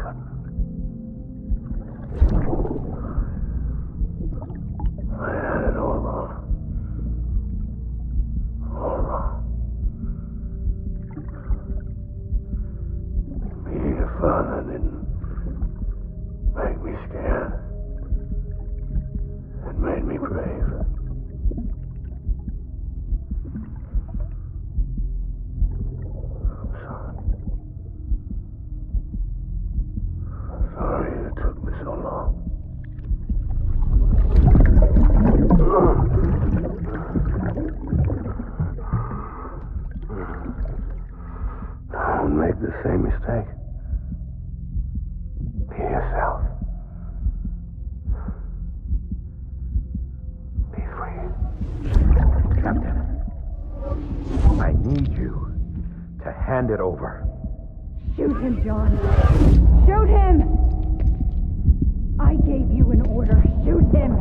couldn't. I had it all wrong. All wrong. Being a father didn't make me scared. It made me brave. I'm sorry. Sorry it took me so long. Don't make the same mistake. Be yourself. Be free. Captain, I need you to hand it over. Shoot him, John. Shoot him! I gave you an order. Shoot him!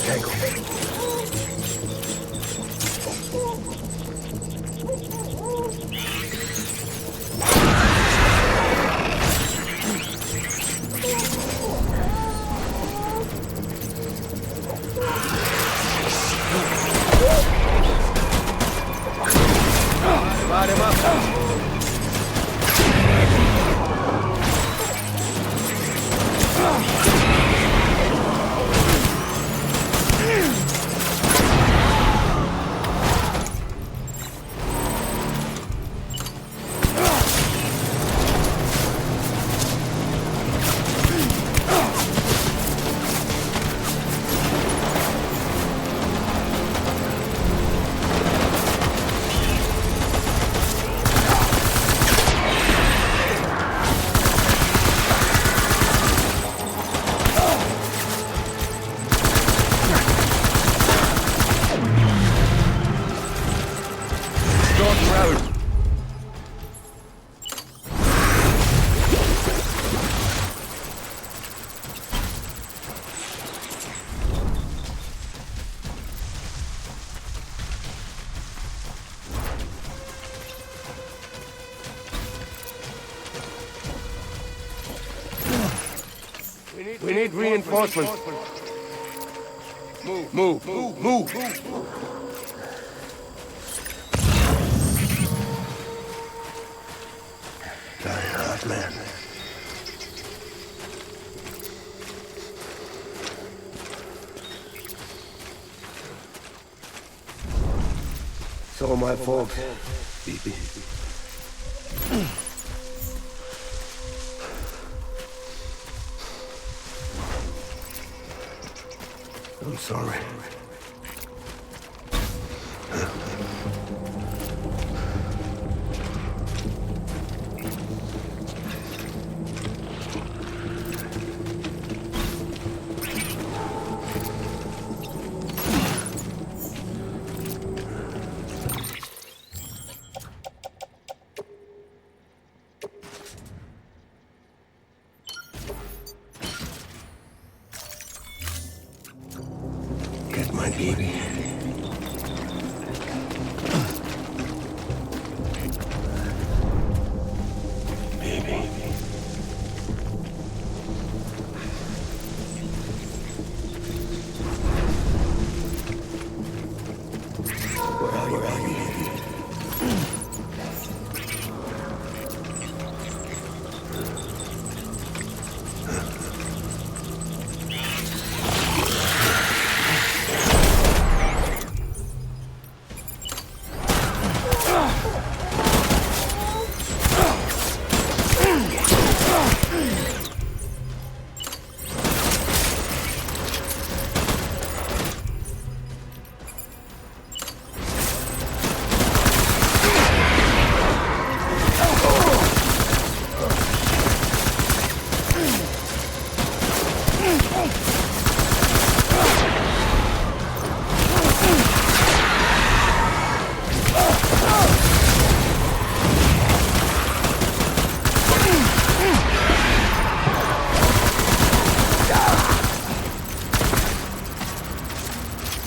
tangle. Light him up. We need reinforcements. Move. Die, man. It's all my fault. Baby. I'm sorry. Get my baby. Baby. Where are you, baby?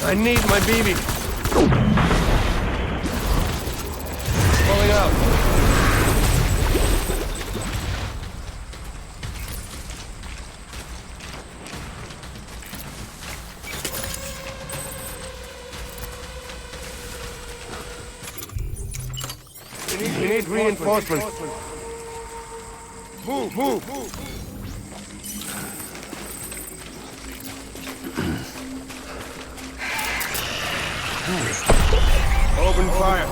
I need my BB. Pulling out. We need reinforcements. Move. Open fire.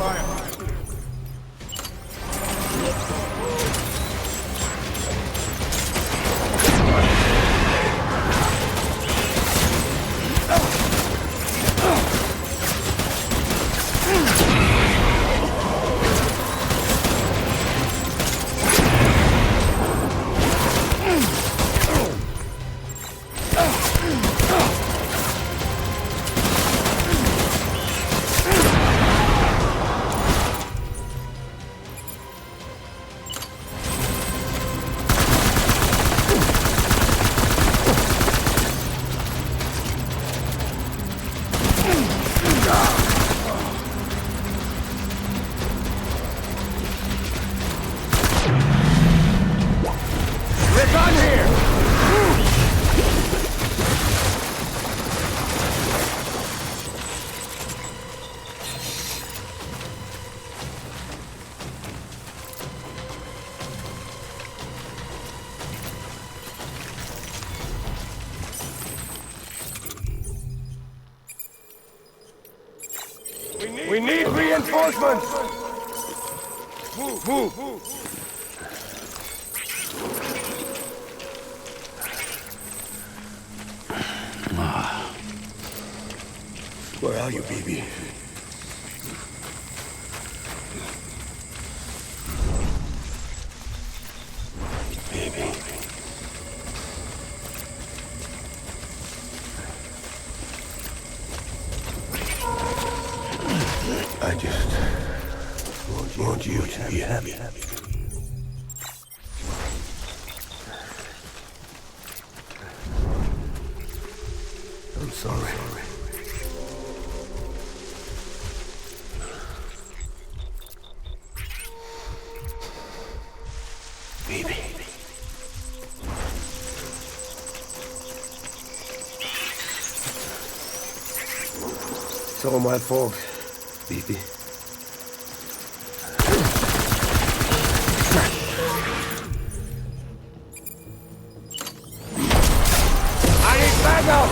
reinforcements! Move, move! Where are you, baby? Baby. I just want you to be happy. I'm sorry. Baby. It's all my fault. Baby. I need backup!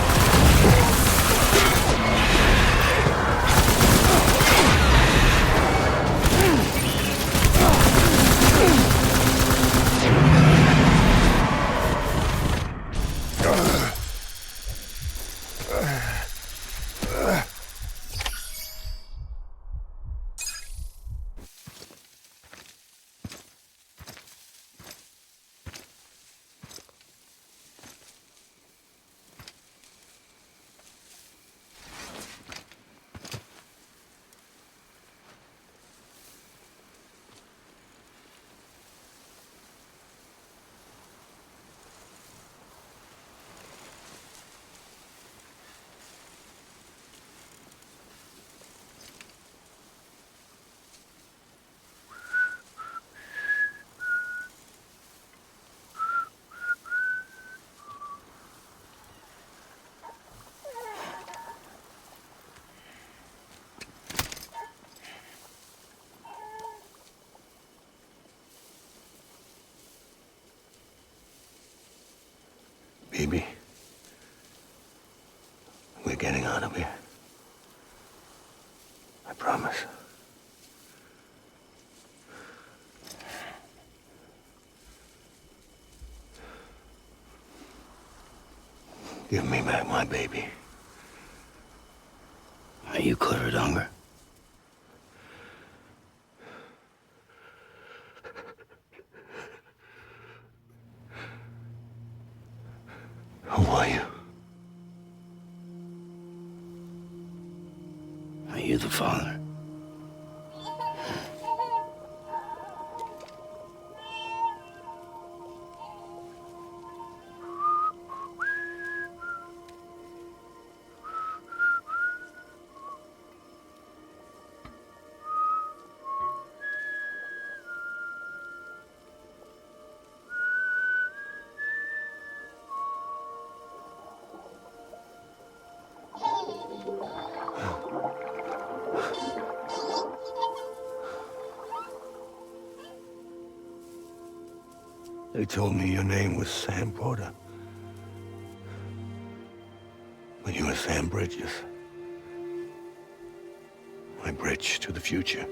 Baby. We're getting out of here. I promise. Give me back my baby. Are you clear of hunger? Who are you? Are you the father? They told me your name was Sam Porter. But you were Sam Bridges. My bridge to the future.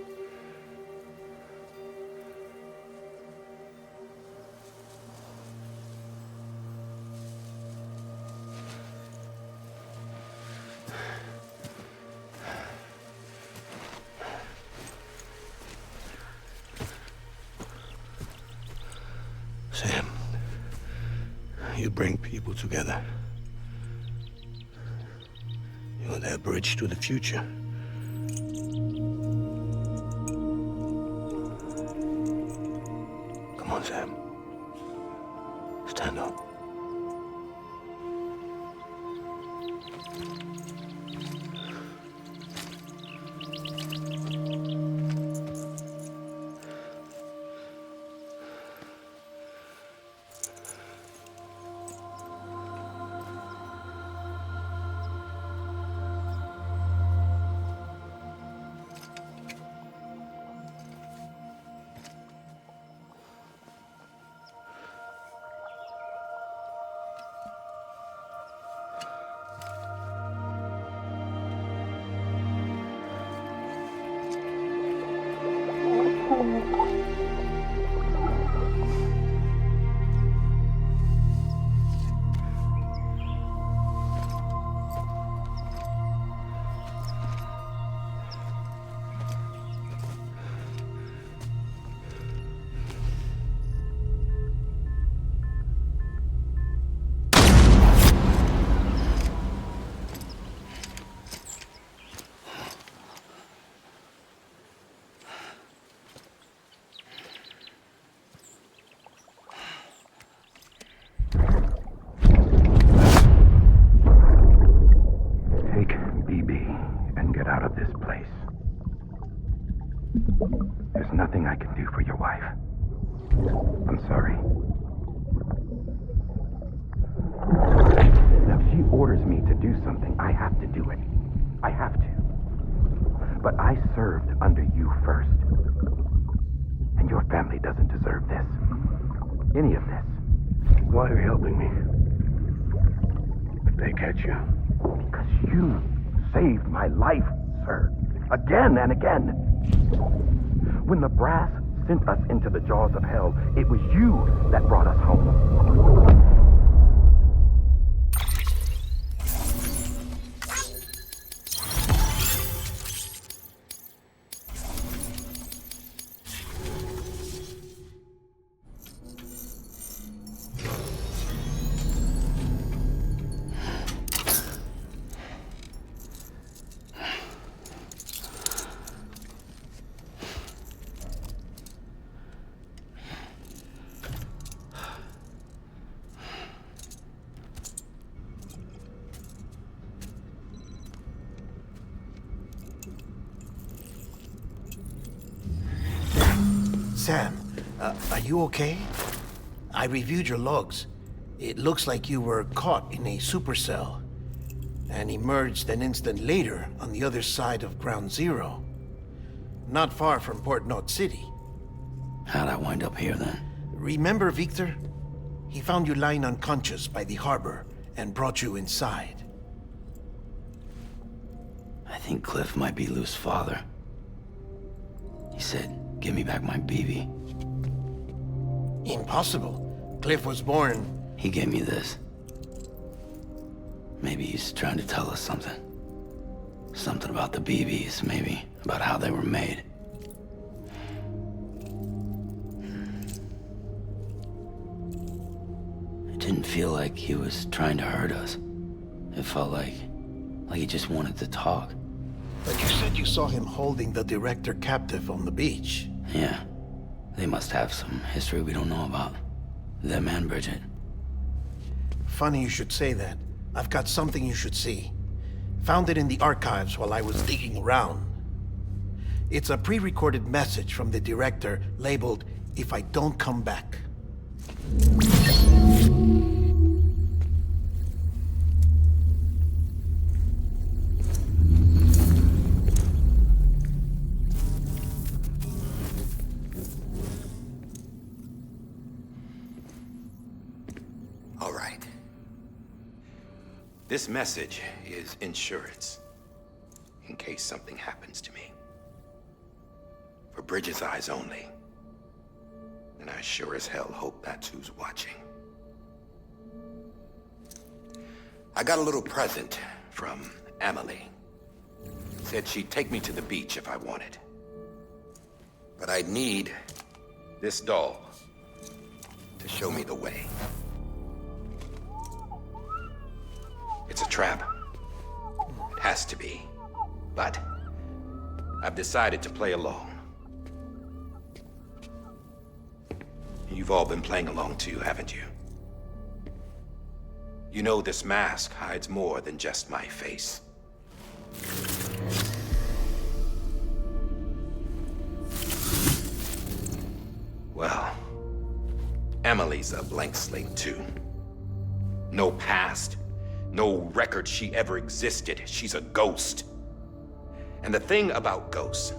Sam, you bring people together. You're their bridge to the future. Come on, Sam. Stand up. nothing I can do for your wife. I'm sorry. Now, if she orders me to do something, I have to do it. I have to. But I served under you first. And your family doesn't deserve this. Any of this. Why are you helping me? If they catch you. Because you saved my life, sir. Again and again. When the brass sent us into the jaws of hell, it was you that brought us home. Sam, are you okay? I reviewed your logs. It looks like you were caught in a supercell and emerged an instant later on the other side of Ground Zero. Not far from Port Knot City. How'd I wind up here then? Remember Victor? He found you lying unconscious by the harbor and brought you inside. I think Cliff might be Lou's father. He said, "Give me back my BB." Impossible. Cliff was born... He gave me this. Maybe he's trying to tell us something. Something about the BBs, maybe. About how they were made. It didn't feel like he was trying to hurt us. It felt like he just wanted to talk. But you said you saw him holding the director captive on the beach. Yeah. They must have some history we don't know about. Them and Bridget. Funny you should say that. I've got something you should see. Found it in the archives while I was digging around. It's a pre-recorded message from the director labeled, "If I don't come back." All right. This message is insurance, in case something happens to me. For Bridget's eyes only. And I sure as hell hope that's who's watching. I got a little present from Emily. Said she'd take me to the beach if I wanted. But I'd need this doll to show me the way. It's a trap. It has to be. But I've decided to play along. You've all been playing along too, haven't you? You know this mask hides more than just my face. Well, Emily's a blank slate too. No past. No record she ever existed. She's a ghost. And the thing about ghosts,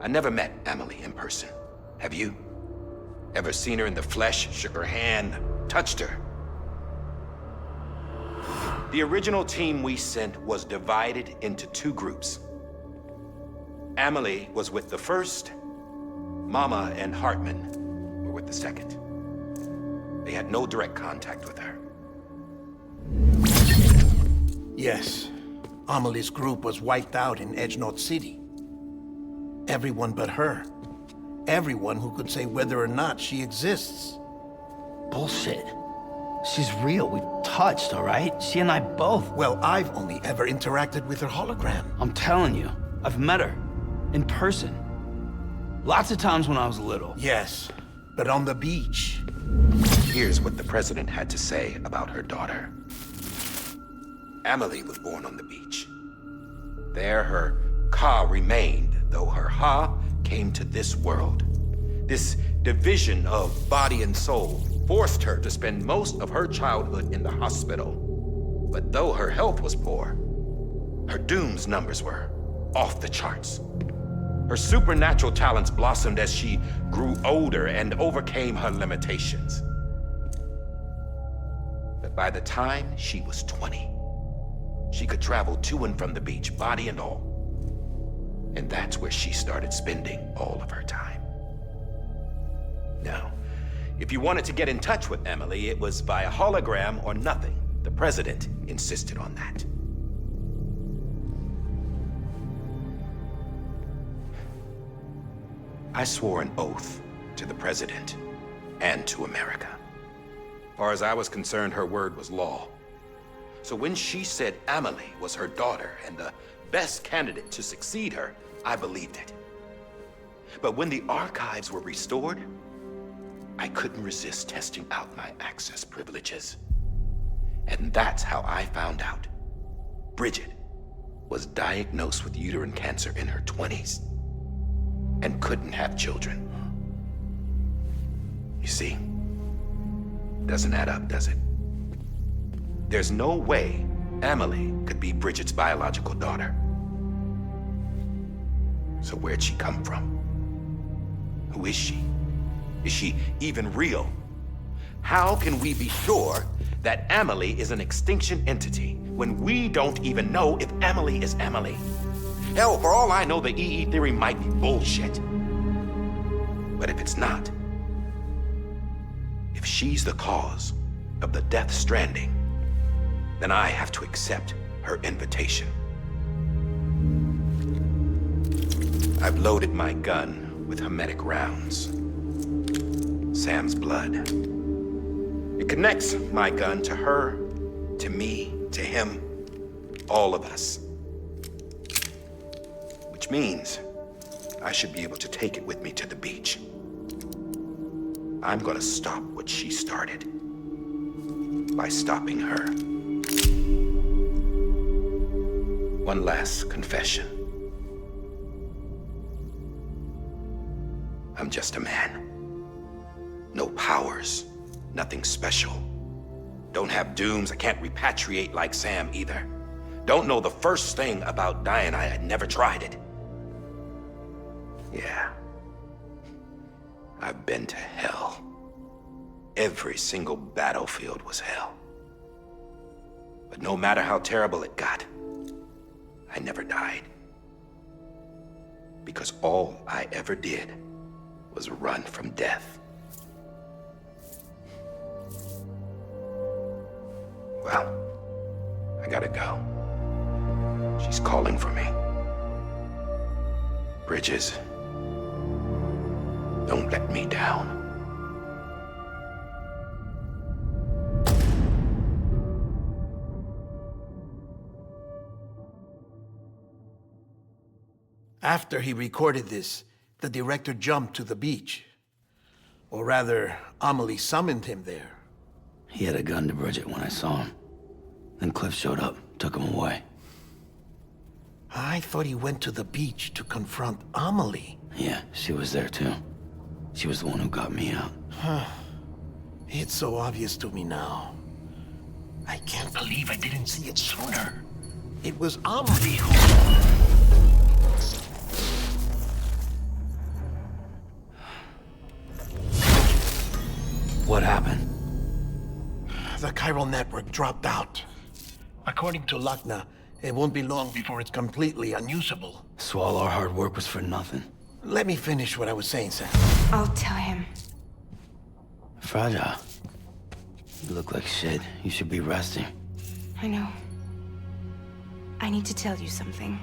I never met Emily in person. Have you? Ever seen her in the flesh, shook her hand, touched her? The original team we sent was divided into two groups. Emily was with the first. Mama and Hartman were with the second. They had no direct contact with her. Yes. Amelie's group was wiped out in Edge Knot City. Everyone but her. Everyone who could say whether or not she exists. Bullshit. She's real. We've touched, all right? She and I both. Well, I've only ever interacted with her hologram. I'm telling you, I've met her. In person. Lots of times when I was little. Yes, but on the beach. Here's what the president had to say about her daughter. Emily was born on the beach. There, her ka remained, though her ha came to this world. This division of body and soul forced her to spend most of her childhood in the hospital. But though her health was poor, her Doom's numbers were off the charts. Her supernatural talents blossomed as she grew older and overcame her limitations. But by the time she was 20, she could travel to and from the beach, body and all. And that's where she started spending all of her time. Now, if you wanted to get in touch with Emily, it was via hologram or nothing. The president insisted on that. I swore an oath to the president and to America. As far as I was concerned, her word was law. So when she said Amelie was her daughter and the best candidate to succeed her, I believed it. But when the archives were restored, I couldn't resist testing out my access privileges. And that's how I found out Bridget was diagnosed with uterine cancer in her 20s and couldn't have children. You see, doesn't add up, does it? There's no way Amelie could be Bridget's biological daughter. So where'd she come from? Who is she? Is she even real? How can we be sure that Amelie is an extinction entity when we don't even know if Amelie is Amelie? Hell, for all I know, the EE theory might be bullshit. But if it's not, if she's the cause of the death stranding, then I have to accept her invitation. I've loaded my gun with hermetic rounds. Sam's blood. It connects my gun to her, to me, to him, all of us. Which means I should be able to take it with me to the beach. I'm gonna stop what she started by stopping her. One last confession. I'm just a man. No powers, nothing special. Don't have dooms, I can't repatriate like Sam either. Don't know the first thing about dying, I had never tried it. Yeah. I've been to hell. Every single battlefield was hell. But no matter how terrible it got, I never died. Because all I ever did was run from death. Well, I gotta go. She's calling for me. Bridges, don't let me down. After he recorded this, the director jumped to the beach. Or rather, Amelie summoned him there. He had a gun to Bridget when I saw him. Then Cliff showed up, took him away. I thought he went to the beach to confront Amelie. Yeah, she was there too. She was the one who got me out. It's so obvious to me now. I can't believe I didn't see it sooner. It was Amelie who... What happened? The chiral network dropped out. According to Lakna, it won't be long before it's completely unusable. So all our hard work was for nothing. Let me finish what I was saying, Sam. I'll tell him. Fragile. You look like shit. You should be resting. I know. I need to tell you something.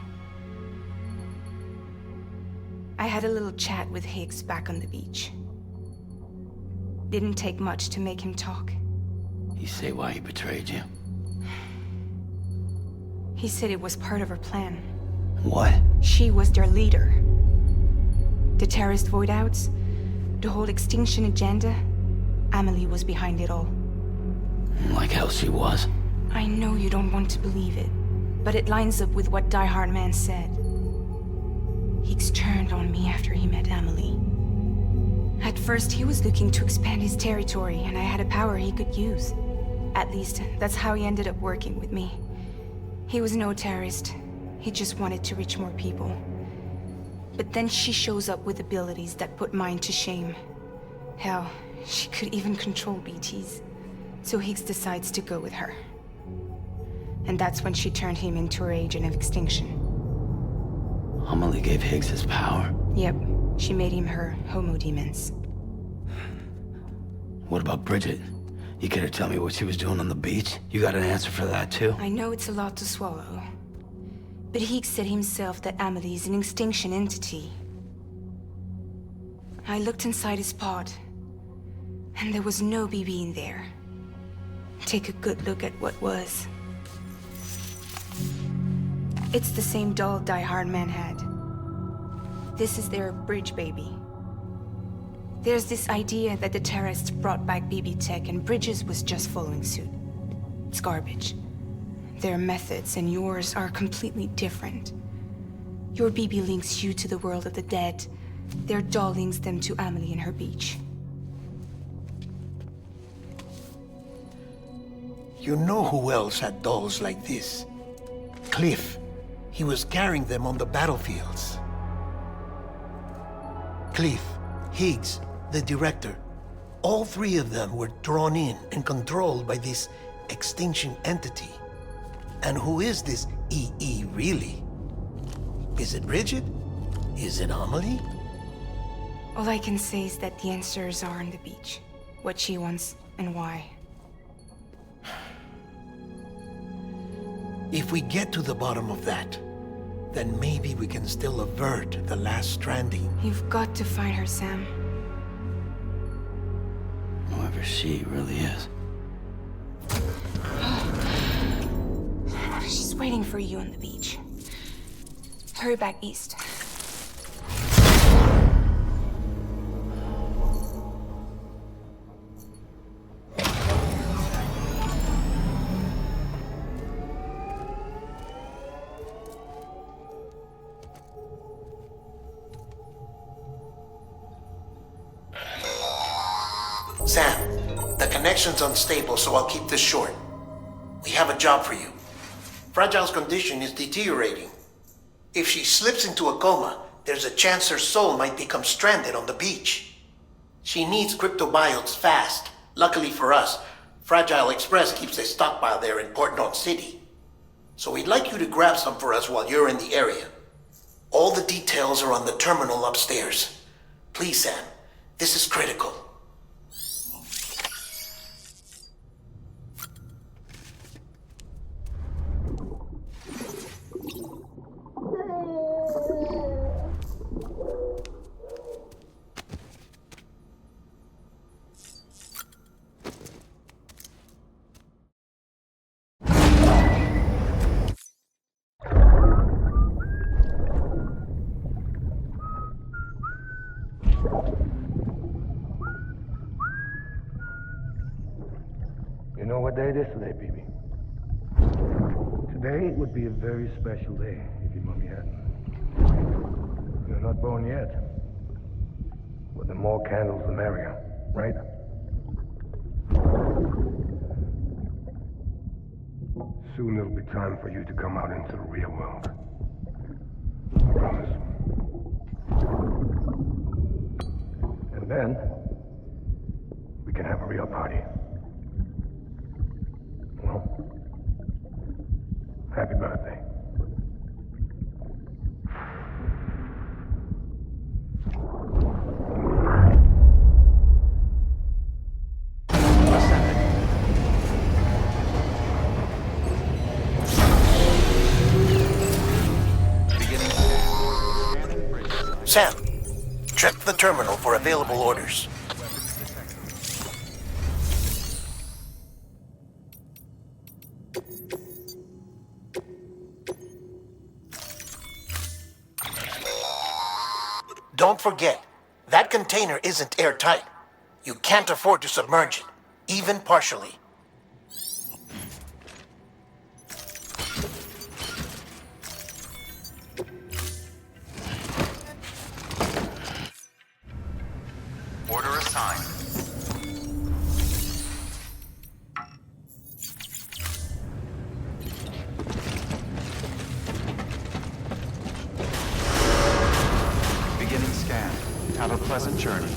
I had a little chat with Higgs back on the beach. Didn't take much to make him talk. You say why he betrayed you? He said it was part of her plan. What? She was their leader. The terrorist voidouts, the whole extinction agenda, Amelie was behind it all. Like hell she was. I know you don't want to believe it, but it lines up with what Die Hard Man said. Higgs turned on me after he met Emily. At first, he was looking to expand his territory, and I had a power he could use. At least, that's how he ended up working with me. He was no terrorist. He just wanted to reach more people. But then she shows up with abilities that put mine to shame. Hell, she could even control BTs. So Higgs decides to go with her. And that's when she turned him into her agent of extinction. Amelie gave Higgs his power? Yep, she made him her homo demons. What about Bridget? You care to tell me what she was doing on the beach? You got an answer for that too? I know it's a lot to swallow. But Higgs said himself that Amelie is an extinction entity. I looked inside his pod, and there was no BB in there. Take a good look at what was. It's the same doll Die Hard Man had. This is their bridge baby. There's this idea that the terrorists brought back BB tech and Bridges was just following suit. It's garbage. Their methods and yours are completely different. Your BB links you to the world of the dead. Their doll links them to Amelie and her beach. You know who else had dolls like this? Cliff. He was carrying them on the battlefields. Cliff, Higgs, the director. All three of them were drawn in and controlled by this extinction entity. And who is this EE really? Is it Bridget? Is it Amelie? All I can say is that the answers are on the beach. What she wants and why. If we get to the bottom of that, then maybe we can still avert the last stranding. You've got to find her, Sam. Whoever she really is. She's waiting for you on the beach. Hurry back east. Sam, the connection's unstable, so I'll keep this short. We have a job for you. Fragile's condition is deteriorating. If she slips into a coma, there's a chance her soul might become stranded on the beach. She needs cryptobiotes fast. Luckily for us, Fragile Express keeps a stockpile there in Port North City. So we'd like you to grab some for us while you're in the area. All the details are on the terminal upstairs. Please, Sam, this is critical. You know what day it is today, BB? Today would be a very special day if your mommy hadn't. You're not born yet. But the more candles, the merrier, right? Soon it'll be time for you to come out into the real world. I promise. And then, we can have a real party. Well, happy birthday. Sam, check the terminal for available orders. Don't forget, that container isn't airtight. You can't afford to submerge it, even partially. pleasant journey.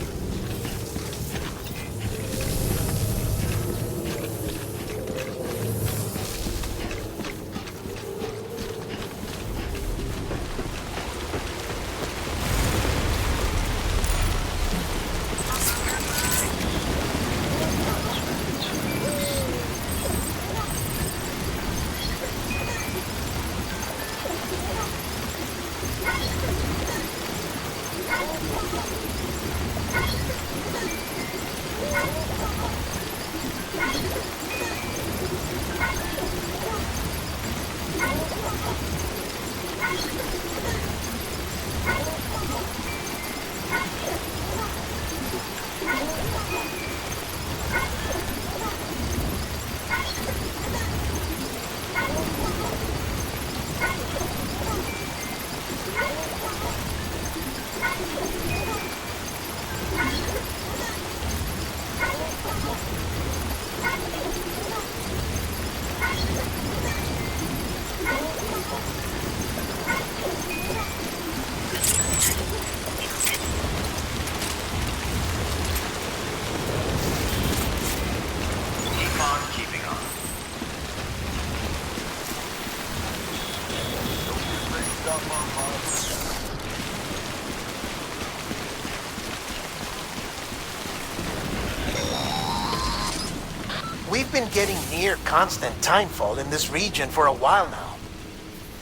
We've been getting near constant timefall in this region for a while now.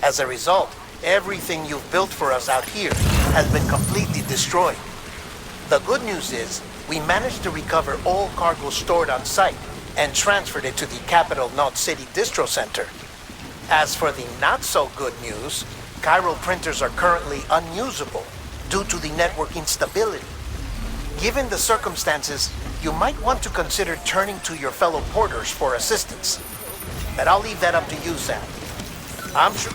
As a result, everything you've built for us out here has been completely destroyed. The good news is, we managed to recover all cargo stored on site and transferred it to the Capital Knot City Distro Center. As for the not-so-good news, chiral printers are currently unusable due to the network instability. Given the circumstances, you might want to consider turning to your fellow porters for assistance. But I'll leave that up to you, Sam. I'm sure...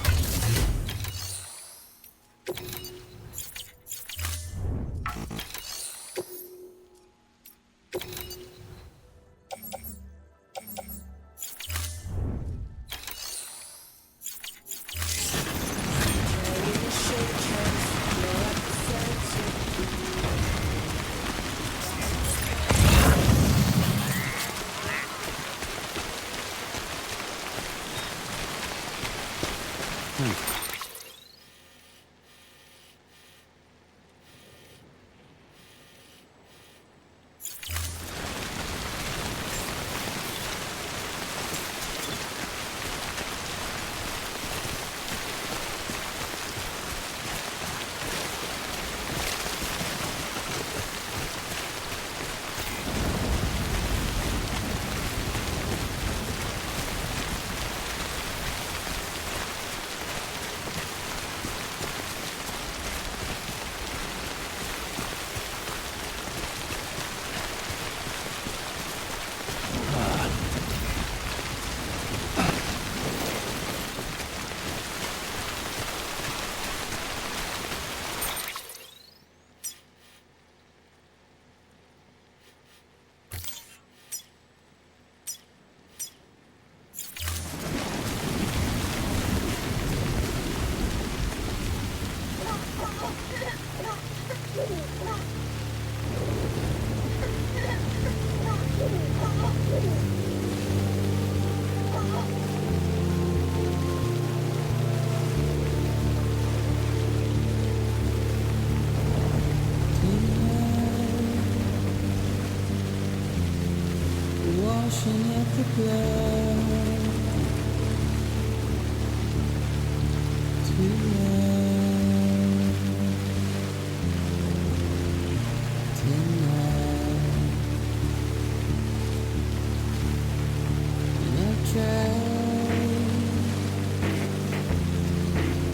Washing at the blood tonight, and I've tried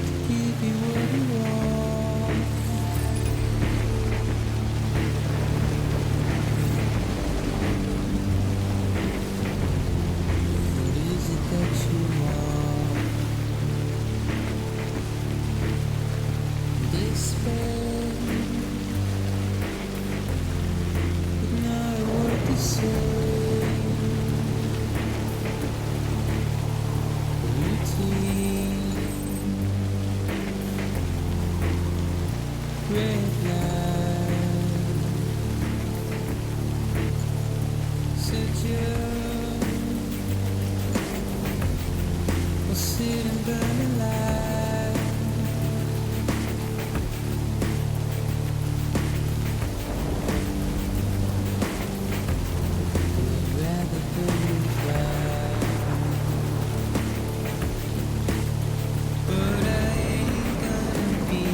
to give you what you want. What is it that you want? They spend, but not a word to say. Routine, red light. We'll sit and burn alive. We'd rather burn fly. But I ain't gonna be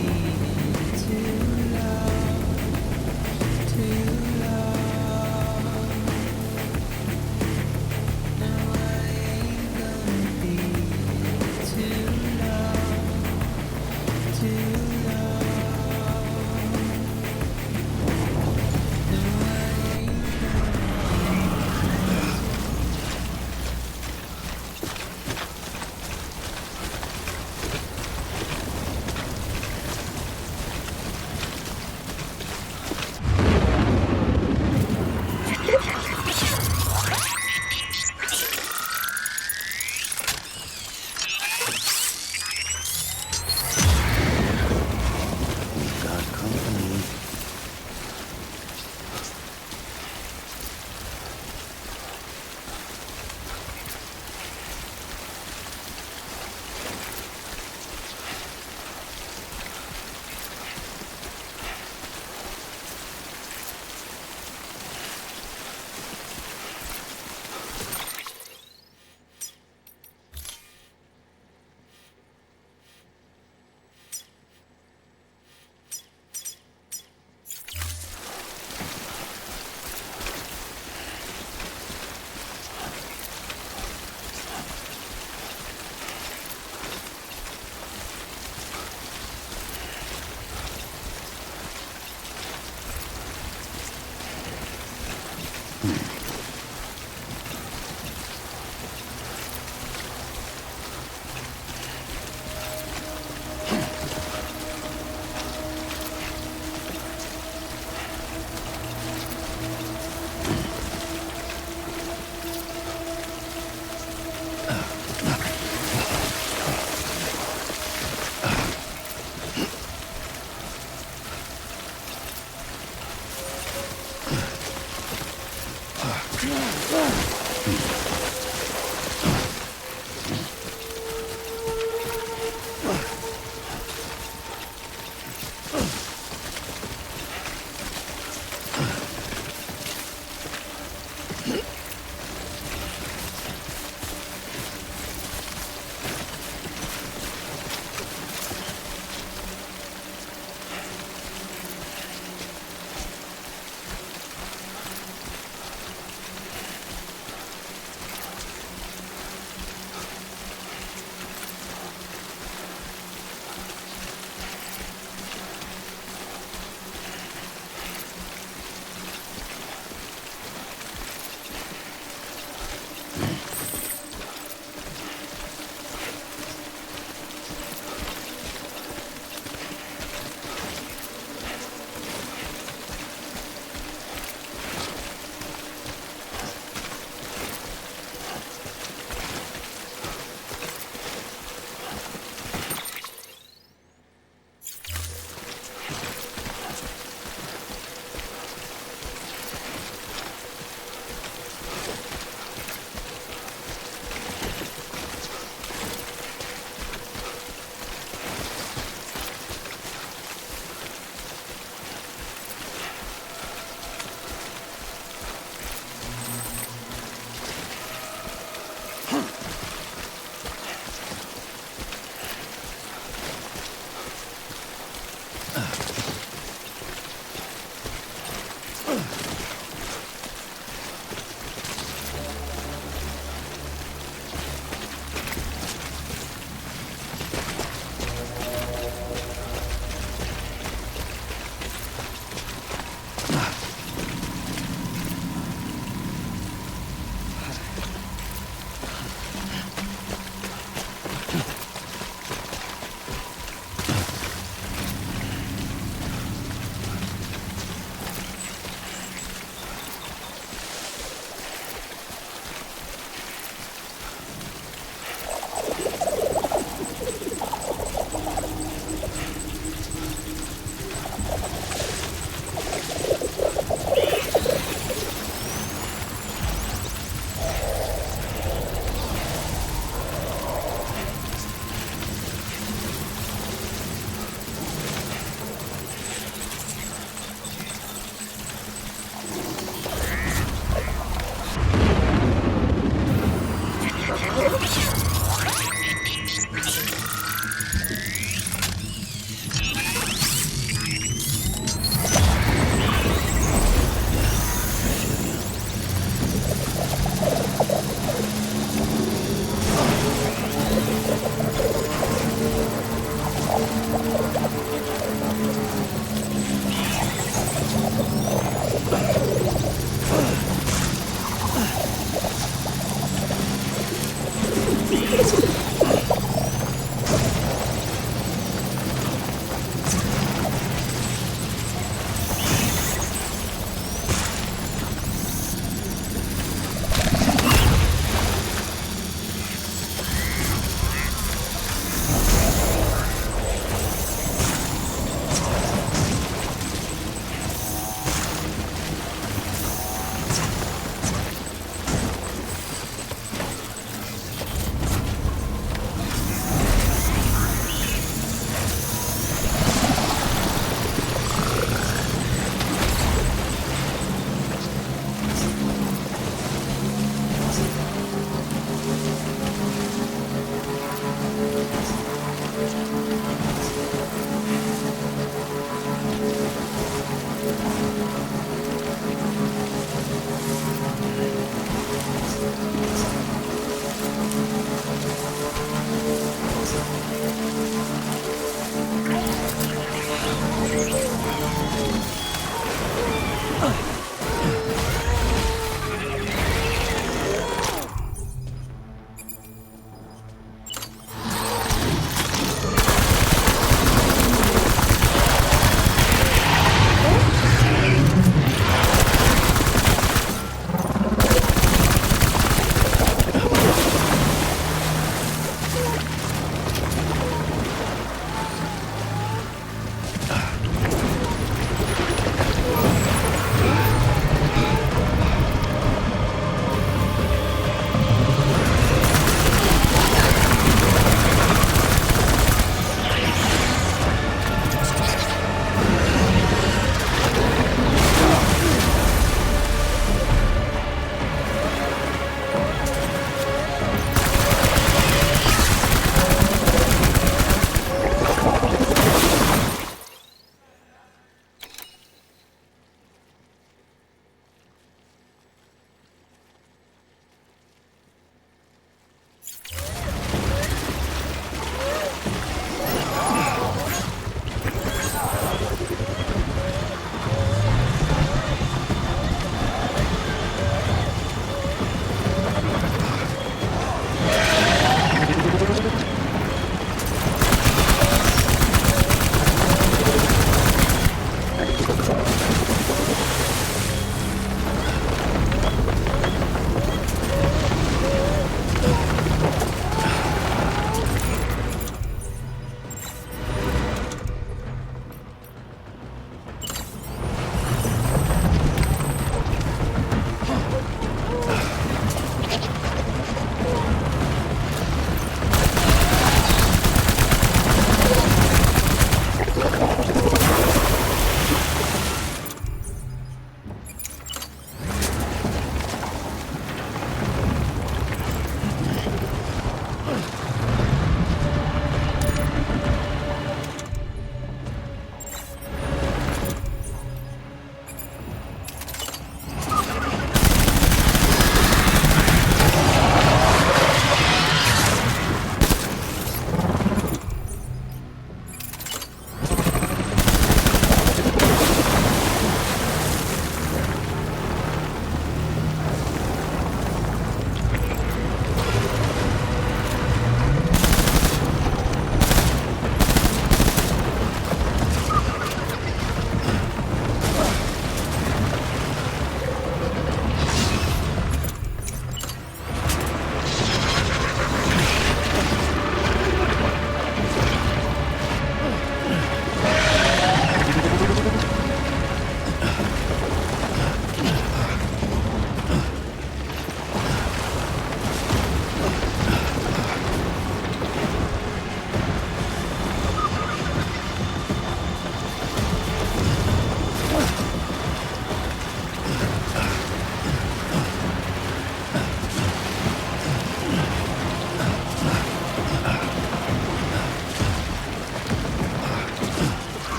too long, too long. No, I ain't gonna be too long.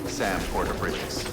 Sam Porter Bridges.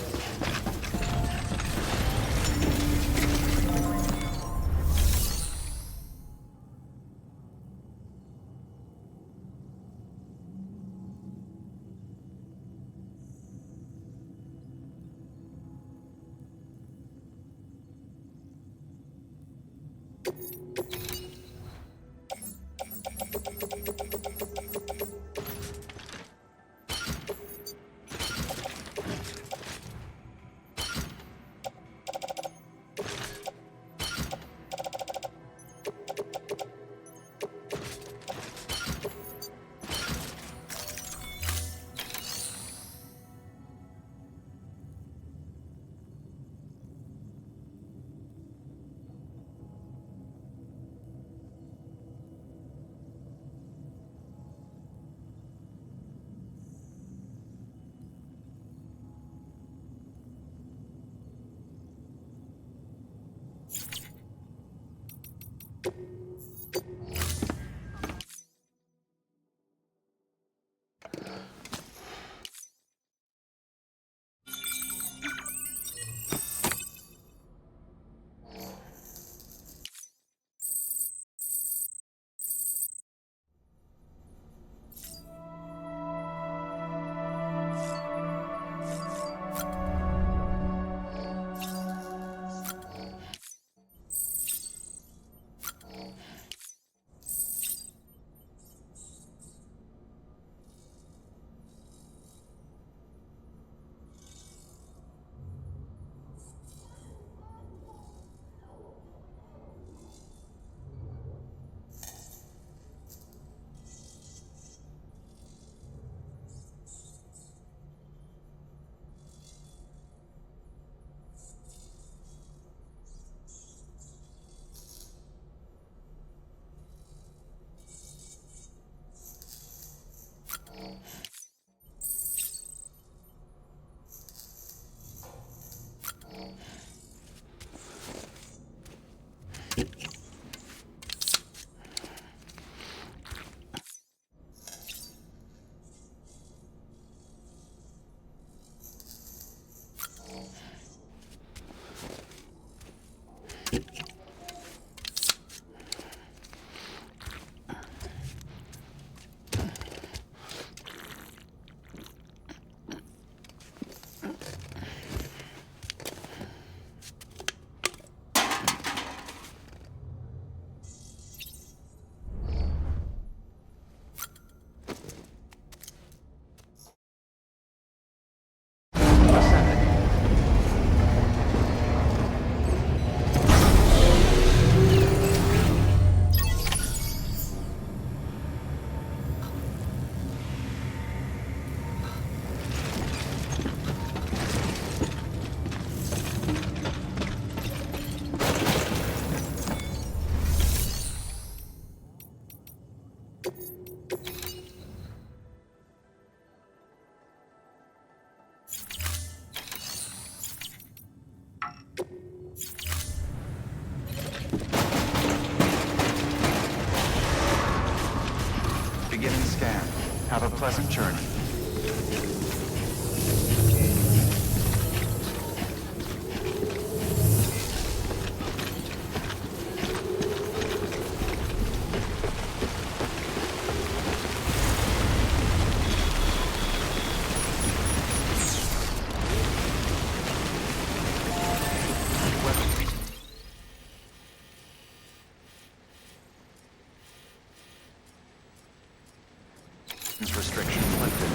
Beginning scan. Have a pleasant journey. Restrictions lifted.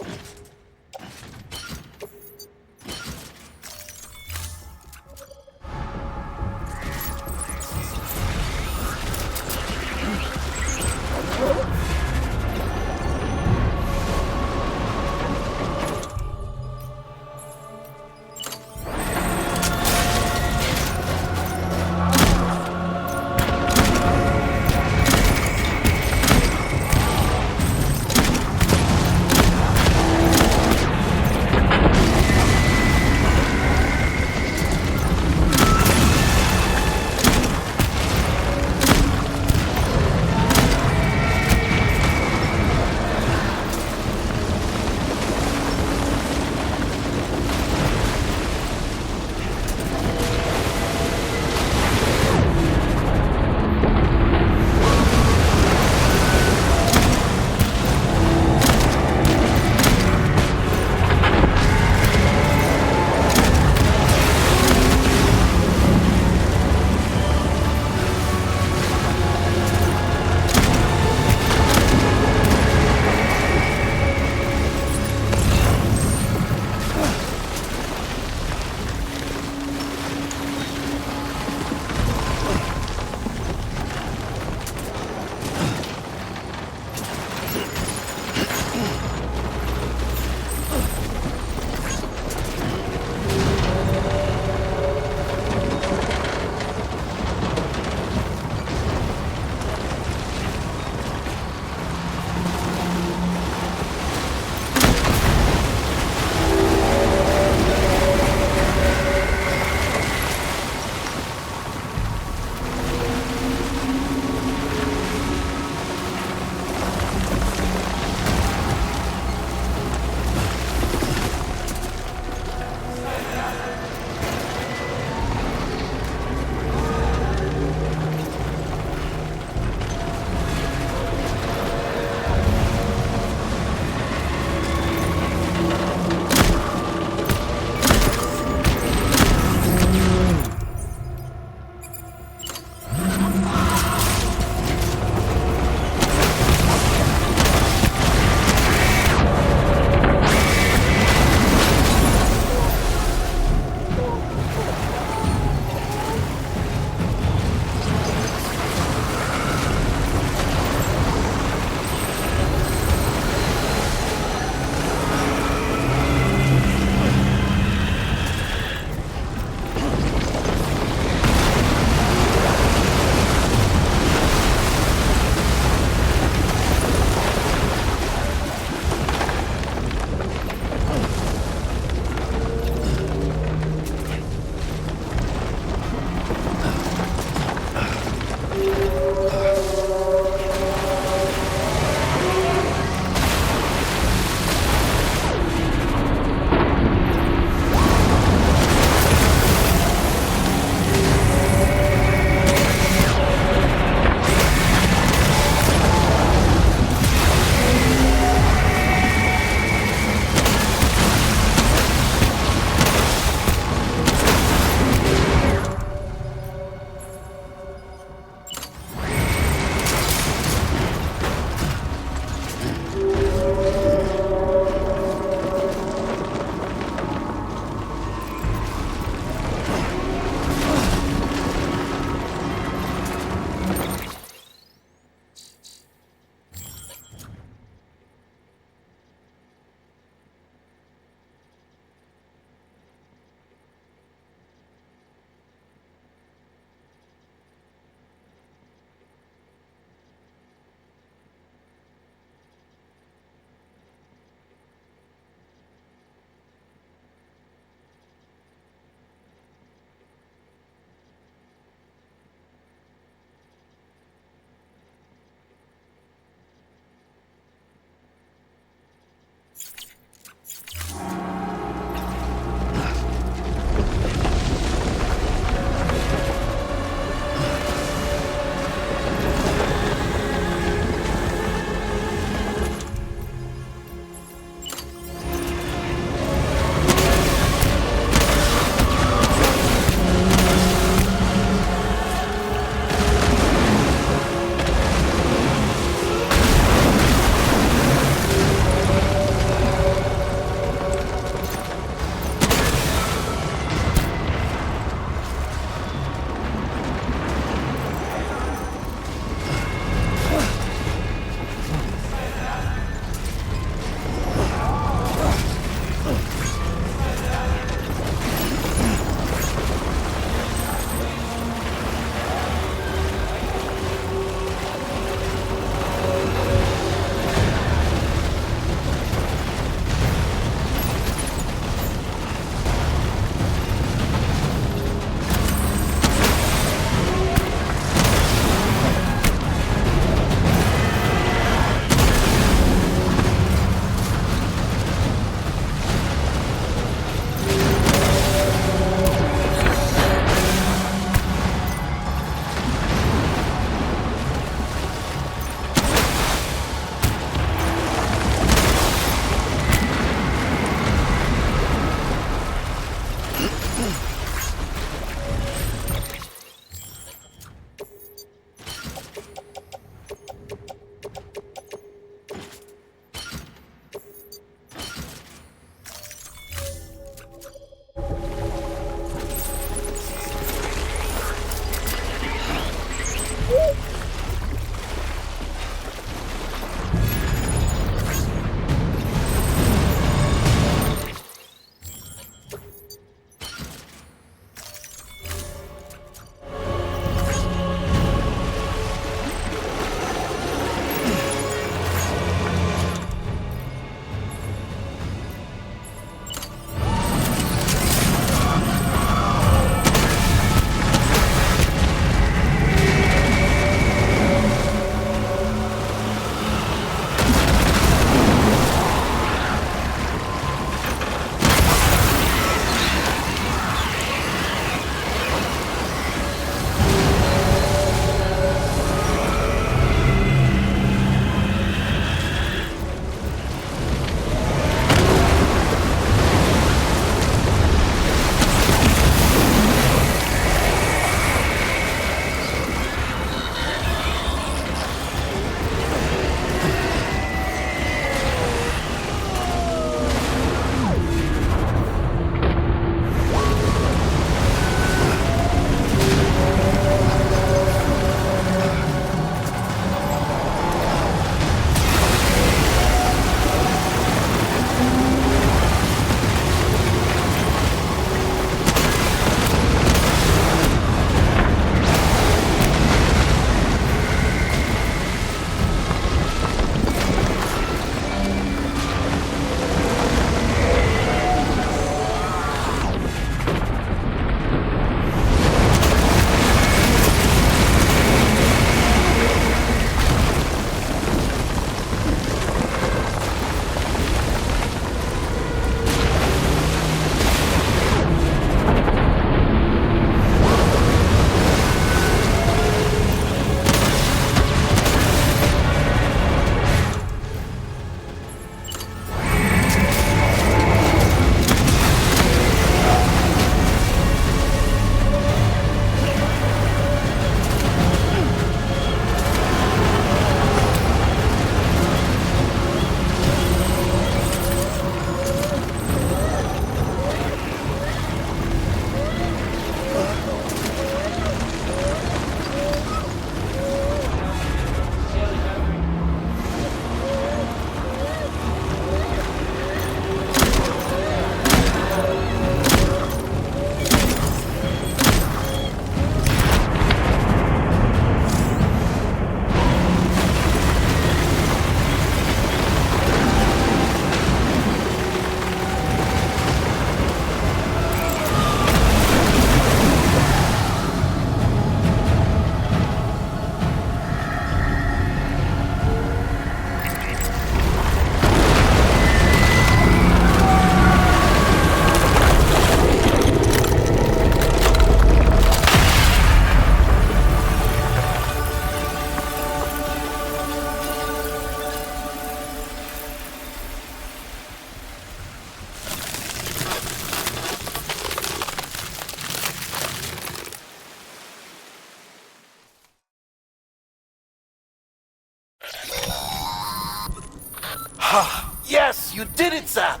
Yes, you did it, Zap!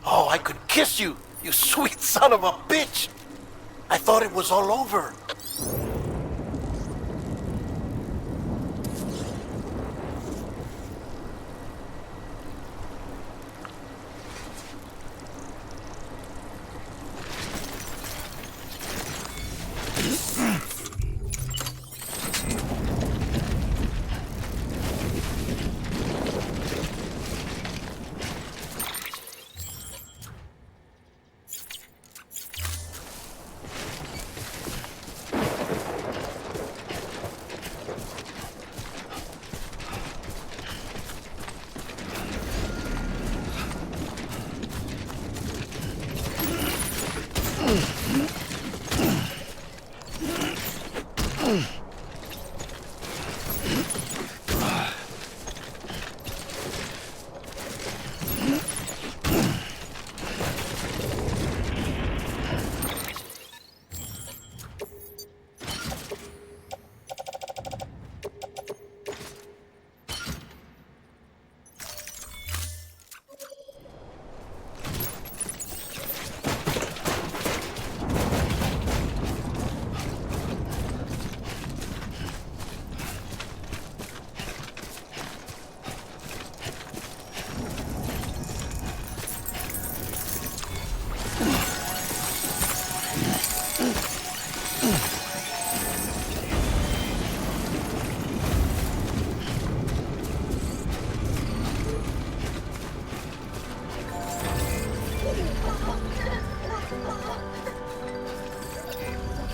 Oh, I could kiss you, you sweet son of a bitch! I thought it was all over.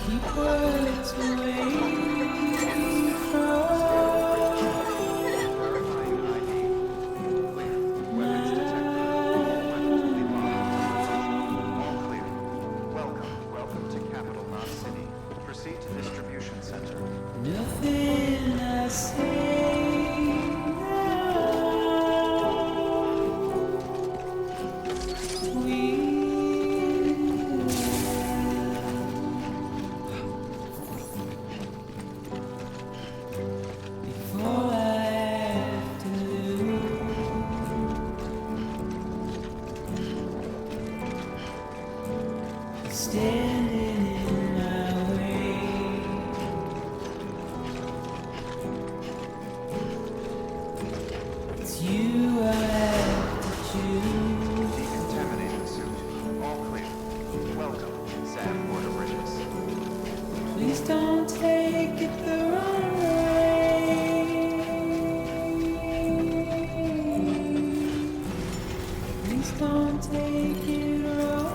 keep words away from Verifying ID. Clear. Weapons detected. All weapons will be locked. All clear. Welcome to Capital Knot City. Proceed to distribution center. nothing I say now. Before I have to lose, standing in my way. It's you I have to choose. Decontaminating suit. All clear. Welcome, Sam Porter Bridges. Please don't take it the wrong way. Please don't take it wrong.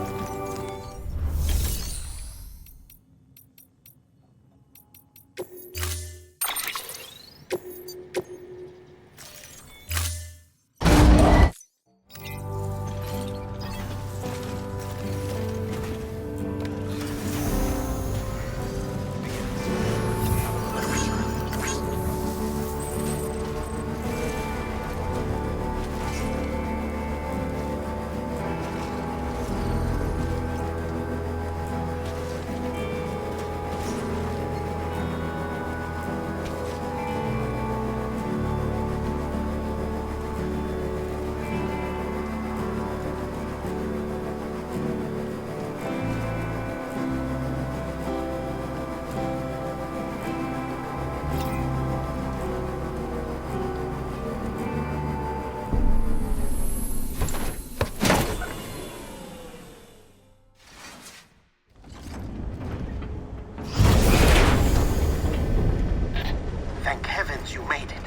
Thank heavens you made it.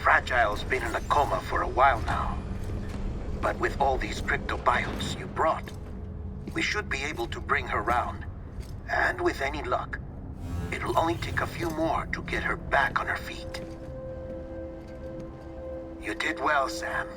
Fragile's been in a coma for a while now. But with all these cryptobiotes you brought, we should be able to bring her round. And with any luck, it'll only take a few more to get her back on her feet. You did well, Sam.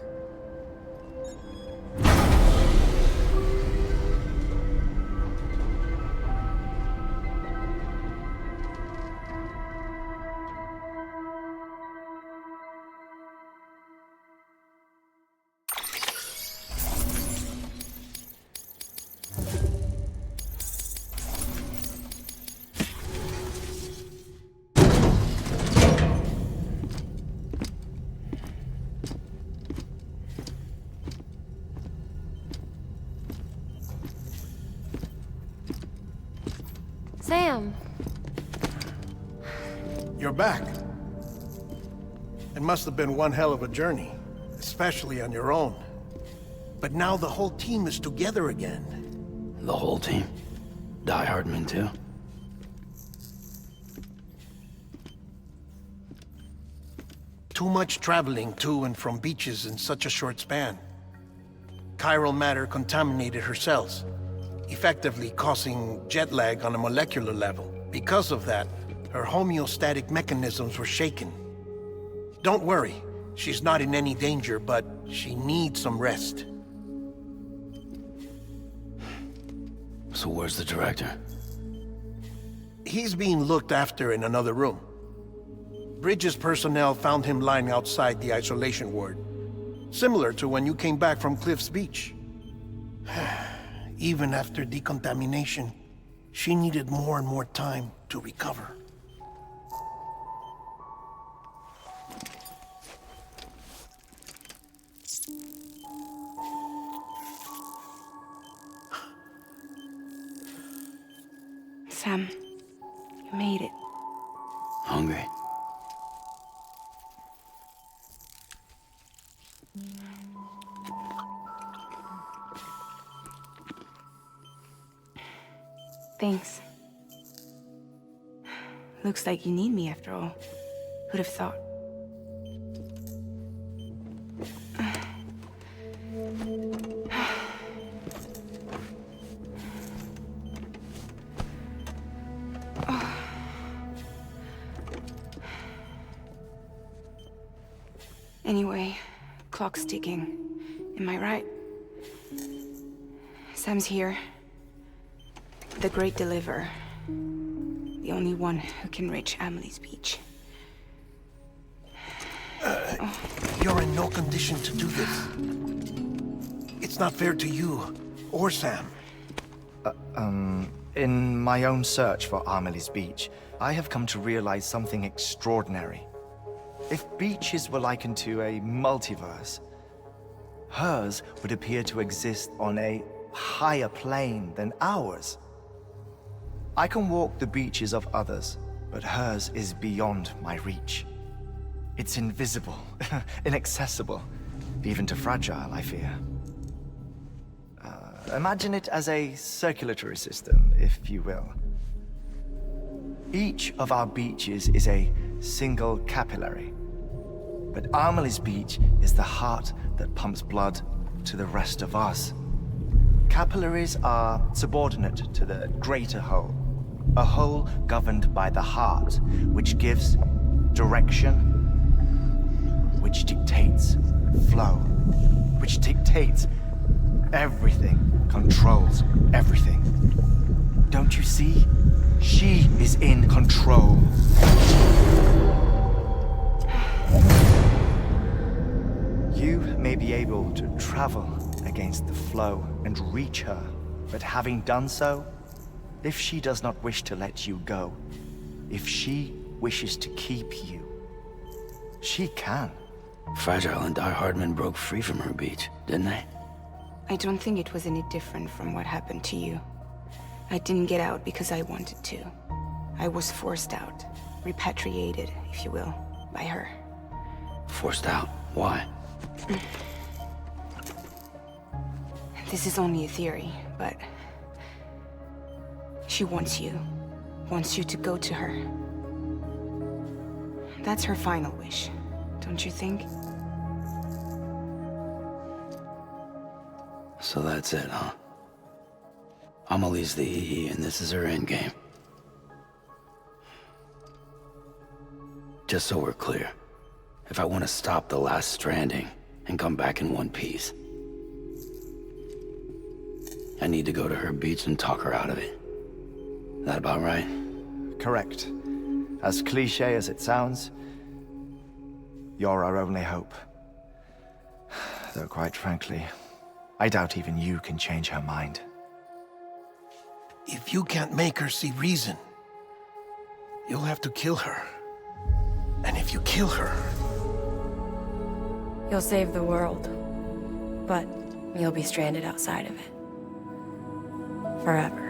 Sam, You're back. It must have been one hell of a journey, especially on your own. But now the whole team is together again. The whole team? Die Hardman too? Too much traveling to and from beaches in such a short span. Chiral matter contaminated her cells, effectively causing jet lag on a molecular level. Because of that, her homeostatic mechanisms were shaken. Don't worry, she's not in any danger, but she needs some rest. So where's the director? He's being looked after in another room. Bridges personnel found him lying outside the isolation ward, similar to when you came back from Cliff's Beach. Even after decontamination, she needed more and more time to recover. Sam, you made it. Hungry? Thanks. Looks like you need me after all. Who'd have thought? Anyway, clock's ticking. Am I right? Sam's here. The Great Deliverer. The only one who can reach Amelie's beach. You're in no condition to do this. It's not fair to you or Sam. In my own search for Amelie's beach, I have come to realize something extraordinary. If beaches were likened to a multiverse, hers would appear to exist on a higher plane than ours. I can walk the beaches of others, but hers is beyond my reach. It's invisible, inaccessible, even to fragile, I fear. Imagine it as a circulatory system, if you will. Each of our beaches is a single capillary. But Amelie's beach is the heart that pumps blood to the rest of us. Capillaries are subordinate to the greater whole. A whole governed by the heart, which gives direction, which dictates flow, which dictates everything, controls everything. Don't you see? She is in control. You may be able to travel against the flow and reach her, but having done so, if she does not wish to let you go, if she wishes to keep you, she can. Fragile and Die Hardman broke free from her beach, didn't they? I don't think it was any different from what happened to you. I didn't get out because I wanted to. I was forced out. Repatriated, if you will, by her. Forced out? Why? This is only a theory, but... she wants you. Wants you to go to her. That's her final wish, don't you think? So that's it, huh? Amelie's the EE, and this is her endgame. Just so we're clear, if I want to stop the last Stranding and come back in one piece, I need to go to her beach and talk her out of it. That about right? Correct. As cliché as it sounds, you're our only hope. Though quite frankly, I doubt even you can change her mind. If you can't make her see reason, you'll have to kill her. And if you kill her... You'll save the world, but you'll be stranded outside of it. Forever.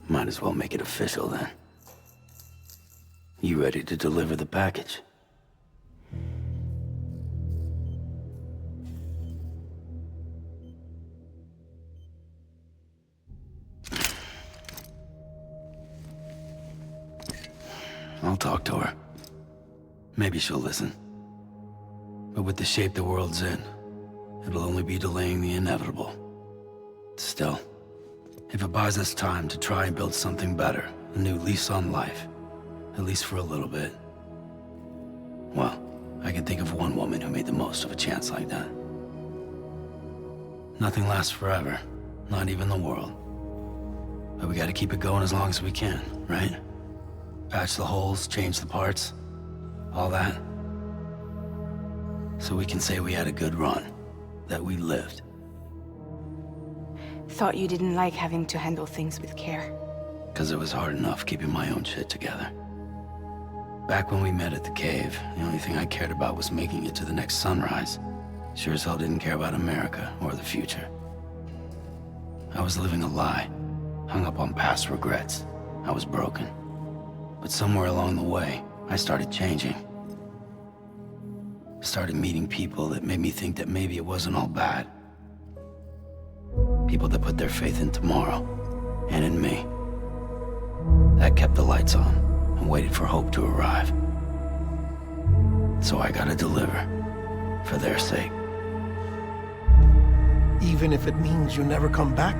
Might as well make it official then. You ready to deliver the package? I'll talk to her. Maybe she'll listen. But with the shape the world's in, it'll only be delaying the inevitable. Still, if it buys us time to try and build something better, a new lease on life, at least for a little bit, well, I can think of one woman who made the most of a chance like that. Nothing lasts forever, not even the world. But we gotta keep it going as long as we can, right? Patch the holes, change the parts, all that. So we can say we had a good run, that we lived. Thought you didn't like having to handle things with care. 'Cause it was hard enough keeping my own shit together. Back when we met at the cave, the only thing I cared about was making it to the next sunrise. Sure as hell didn't care about America or the future. I was living a lie, hung up on past regrets. I was broken. But somewhere along the way, I started changing. Started meeting people that made me think that maybe it wasn't all bad. People that put their faith in tomorrow, and in me. That kept the lights on, and waited for hope to arrive. So I gotta deliver, for their sake. Even if it means you never come back?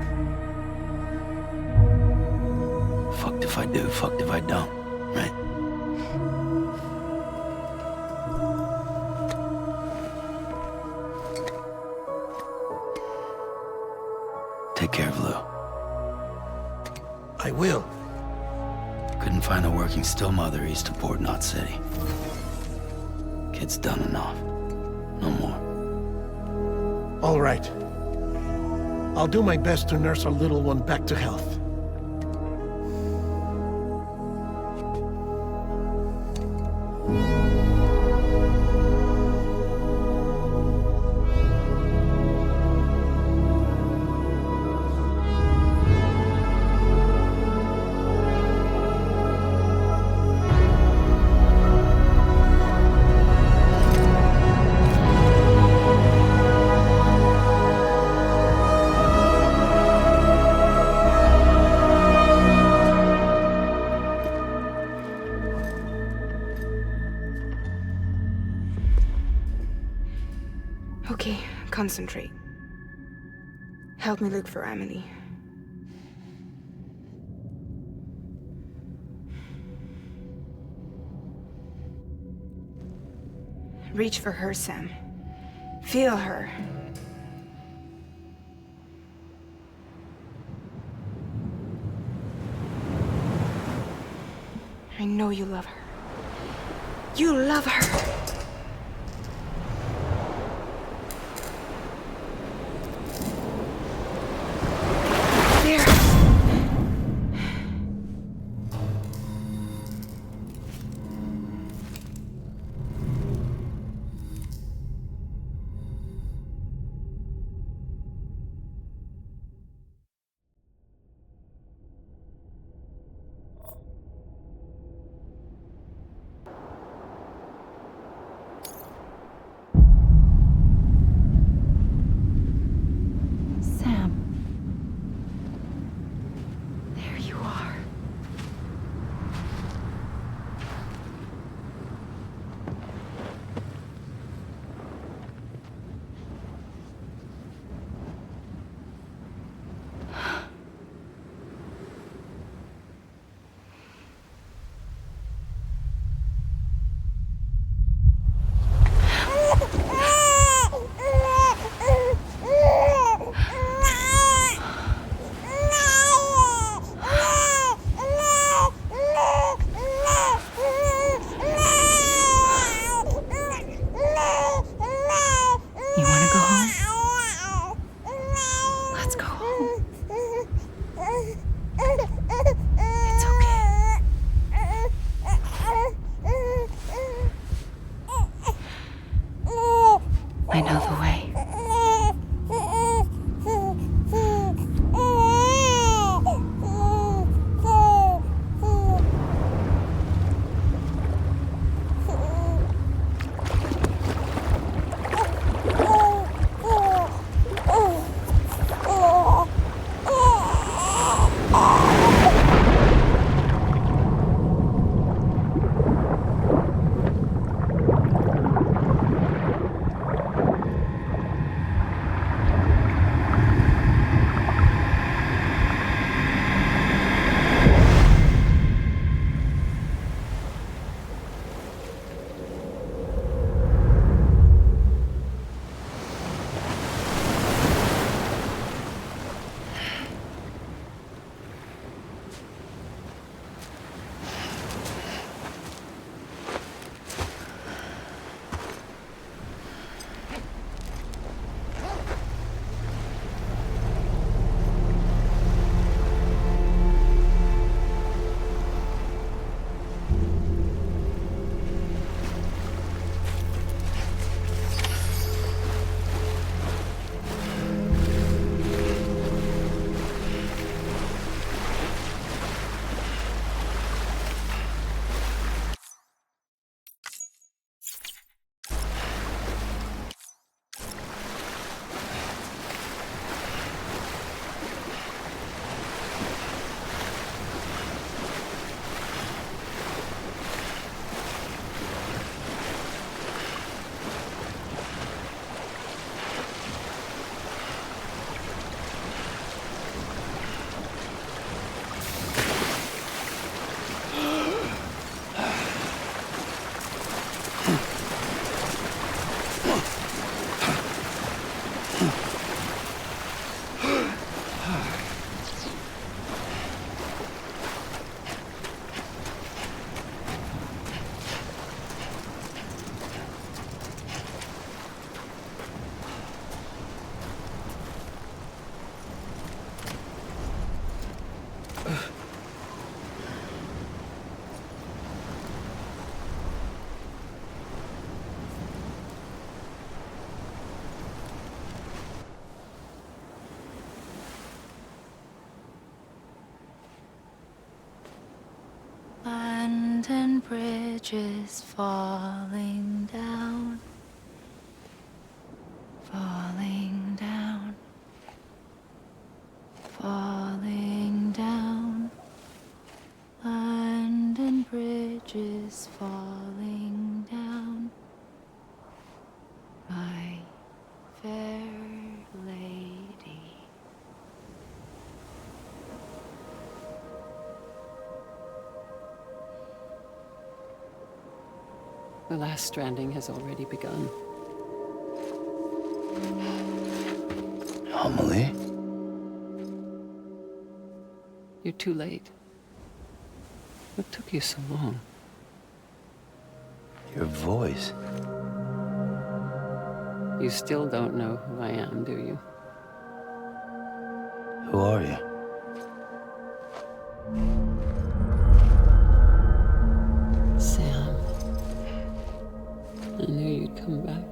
Fucked if I do, fucked if I don't, right? Take care of Lou. I will. Couldn't find a working still mother east of Port Knot City. Kid's done enough. No more. All right. I'll do my best to nurse our little one back to health. Okay, concentrate. Help me look for Emily. Reach for her, Sam. Feel her. I know you love her. You love her! I know the way. bridges falling down, falling down, falling down. London bridges falling down, my fair lady. The last stranding has already begun. Amelie? You're too late. What took you so long? Your voice. You still don't know who I am, do you? Who are you? Sam. I knew you'd come back.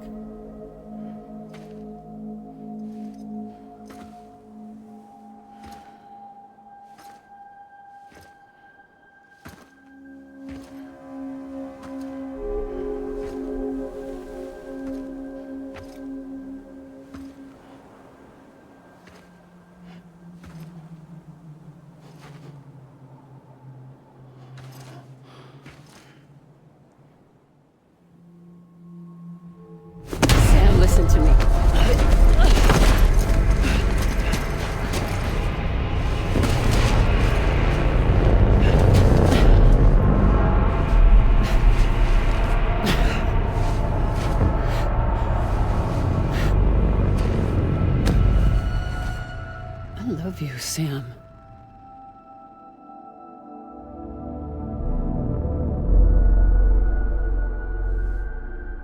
Sam, listen to me. I love you, Sam.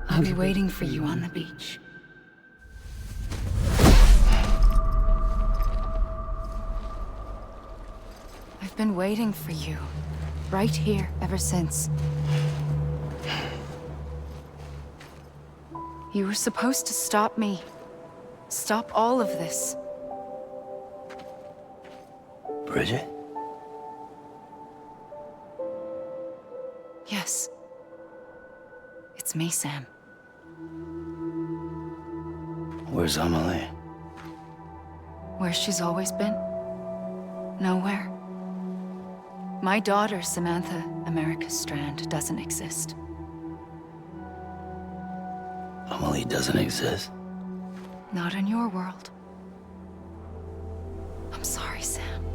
I'll be waiting for you on the beach. I've been waiting for you, right here, ever since. You were supposed to stop me. Stop all of this. Bridget? Yes. It's me, Sam. Where's Amelie? Where she's always been? Nowhere. My daughter, Samantha America Strand, doesn't exist. Amelie doesn't exist? Not in your world. I'm sorry, Sam.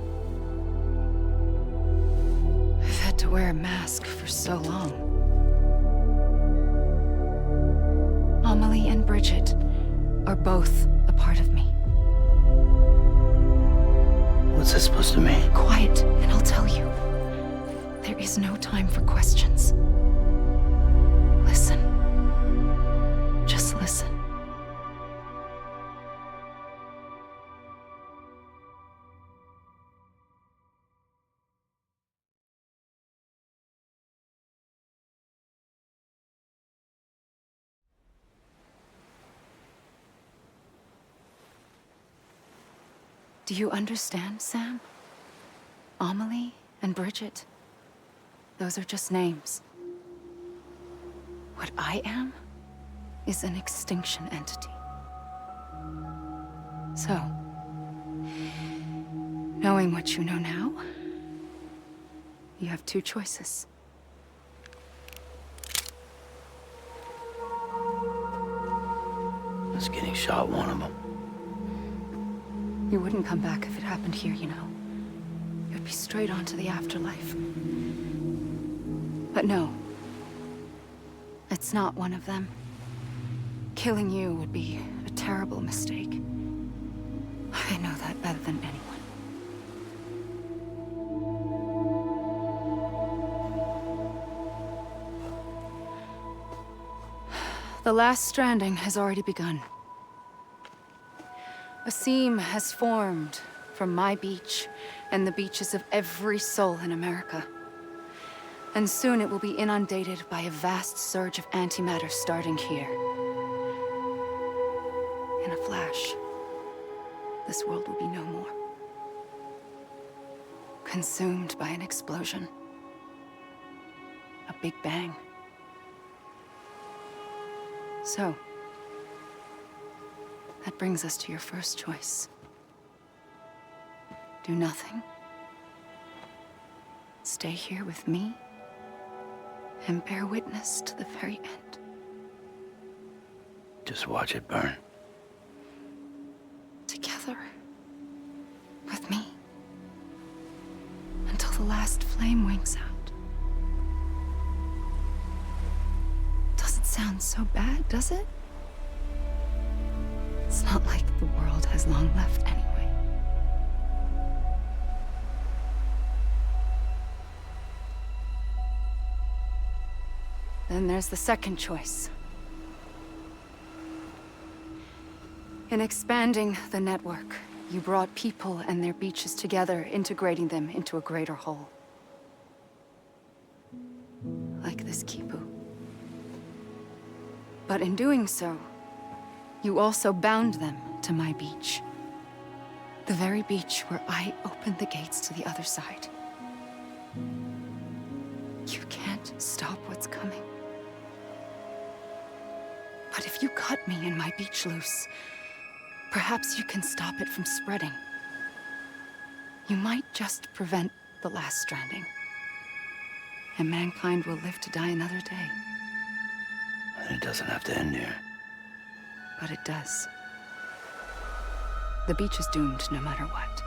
I've had to wear a mask for so long. Amelie and Bridget are both a part of me. What's that supposed to mean? Quiet, and I'll tell you. There is no time for questions. Listen. Just listen. Do you understand, Sam? Amelie and Bridget, those are just names. What I am is an extinction entity. So, knowing what you know now, you have two choices. Is getting shot one of them? You wouldn't come back if it happened here, you know. You'd be straight on to the afterlife. But no. It's not one of them. Killing you would be a terrible mistake. I know that better than anyone. The last stranding has already begun. A seam has formed from my beach and the beaches of every soul in America. And soon it will be inundated by a vast surge of antimatter starting here. In a flash, this world will be no more. Consumed by an explosion. A big bang. So, that brings us to your first choice. Do nothing. Stay here with me and bear witness to the very end. Just watch it burn. Together. With me. Until the last flame winks out. Doesn't sound so bad, does it? It's not like the world has long left anyway. Then there's the second choice. In expanding the network, you brought people and their beaches together, integrating them into a greater whole. Like this Kipu. But in doing so, you also bound them to my beach. The very beach where I opened the gates to the other side. You can't stop what's coming. But if you cut me and my beach loose, perhaps you can stop it from spreading. You might just prevent the last stranding. And mankind will live to die another day. And it doesn't have to end here. But it does. The beach is doomed no matter what.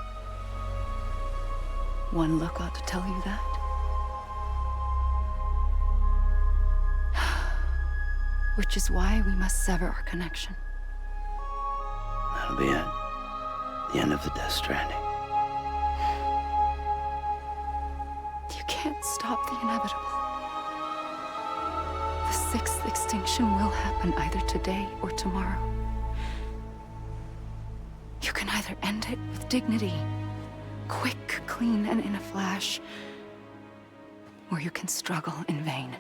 One look ought to tell you that. Which is why we must sever our connection. That'll be it. The end of the Death Stranding. You can't stop the inevitable. The sixth extinction will happen either today or tomorrow. You can either end it with dignity, quick, clean, and in a flash, or you can struggle in vain,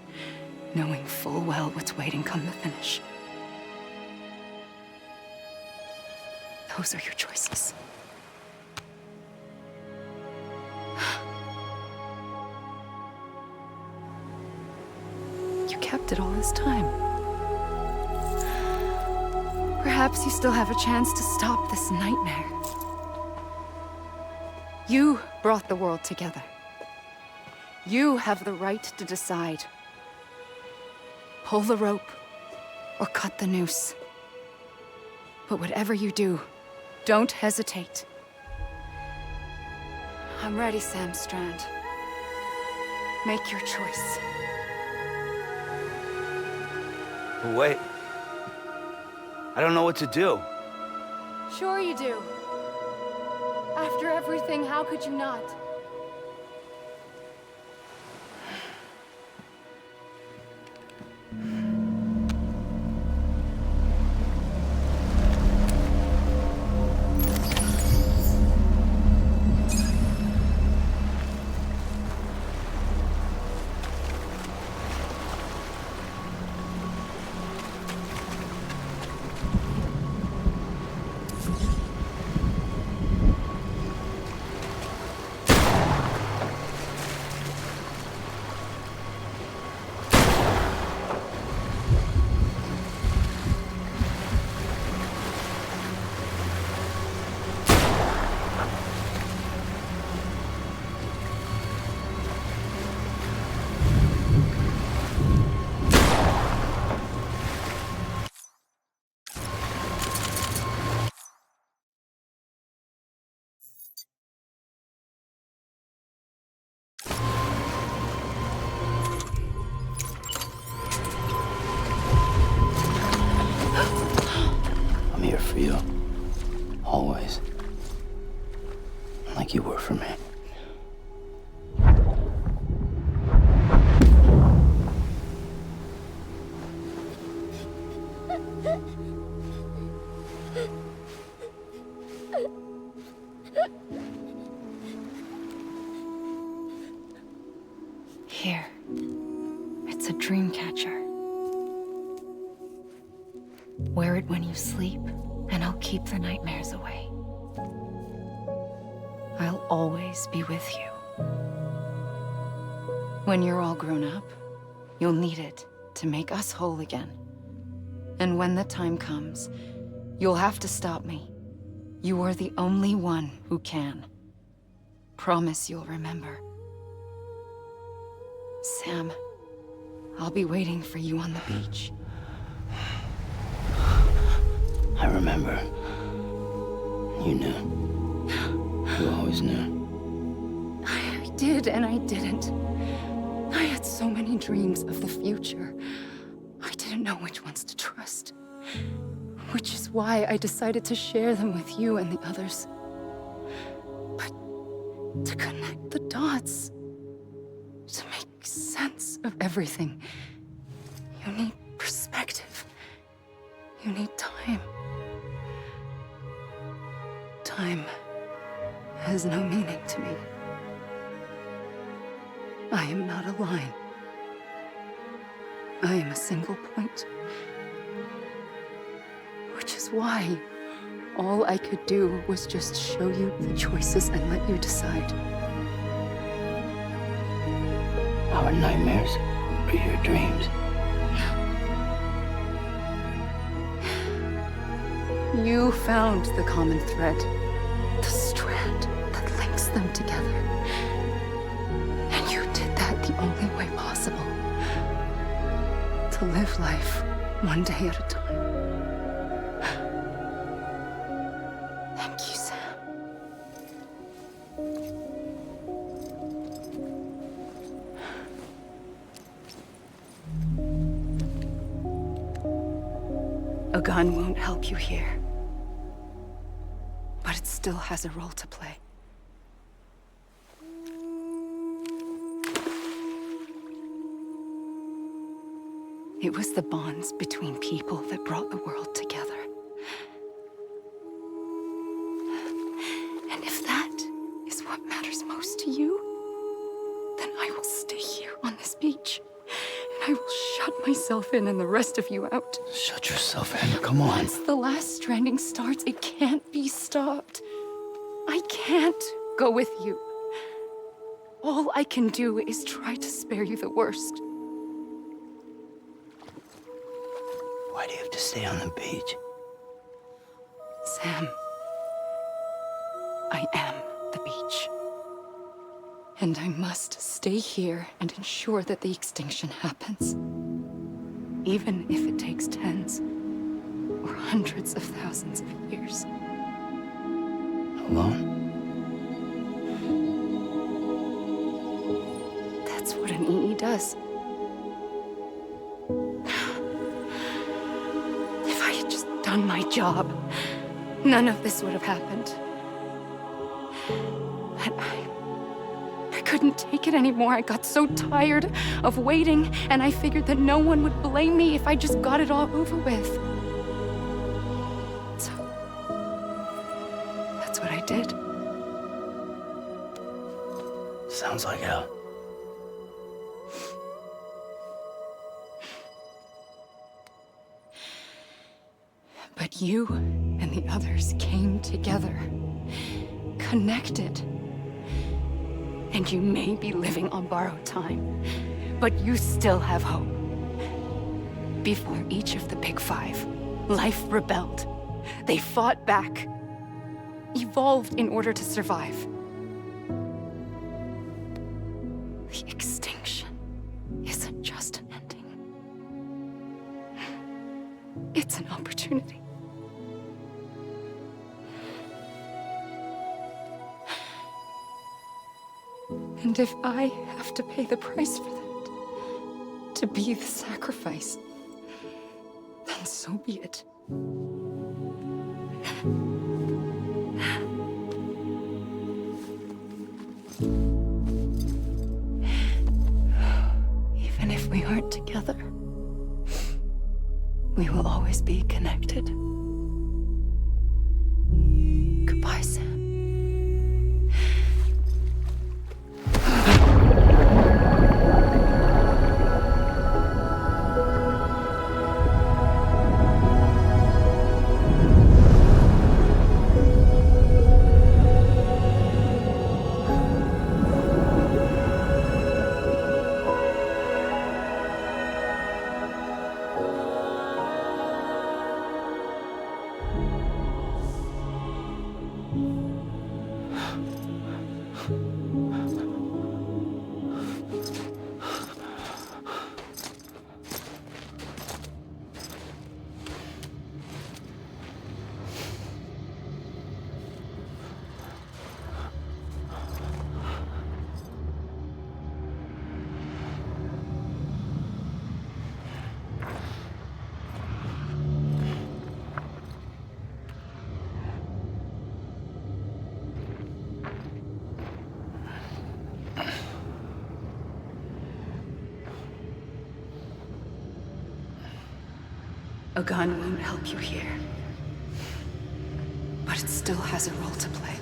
knowing full well what's waiting come the finish. Those are your choices. You kept it all this time. Perhaps you still have a chance to stop this nightmare. You brought the world together. You have the right to decide. Pull the rope or cut the noose. But whatever you do, don't hesitate. I'm ready, Sam Strand. Make your choice. But wait. I don't know what to do. Sure you do. After everything, how could you not? I'm here for you. Always. Like you were for me. Here. It's a dream catcher. Wear it when you sleep, and I'll keep the nightmares away. I'll always be with you. When you're all grown up, you'll need it to make us whole again. And when the time comes, you'll have to stop me. You are the only one who can. Promise you'll remember. Sam, I'll be waiting for you on the beach. I remember. You knew. You always knew. I did and I didn't. I had so many dreams of the future. I didn't know which ones to trust. Which is why I decided to share them with you and the others. But to connect the dots, to make sense of everything, you need perspective. You need time. Time has no meaning to me. I am not a line. I am a single point. Which is why all I could do was just show you the choices and let you decide. Our nightmares are your dreams. You found the common thread, the strand that links them together. And you did that the only way possible. To live life one day at a time. Thank you, Sam. A gun won't help you here. But it still has a role to play. It was the bonds between people that brought the world together. And if that is what matters most to you, then I will stay here on this beach. And I will shut myself in and the rest of you out. Shut yourself in, come on. Once the last stranding starts, it can't be stopped. I can't go with you. All I can do is try to spare you the worst. Why do you have to stay on the beach? Sam, I am the beach. And I must stay here and ensure that the extinction happens. Even if it takes tens or hundreds of thousands of years. Alone? That's what an EE does. If I had just done my job, none of this would have happened. But I couldn't take it anymore. I got so tired of waiting, and I figured that no one would blame me if I just got it all over with. So, that's what I did. Sounds like hell. But you and the others came together, connected. And you may be living on borrowed time, but you still have hope. Before each of the Big Five, life rebelled. They fought back, evolved in order to survive. The extinction isn't just an ending. It's an opportunity. And if I have to pay the price for that, to be the sacrifice, then so be it. Even if we aren't together, we will always be connected. Goodbye, Sam. A gun won't help you here. But it still has a role to play.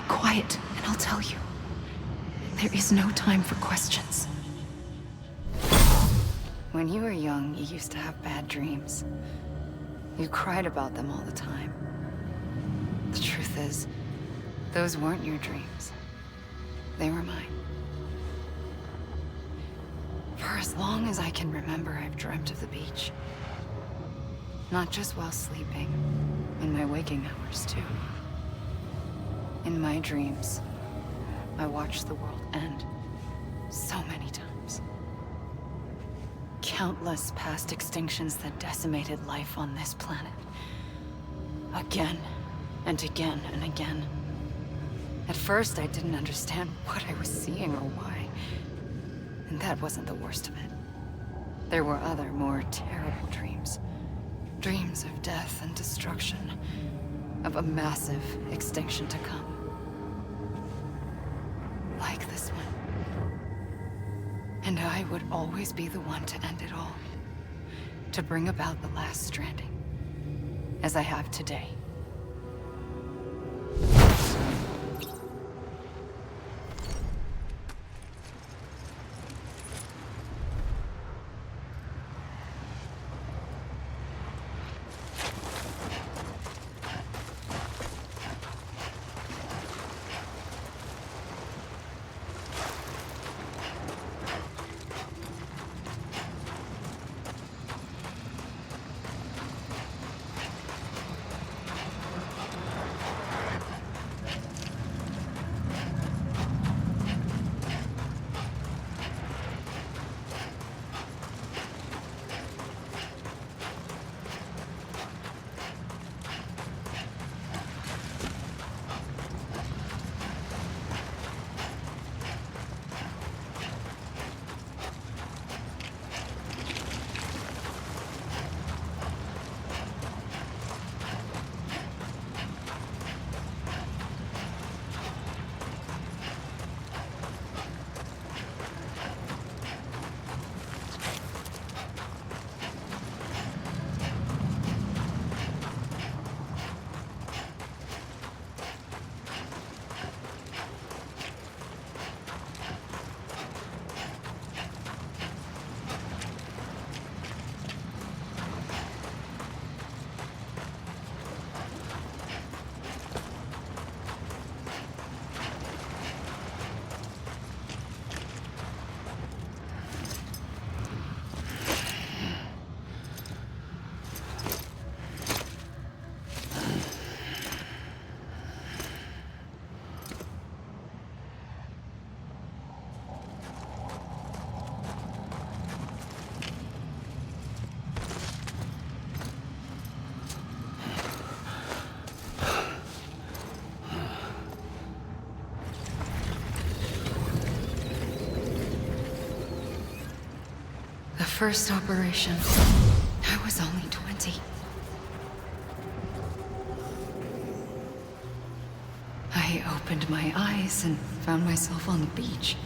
Quiet, and I'll tell you. There is no time for questions. When you were young, you used to have bad dreams. You cried about them all the time. The truth is, those weren't your dreams. They were mine. For as long as I can remember, I've dreamt of the beach. Not just while sleeping, in my waking hours, too. In my dreams, I watched the world end so many times. Countless past extinctions that decimated life on this planet. Again, and again, and again. At first, I didn't understand what I was seeing or why. And that wasn't the worst of it. There were other, more terrible dreams. Dreams of death and destruction. Of a massive extinction to come. Like this one. And I would always be the one to end it all. To bring about the last stranding. As I have today. first operation, I was only 20. I opened my eyes and found myself on the beach.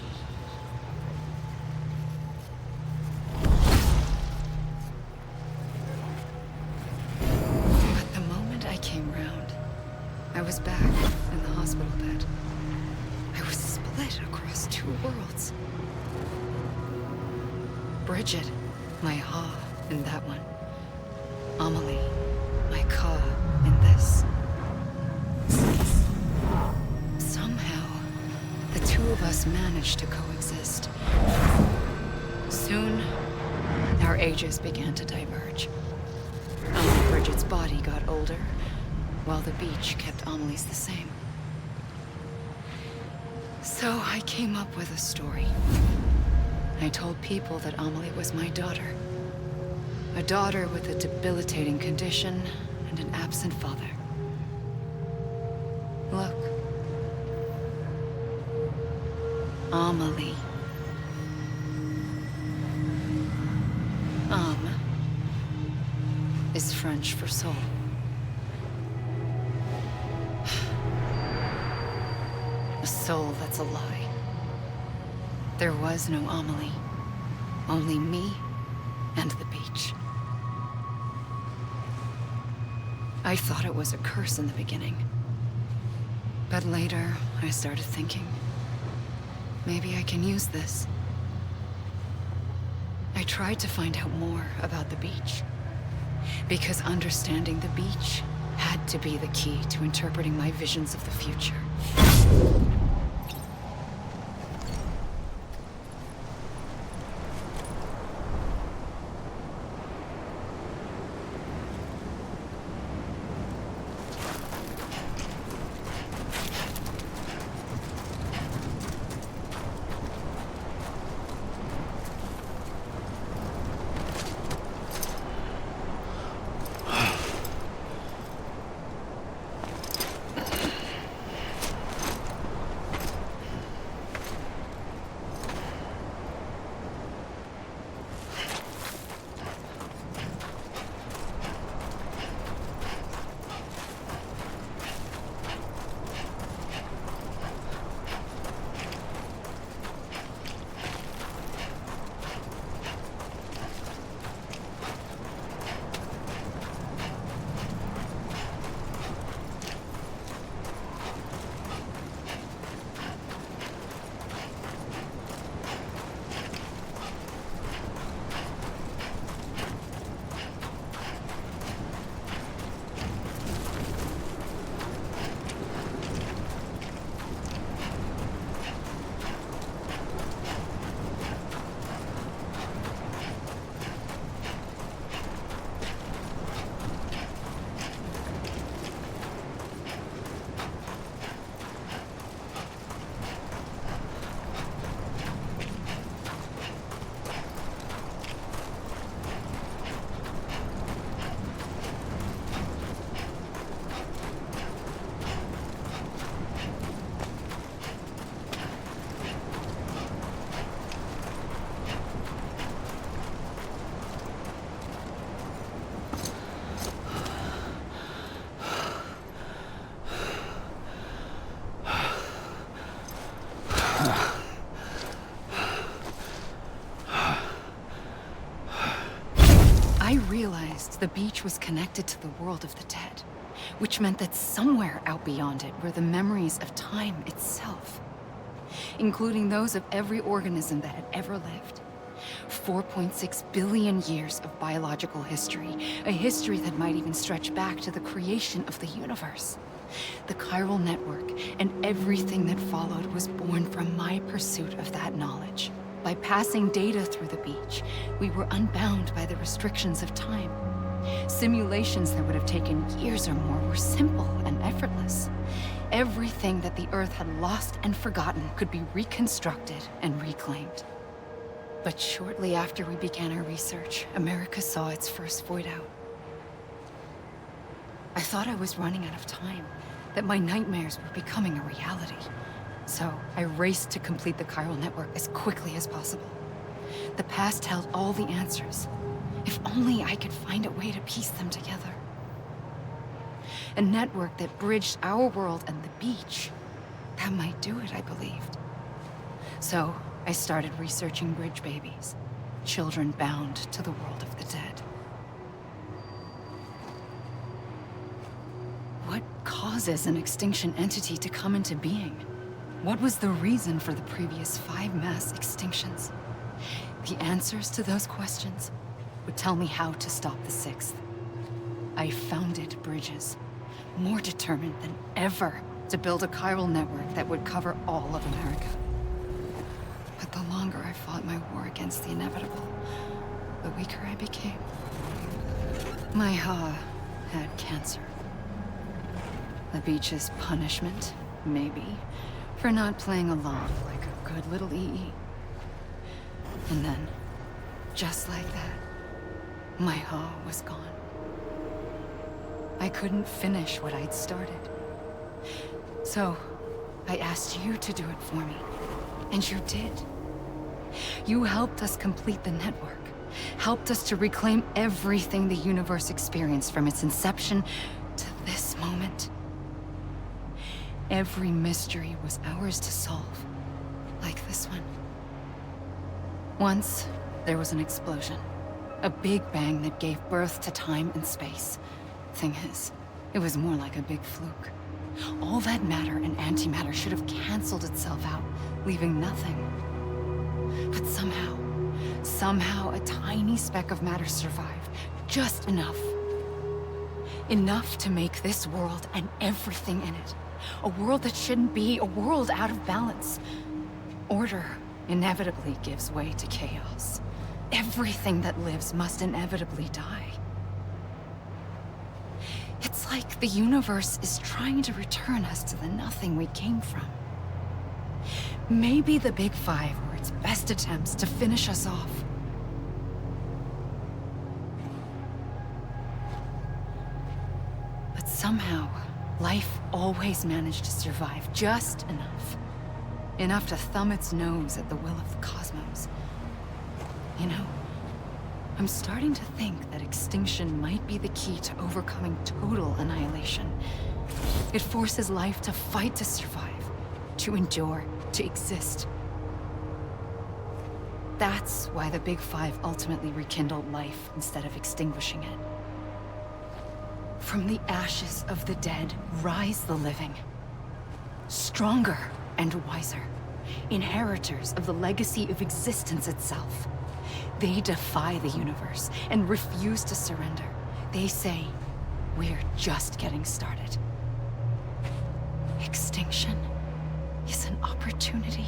But the moment I came round, I was back in the hospital bed. I was split across two worlds. Bridget, my Ha in that one. Amelie, my Ka in this. Somehow, the two of us managed to coexist. Soon, our ages began to diverge. Only Bridget's body got older, while the beach kept Amelie's the same. So I came up with a story. I told people that Amelie was my daughter. A daughter with a debilitating condition and an absent father. Look. Amelie. Is French for soul. A soul that's a lie. There was no Amelie. Only me and the beach. I thought it was a curse in the beginning. But later, I started thinking, maybe I can use this. I tried to find out more about the beach. Because understanding the beach had to be the key to interpreting my visions of the future. I realized the beach was connected to the world of the dead, which meant that somewhere out beyond it were the memories of time itself, including those of every organism that had ever lived. 4.6 billion years of biological history, a history that might even stretch back to the creation of the universe. The chiral network and everything that followed was born from my pursuit of that knowledge. By passing data through the beach, we were unbound by the restrictions of time. Simulations that would have taken years or more were simple and effortless. Everything that the Earth had lost and forgotten could be reconstructed and reclaimed. But shortly after we began our research, America saw its first void out. I thought I was running out of time, that my nightmares were becoming a reality. So I raced to complete the chiral network as quickly as possible. The past held all the answers. If only I could find a way to piece them together. A network that bridged our world and the beach. That might do it, I believed. So, I started researching bridge babies. Children bound to the world of the dead. What causes an extinction entity to come into being? What was the reason for the previous 5 mass extinctions? The answers to those questions would tell me how to stop the 6th. I founded bridges, more determined than ever to build a chiral network that would cover all of America. But the longer I fought my war against the inevitable, the weaker I became. My Ha had cancer. The beach's punishment, maybe, for not playing along like a good little EE. And then, just like that, my Ha was gone. I couldn't finish what I'd started. So, I asked you to do it for me. And you did. You helped us complete the network. Helped us to reclaim everything the universe experienced from its inception to this moment. Every mystery was ours to solve. Like this one. Once, there was an explosion. A big bang that gave birth to time and space. Thing is, it was more like a big fluke. All that matter and antimatter should have canceled itself out, leaving nothing. But somehow a tiny speck of matter survived. Just enough. Enough to make this world and everything in it. A world that shouldn't be, a world out of balance. Order inevitably gives way to chaos. Everything that lives must inevitably die. It's like the universe is trying to return us to the nothing we came from. Maybe the Big Five were its best attempts to finish us off. But somehow, life always managed to survive just enough. Enough to thumb its nose at the will of the cosmos. You know, I'm starting to think that extinction might be the key to overcoming total annihilation. It forces life to fight to survive, to endure, to exist. That's why the Big Five ultimately rekindled life instead of extinguishing it. From the ashes of the dead, rise the living. Stronger and wiser. Inheritors of the legacy of existence itself. They defy the universe and refuse to surrender. They say, we're just getting started. Extinction is an opportunity.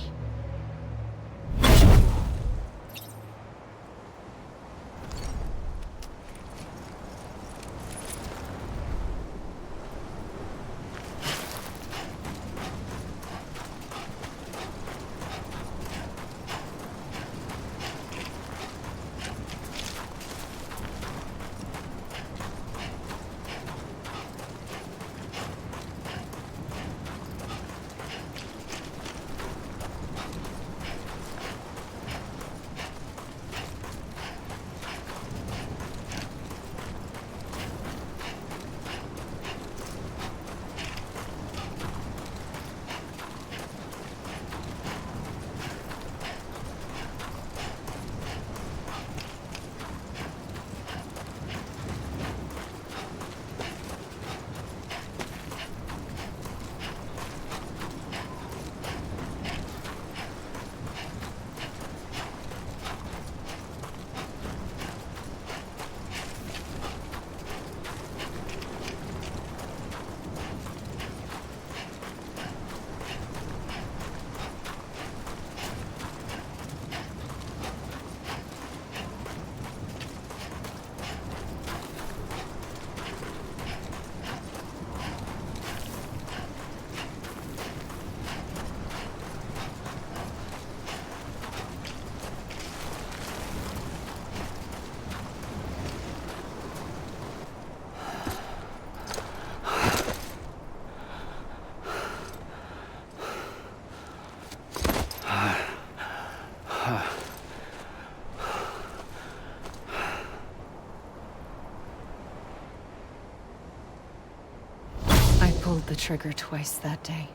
pulled the trigger twice that day.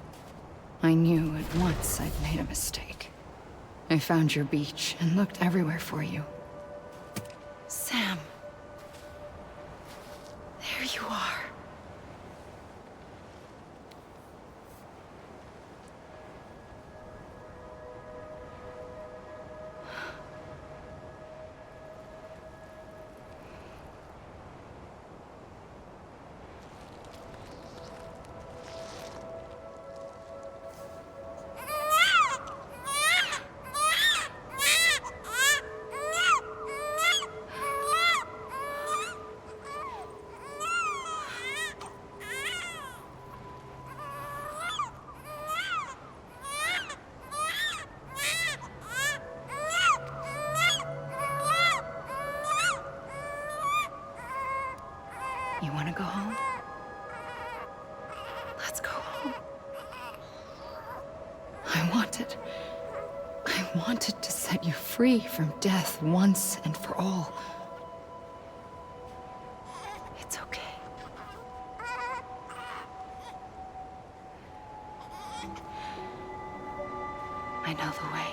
I knew at once I'd made a mistake. I found your beach and looked everywhere for you. Sam. There you are. You want to go home? Let's go home. I wanted to set you free from death once and for all. It's okay. I know the way.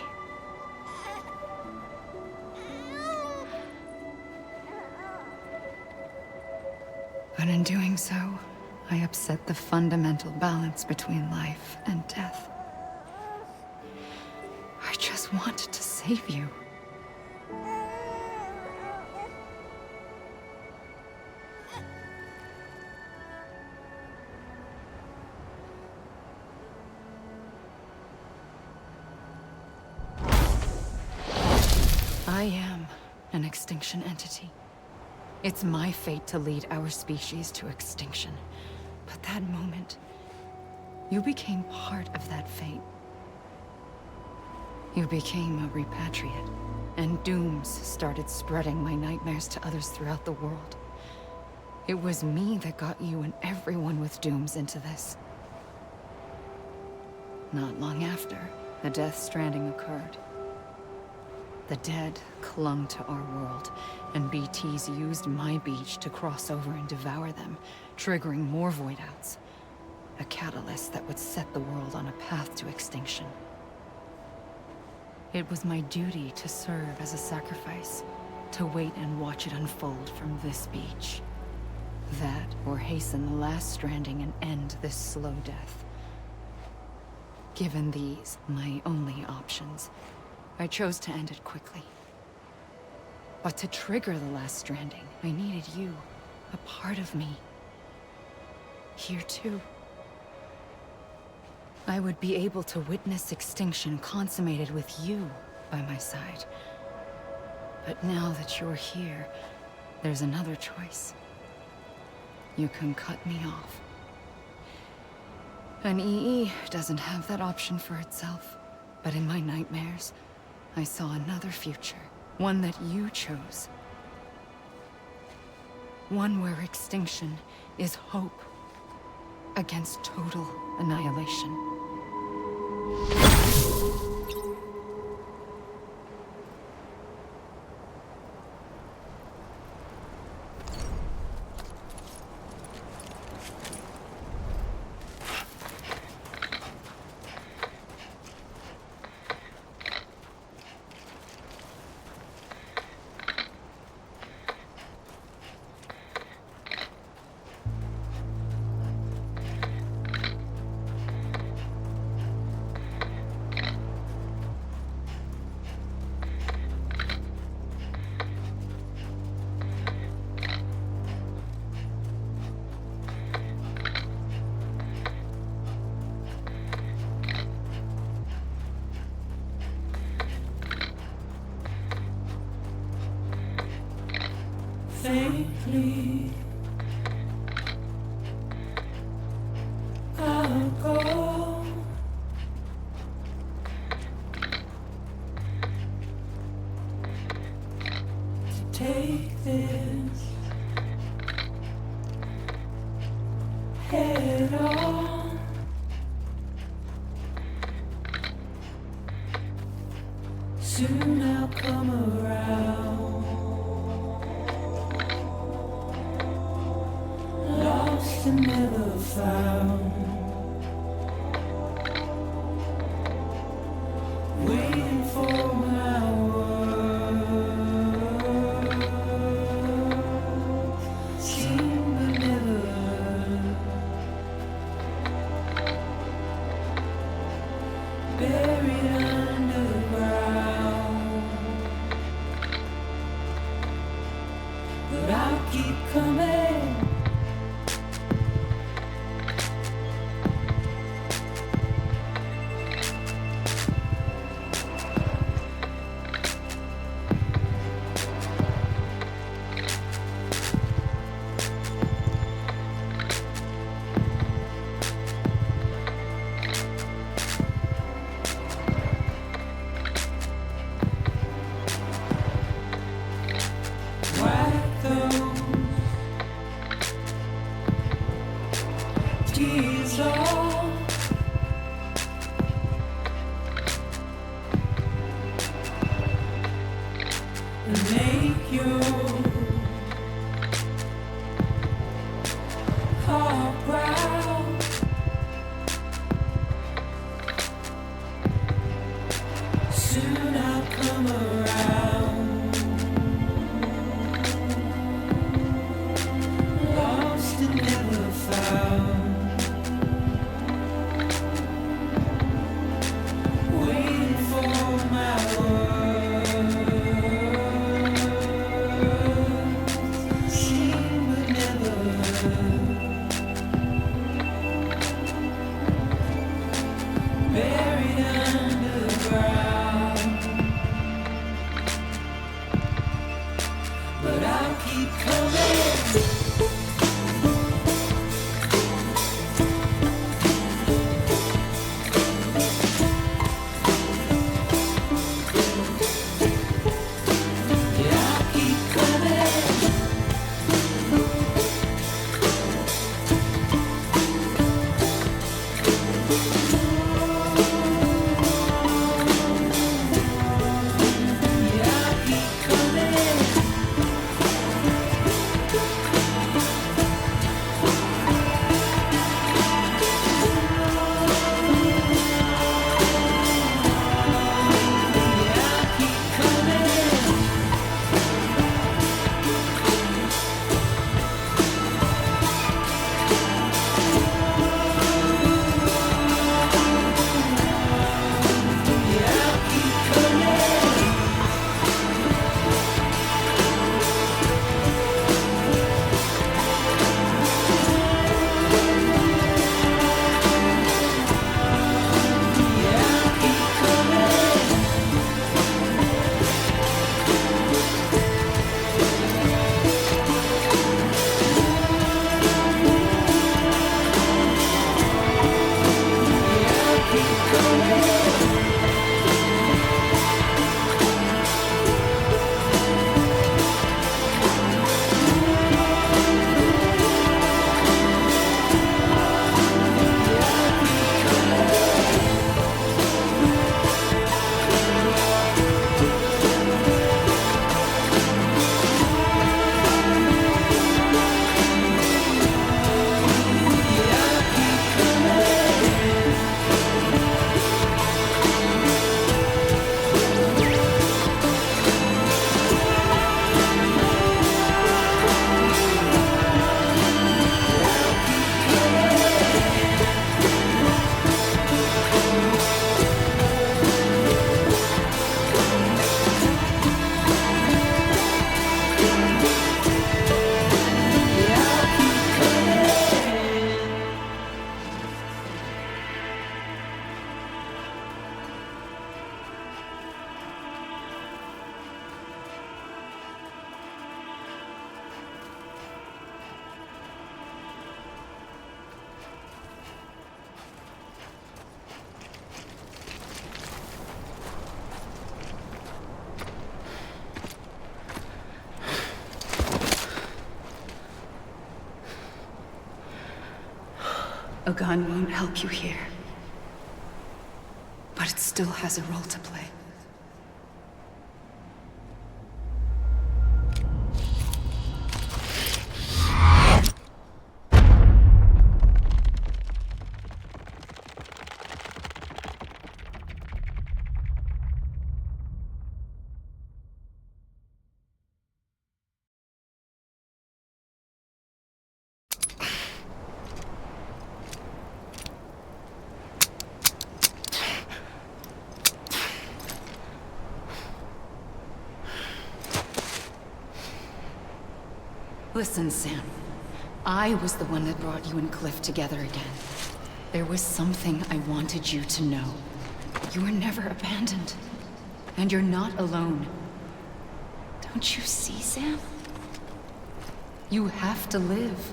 But in doing so, I upset the fundamental balance between life and death. I just wanted to save you. I am an extinction entity. It's my fate to lead our species to extinction. But that moment, you became part of that fate. You became a repatriate, and dooms started spreading my nightmares to others throughout the world. It was me that got you and everyone with dooms into this. Not long after, the Death Stranding occurred. The dead clung to our world, and BTs used my beach to cross over and devour them, triggering more void outs. A catalyst that would set the world on a path to extinction. It was my duty to serve as a sacrifice, to wait and watch it unfold from this beach. That, or hasten the last stranding and end this slow death. Given these, my only options, I chose to end it quickly. But to trigger the last stranding, I needed you, a part of me. Here too. I would be able to witness extinction consummated with you by my side. But now that you're here, there's another choice. You can cut me off. An EE doesn't have that option for itself. But in my nightmares, I saw another future. One that you chose. One where extinction is hope against total annihilation. Faintly, I'll go. To take this head on. Soon I'll come around. Lost and never found. buried underground. But I'll keep coming. Wipe those tears off. And make your heart proud. Soon I'll come around. Lost and never found. Waiting for my words. Seen but never heard. Buried underground. But I'll keep coming. A gun won't help you here. But it still has a role to play. Listen, Sam. I was the one that brought you and Cliff together again. There was something I wanted you to know. You were never abandoned. And you're not alone. Don't you see, Sam? You have to live.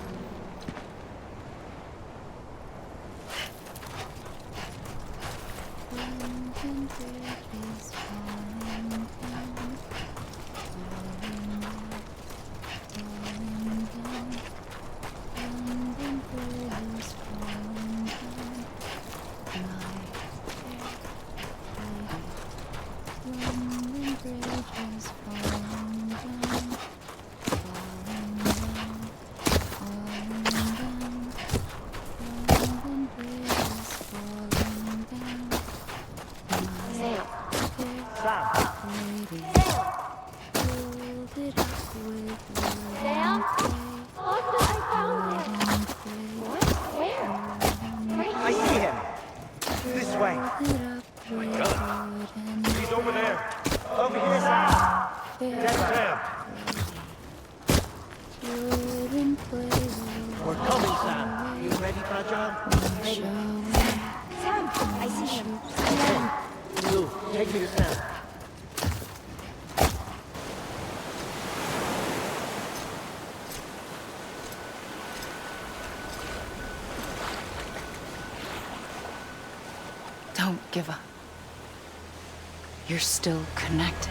Don't give up. You're still connected.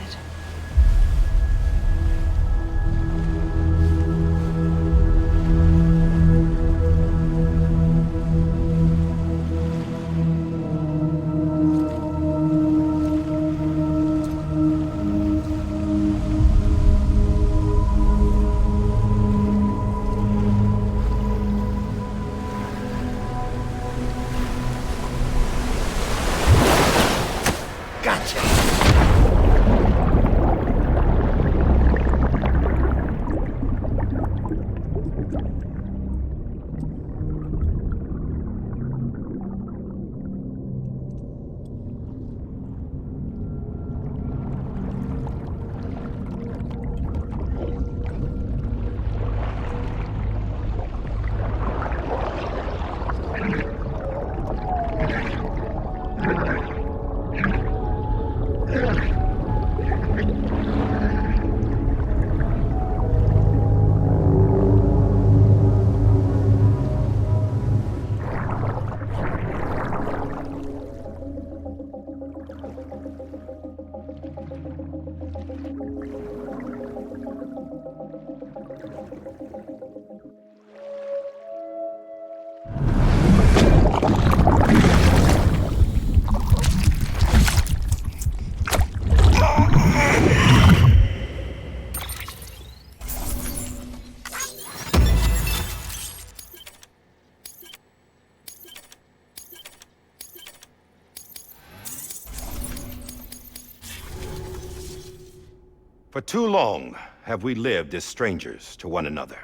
For too long have we lived as strangers to one another,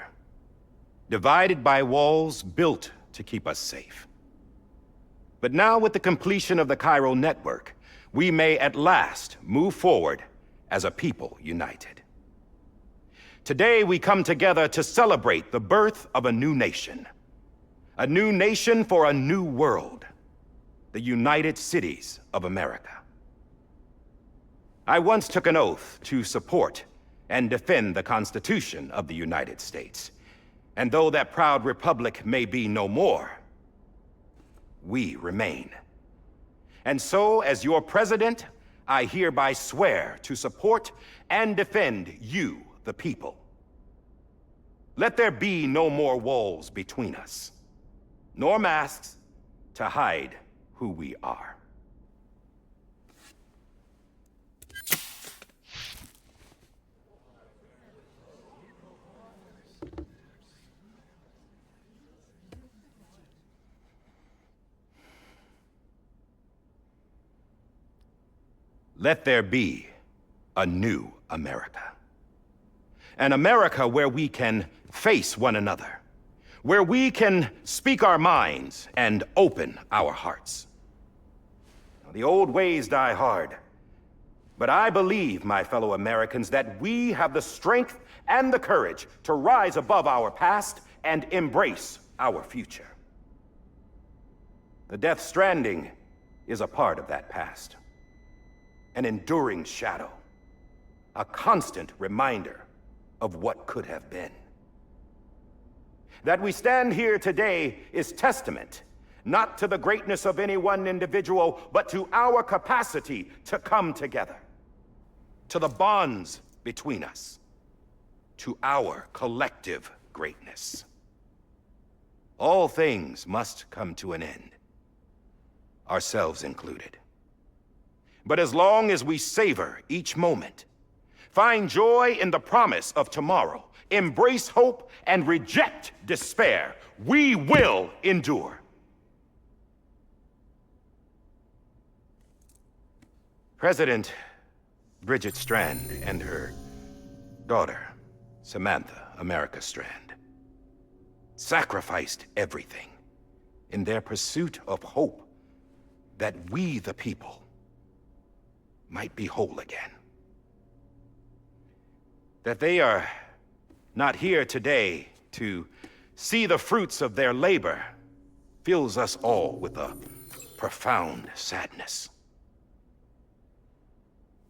divided by walls built to keep us safe. But now, with the completion of the Cairo network, we may at last move forward as a people united. Today we come together to celebrate the birth of a new nation for a new world, the United Cities of America. I once took an oath to support and defend the Constitution of the United States. And though that proud republic may be no more, we remain. And so, as your president, I hereby swear to support and defend you, the people. Let there be no more walls between us, nor masks to hide who we are. Let there be a new America. An America where we can face one another, where we can speak our minds and open our hearts. Now, the old ways die hard, but I believe, my fellow Americans, that we have the strength and the courage to rise above our past and embrace our future. The Death Stranding is a part of that past. An enduring shadow. A constant reminder of what could have been. That we stand here today is testament, not to the greatness of any one individual, but to our capacity to come together. To the bonds between us. To our collective greatness. All things must come to an end. Ourselves included. But as long as we savor each moment, find joy in the promise of tomorrow, embrace hope, and reject despair, we will endure. President Bridget Strand and her daughter, Samantha America Strand, sacrificed everything in their pursuit of hope that we, the people, might be whole again. That they are not here today to see the fruits of their labor fills us all with a profound sadness.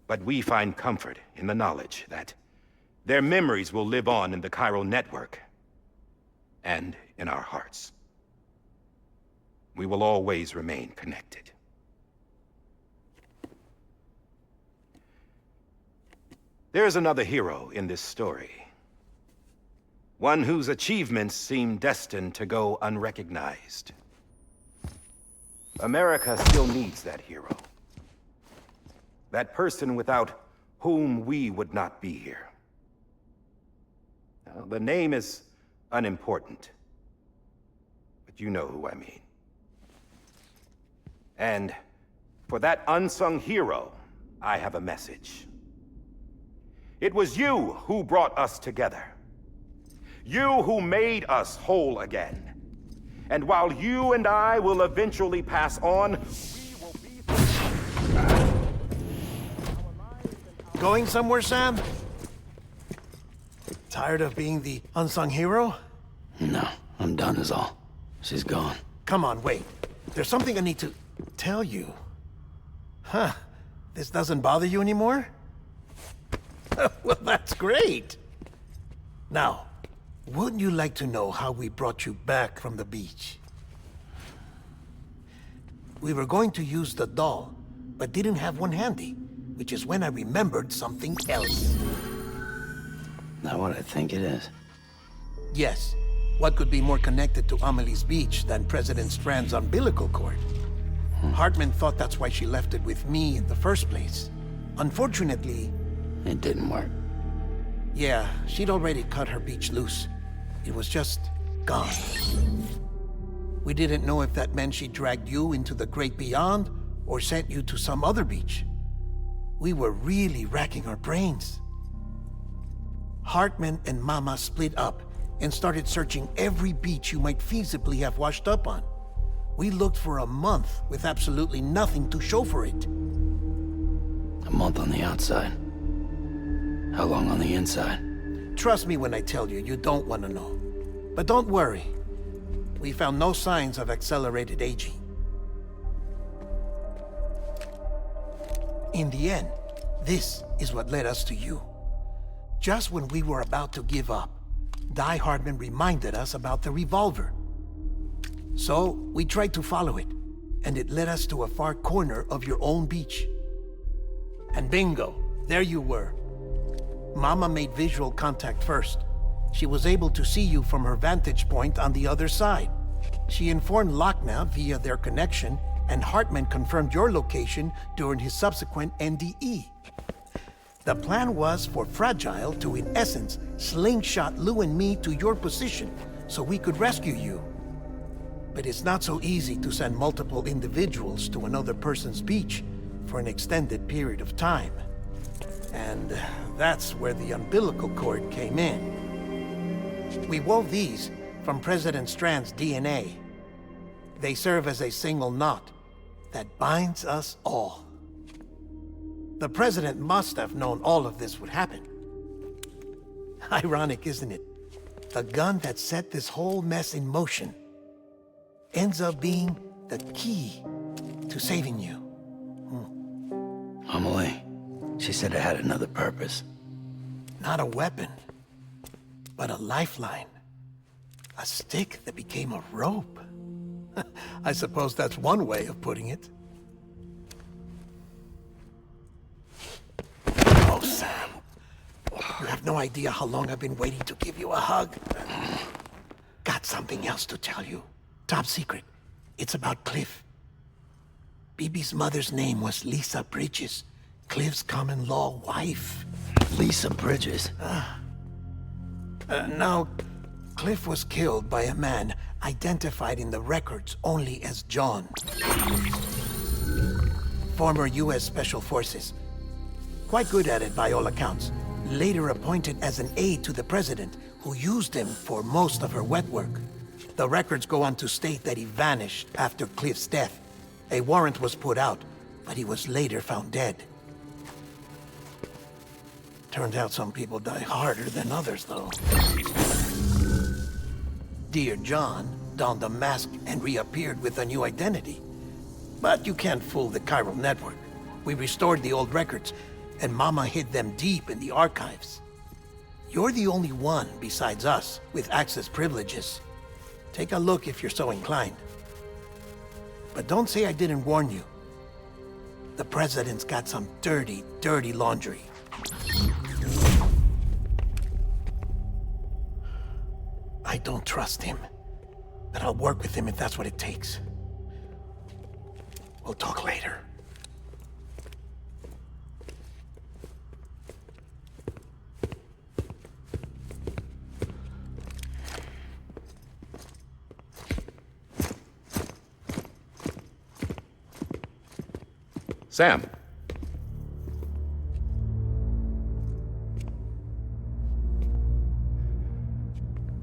But we find comfort in the knowledge that their memories will live on in the chiral network and in our hearts. We will always remain connected. There's another hero in this story. One whose achievements seem destined to go unrecognized. America still needs that hero. That person without whom we would not be here. Now, the name is unimportant, but you know who I mean. And for that unsung hero, I have a message. It was you who brought us together. You who made us whole again. And while you and I will eventually pass on, we will be... Going somewhere, Sam? Tired of being the unsung hero? No, I'm done is all. She's gone. Come on, wait. There's something I need to tell you. Huh. This doesn't bother you anymore? Well, that's great. Now, wouldn't you like to know how we brought you back from the beach? We were going to use the doll, but didn't have one handy, which is when I remembered something else. Not what I think it is. Yes. What could be more connected to Amelie's beach than President Strand's umbilical cord? Hartman thought that's why she left it with me in the first place. Unfortunately... It didn't work. Yeah, she'd already cut her beach loose. It was just gone. We didn't know if that meant she dragged you into the great beyond or sent you to some other beach. We were really racking our brains. Hartman and Mama split up and started searching every beach you might feasibly have washed up on. We looked for a month with absolutely nothing to show for it. A month on the outside. How long on the inside? Trust me when I tell you, you don't want to know. But don't worry. We found no signs of accelerated aging. In the end, this is what led us to you. Just when we were about to give up, Die Hardman reminded us about the revolver. So, we tried to follow it, and it led us to a far corner of your own beach. And bingo, there you were. Mama made visual contact first. She was able to see you from her vantage point on the other side. She informed Lochna via their connection, and Hartman confirmed your location during his subsequent NDE. The plan was for Fragile to, in essence, slingshot Lou and me to your position so we could rescue you. But it's not so easy to send multiple individuals to another person's beach for an extended period of time. And that's where the umbilical cord came in. We wove these from President Strand's DNA. They serve as a single knot that binds us all. The President must have known all of this would happen. Ironic, isn't it? The gun that set this whole mess in motion ends up being the key to saving you. Amelie, she said it had another purpose. Not a weapon, but a lifeline. A stick that became a rope. I suppose that's one way of putting it. Oh, Sam. You have no idea how long I've been waiting to give you a hug. Got something else to tell you. Top secret. It's about Cliff. Bibi's mother's name was Lisa Bridges, Cliff's common-law wife. Lisa Bridges? Now, Cliff was killed by a man identified in the records only as John. Former U.S. Special Forces. Quite good at it by all accounts. Later appointed as an aide to the president, who used him for most of her wet work. The records go on to state that he vanished after Cliff's death. A warrant was put out, but he was later found dead. Turns out some people die harder than others, though. Dear John donned a mask and reappeared with a new identity. But you can't fool the chiral network. We restored the old records, and Mama hid them deep in the archives. You're the only one besides us with access privileges. Take a look if you're so inclined. But don't say I didn't warn you. The president's got some dirty, dirty laundry. I don't trust him, but I'll work with him if that's what it takes. We'll talk later. Sam.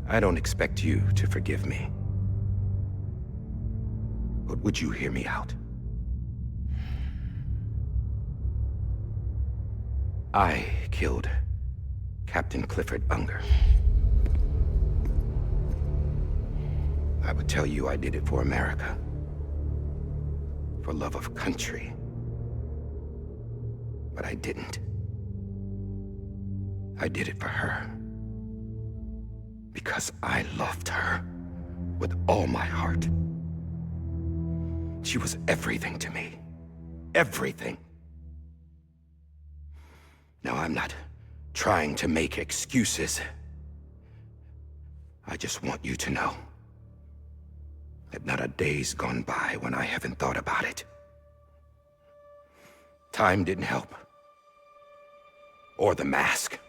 I don't expect you to forgive me. But would you hear me out? I killed Captain Clifford Unger. I would tell you I did it for America. For love of country. But I didn't. I did it for her. Because I loved her with all my heart. She was everything to me. Everything. Now, I'm not trying to make excuses. I just want you to know that not a day's gone by when I haven't thought about it. Time didn't help. Or the mask.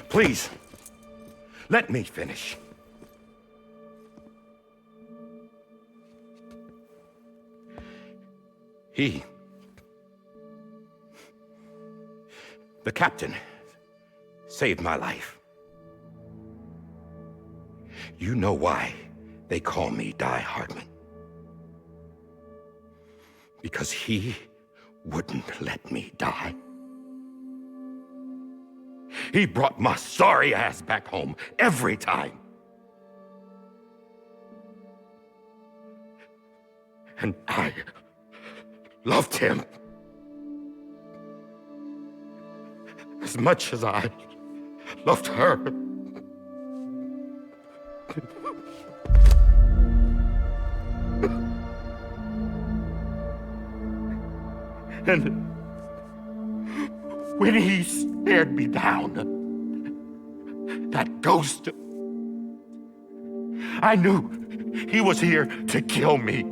Please, let me finish. The captain, saved my life. You know why they call me Die Hardman. Because he wouldn't let me die. He brought my sorry ass back home every time. And I loved him as much as I loved her. And when he stared me down, that ghost, I knew he was here to kill me,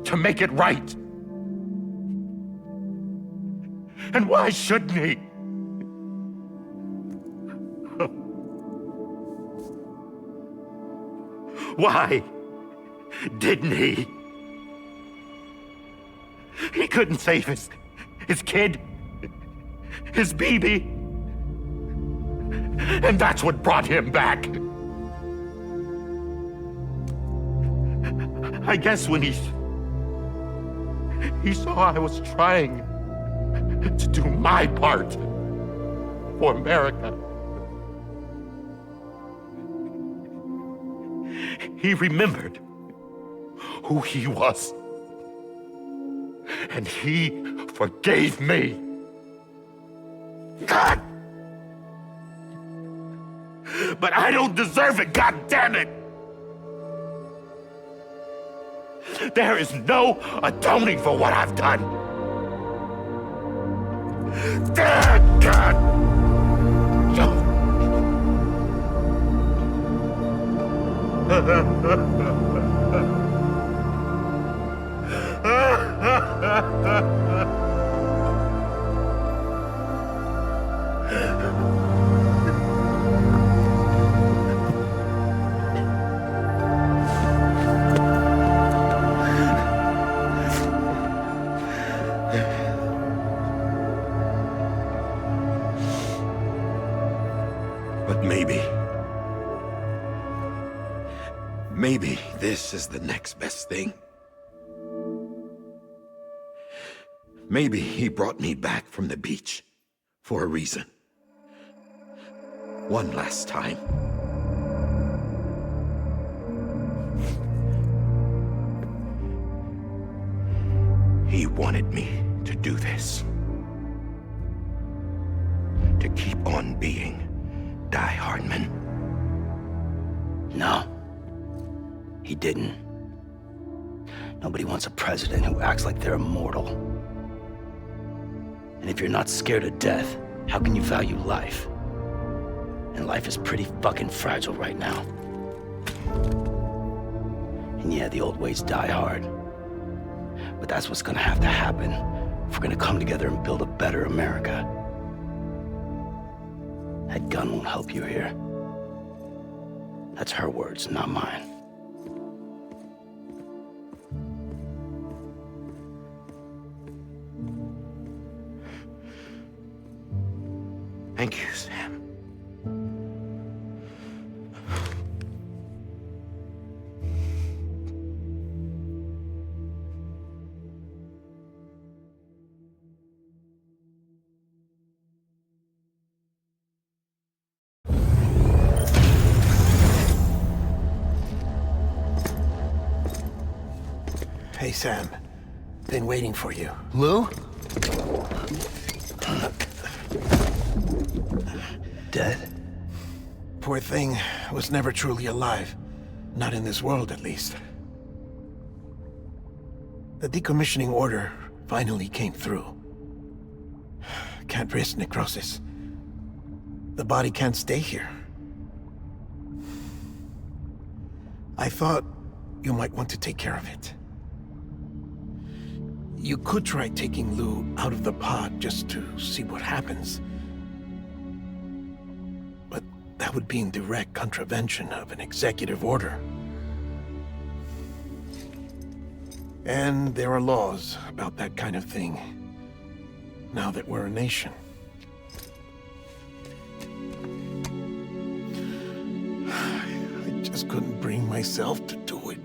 to make it right. And why shouldn't he? Why didn't he? He couldn't save his kid, his baby. And that's what brought him back. I guess when he saw I was trying to do my part for America. He remembered who he was. And he forgave me. God! But I don't deserve it, God damn it! There is no atoning for what I've done. God! But maybe this is the next best thing. Maybe he brought me back from the beach for a reason. One last time. He wanted me to do this. To keep on being Die Hardman. No. He didn't. Nobody wants a president who acts like they're immortal. And if you're not scared of death, how can you value life? And life is pretty fucking fragile right now. And yeah, the old ways die hard. But that's what's gonna have to happen if we're gonna come together and build a better America. That gun won't help you here. That's her words, not mine. Thank you, Sam. Hey, Sam. Been waiting for you. Lou? Dead? Poor thing was never truly alive. Not in this world, at least. The decommissioning order finally came through. Can't risk necrosis. The body can't stay here. I thought you might want to take care of it. You could try taking Lou out of the pod just to see what happens. But that would be in direct contravention of an executive order. And there are laws about that kind of thing, now that we're a nation. I just couldn't bring myself to do it.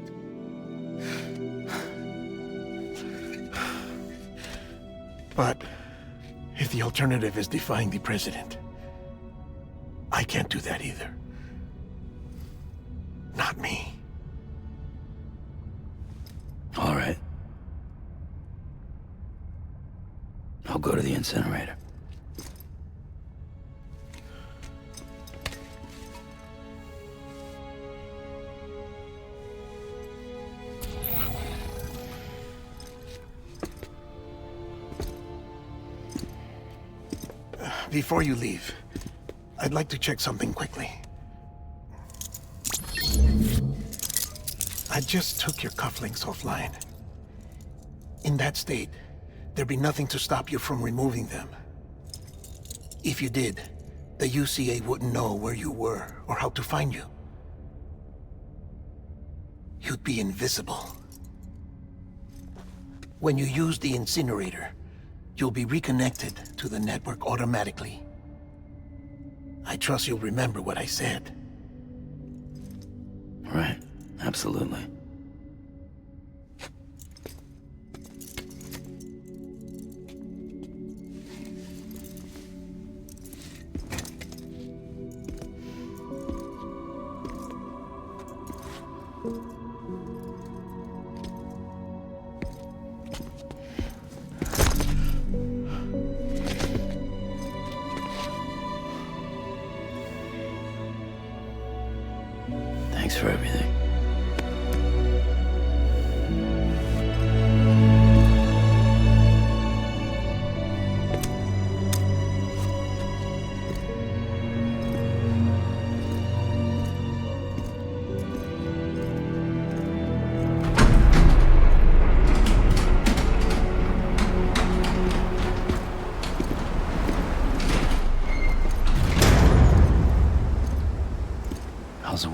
But if the alternative is defying the president, I can't do that either. Not me. All right. I'll go to the incinerator. Before you leave, I'd like to check something quickly. I just took your cufflinks offline. In that state, there'd be nothing to stop you from removing them. If you did, the UCA wouldn't know where you were or how to find you. You'd be invisible. When you use the incinerator, you'll be reconnected to the network automatically. I trust you'll remember what I said. Right, absolutely.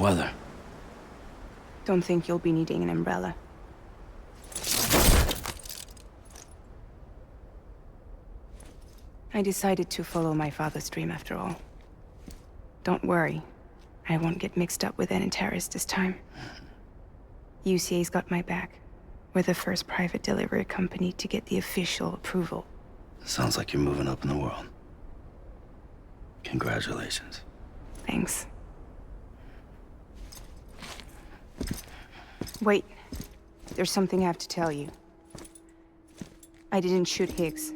weather. Don't think you'll be needing an umbrella. I decided to follow my father's dream after all. Don't worry. I won't get mixed up with any terrorists this time. UCA's got my back. We're the first private delivery company to get the official approval. Sounds like you're moving up in the world. Congratulations. Thanks. Wait. There's something I have to tell you. I didn't shoot Higgs.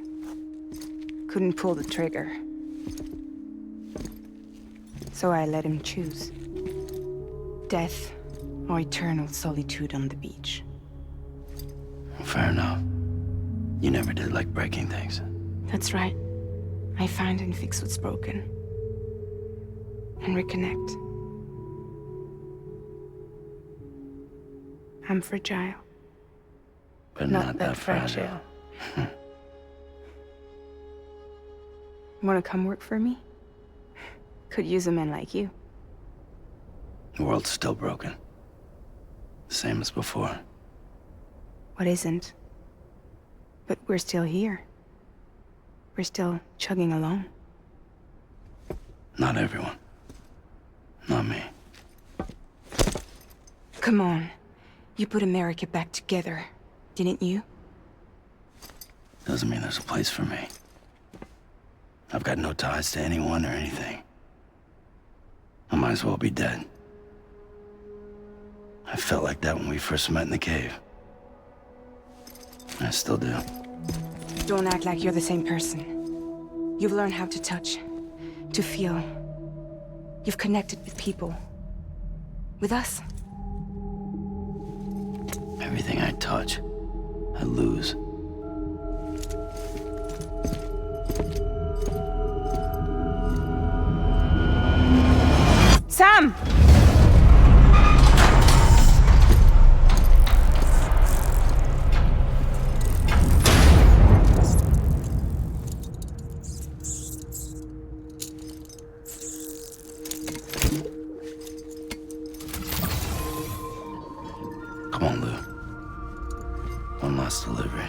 Couldn't pull the trigger. So I let him choose. Death or eternal solitude on the beach. Fair enough. You never did like breaking things. That's right. I find and fix what's broken. And reconnect. I'm fragile. But not that fragile. Wanna come work for me? Could use a man like you. The world's still broken. Same as before. What isn't? But we're still here. We're still chugging along. Not everyone. Not me. Come on. You put America back together, didn't you? Doesn't mean there's a place for me. I've got no ties to anyone or anything. I might as well be dead. I felt like that when we first met in the cave. I still do. Don't act like you're the same person. You've learned how to touch, to feel. You've connected with people. With us. Everything I touch, I lose. Sam! Come on, Lou. One last delivery.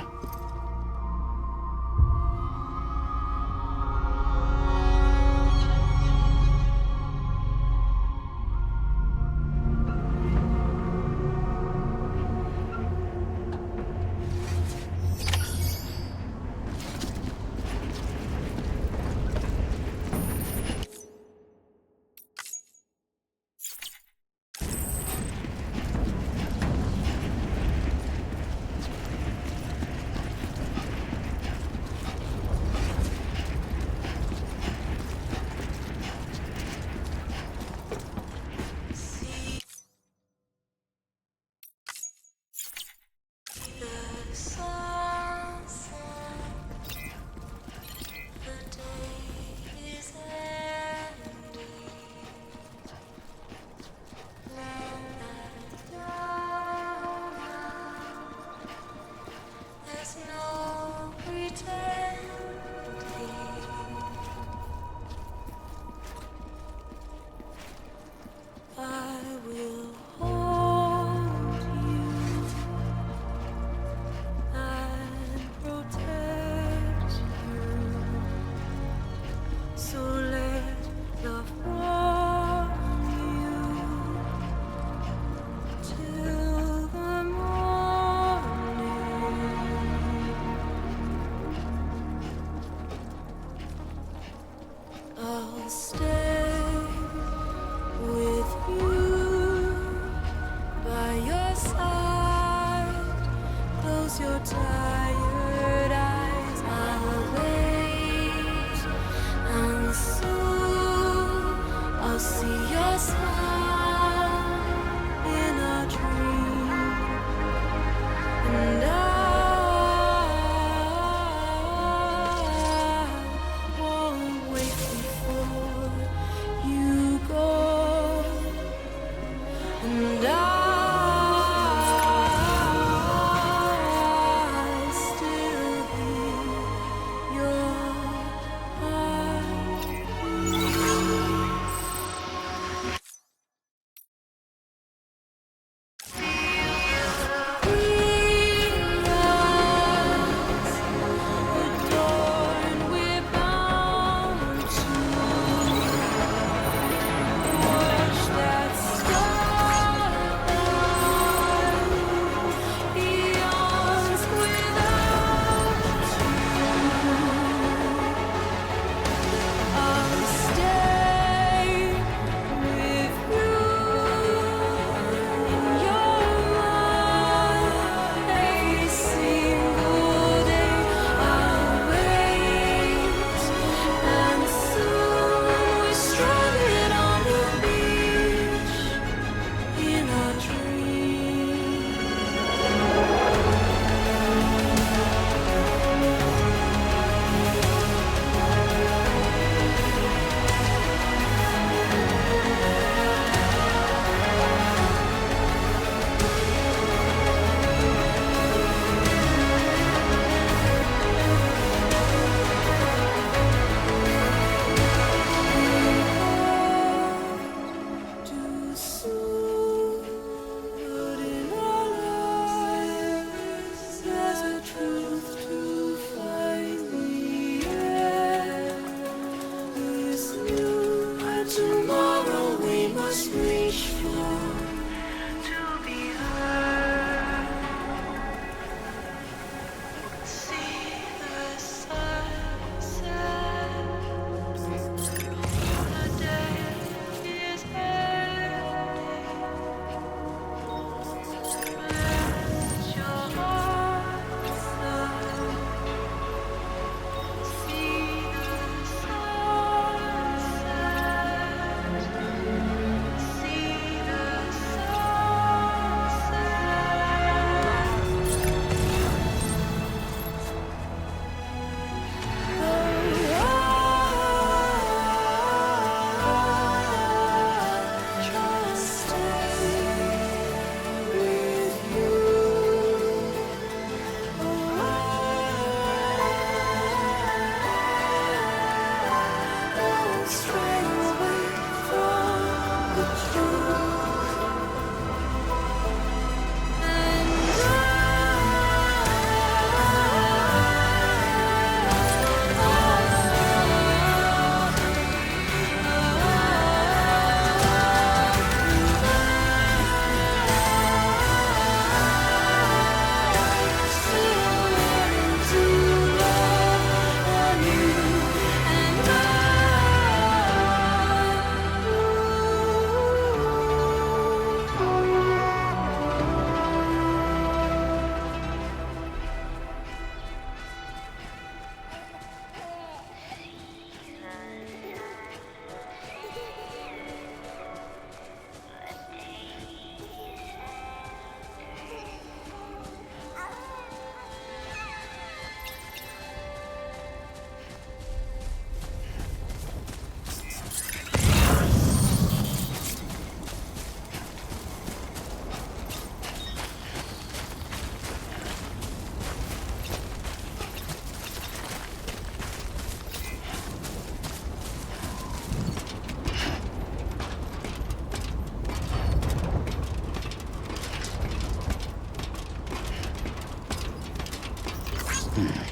Alright.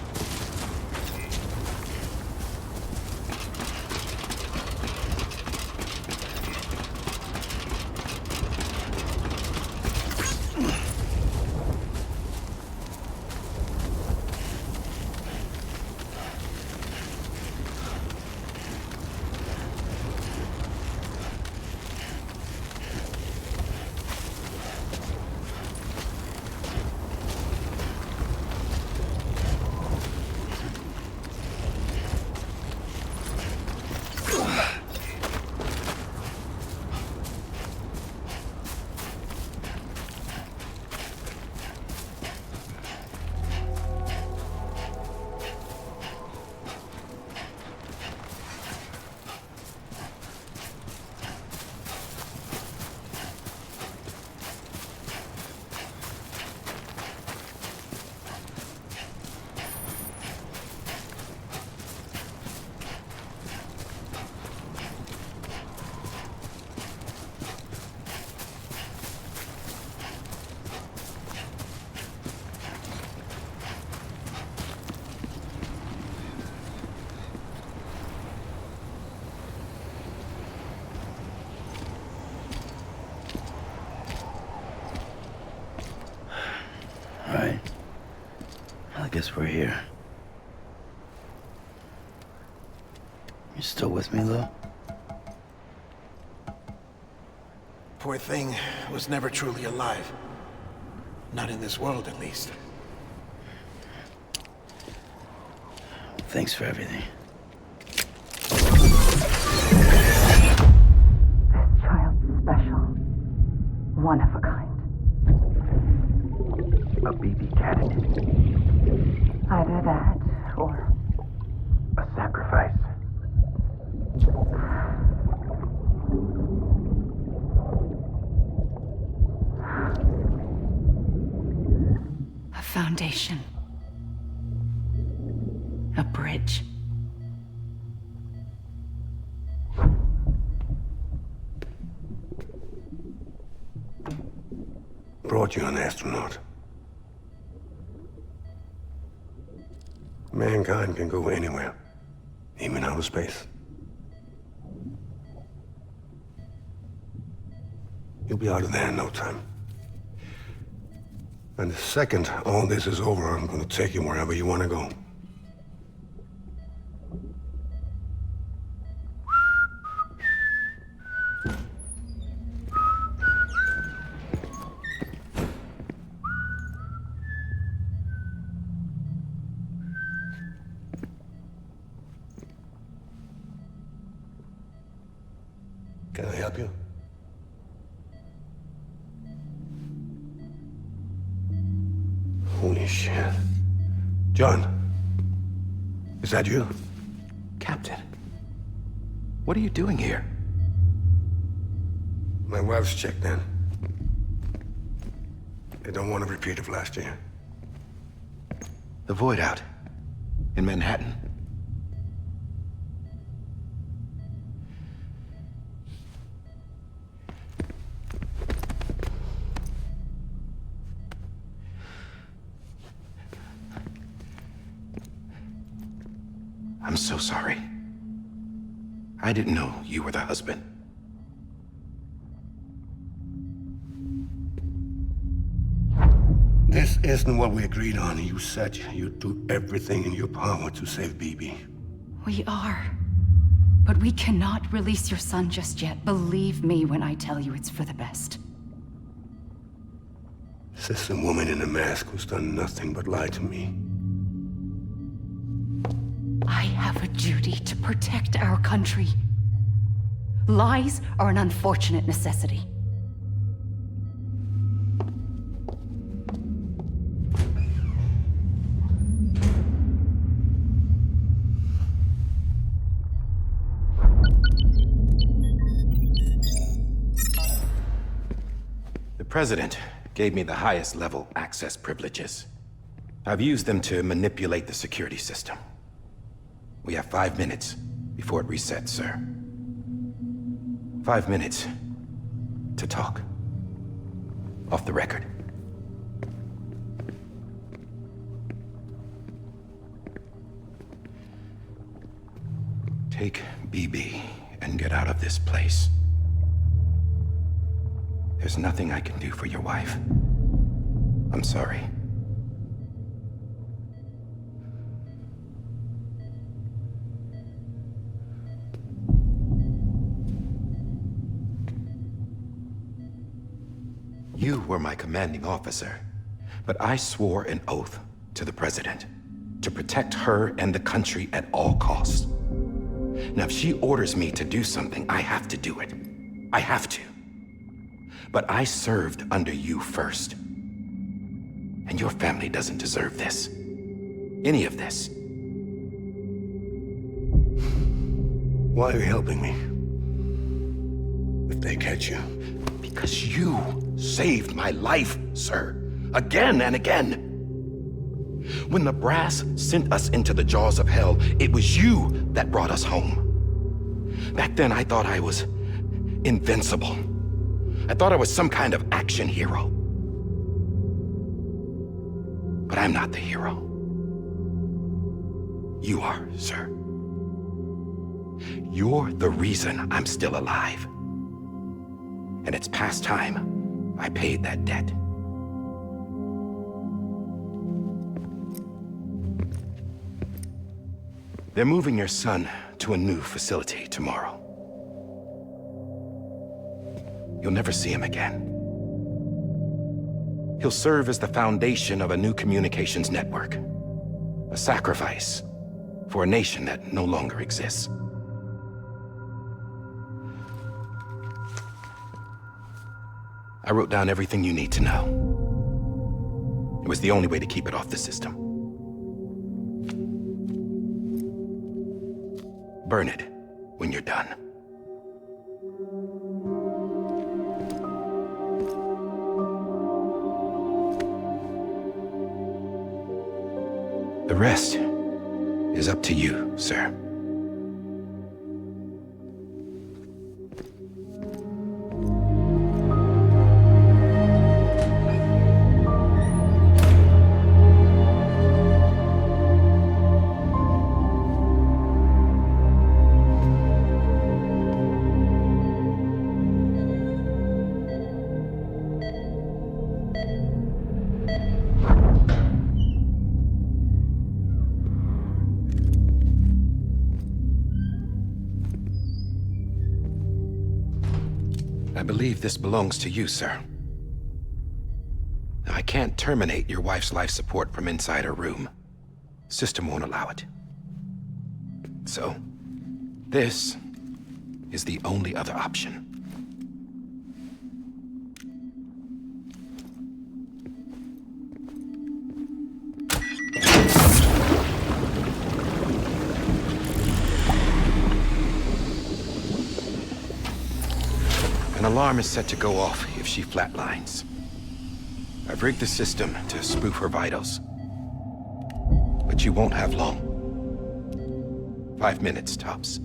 I guess we're here. You still with me, though? Poor thing was never truly alive. Not in this world, at least. Thanks for everything. This child's special. One of a kind. A BB candidate. Either that, or... a sacrifice. A foundation. A bridge. Brought you an astronaut. Mankind can go anywhere, even outer space. You'll be out of there in no time. And the second all this is over, I'm gonna take you wherever you want to go. Can I help you? Holy shit. John, is that you? Captain, what are you doing here? My wife's checked in. They don't want a repeat of last year. The Void Out in Manhattan. I'm so sorry. I didn't know you were the husband. This isn't what we agreed on. You said you'd do everything in your power to save BB. We are. But we cannot release your son just yet. Believe me when I tell you it's for the best. This is a woman in a mask who's done nothing but lie to me. I have a duty to protect our country. Lies are an unfortunate necessity. The President gave me the highest level access privileges. I've used them to manipulate the security system. We have 5 minutes before it resets, sir. 5 minutes to talk. Off the record. Take BB and get out of this place. There's nothing I can do for your wife. I'm sorry. You were my commanding officer, but I swore an oath to the President to protect her and the country at all costs. Now, if she orders me to do something, I have to do it. I have to. But I served under you first. And your family doesn't deserve this. Any of this. Why are you helping me? If they catch you. Because you saved my life, sir. Again and again. When the brass sent us into the jaws of hell, it was you that brought us home. Back then, I thought I was invincible. I thought I was some kind of action hero. But I'm not the hero. You are, sir. You're the reason I'm still alive. And it's past time I paid that debt. They're moving your son to a new facility tomorrow. You'll never see him again. He'll serve as the foundation of a new communications network. A sacrifice for a nation that no longer exists. I wrote down everything you need to know. It was the only way to keep it off the system. Burn it when you're done. The rest is up to you, sir. I believe this belongs to you, sir. Now, I can't terminate your wife's life support from inside her room. System won't allow it. So, this is the only other option. An alarm is set to go off if she flatlines. I've rigged the system to spoof her vitals. But you won't have long. 5 minutes, tops.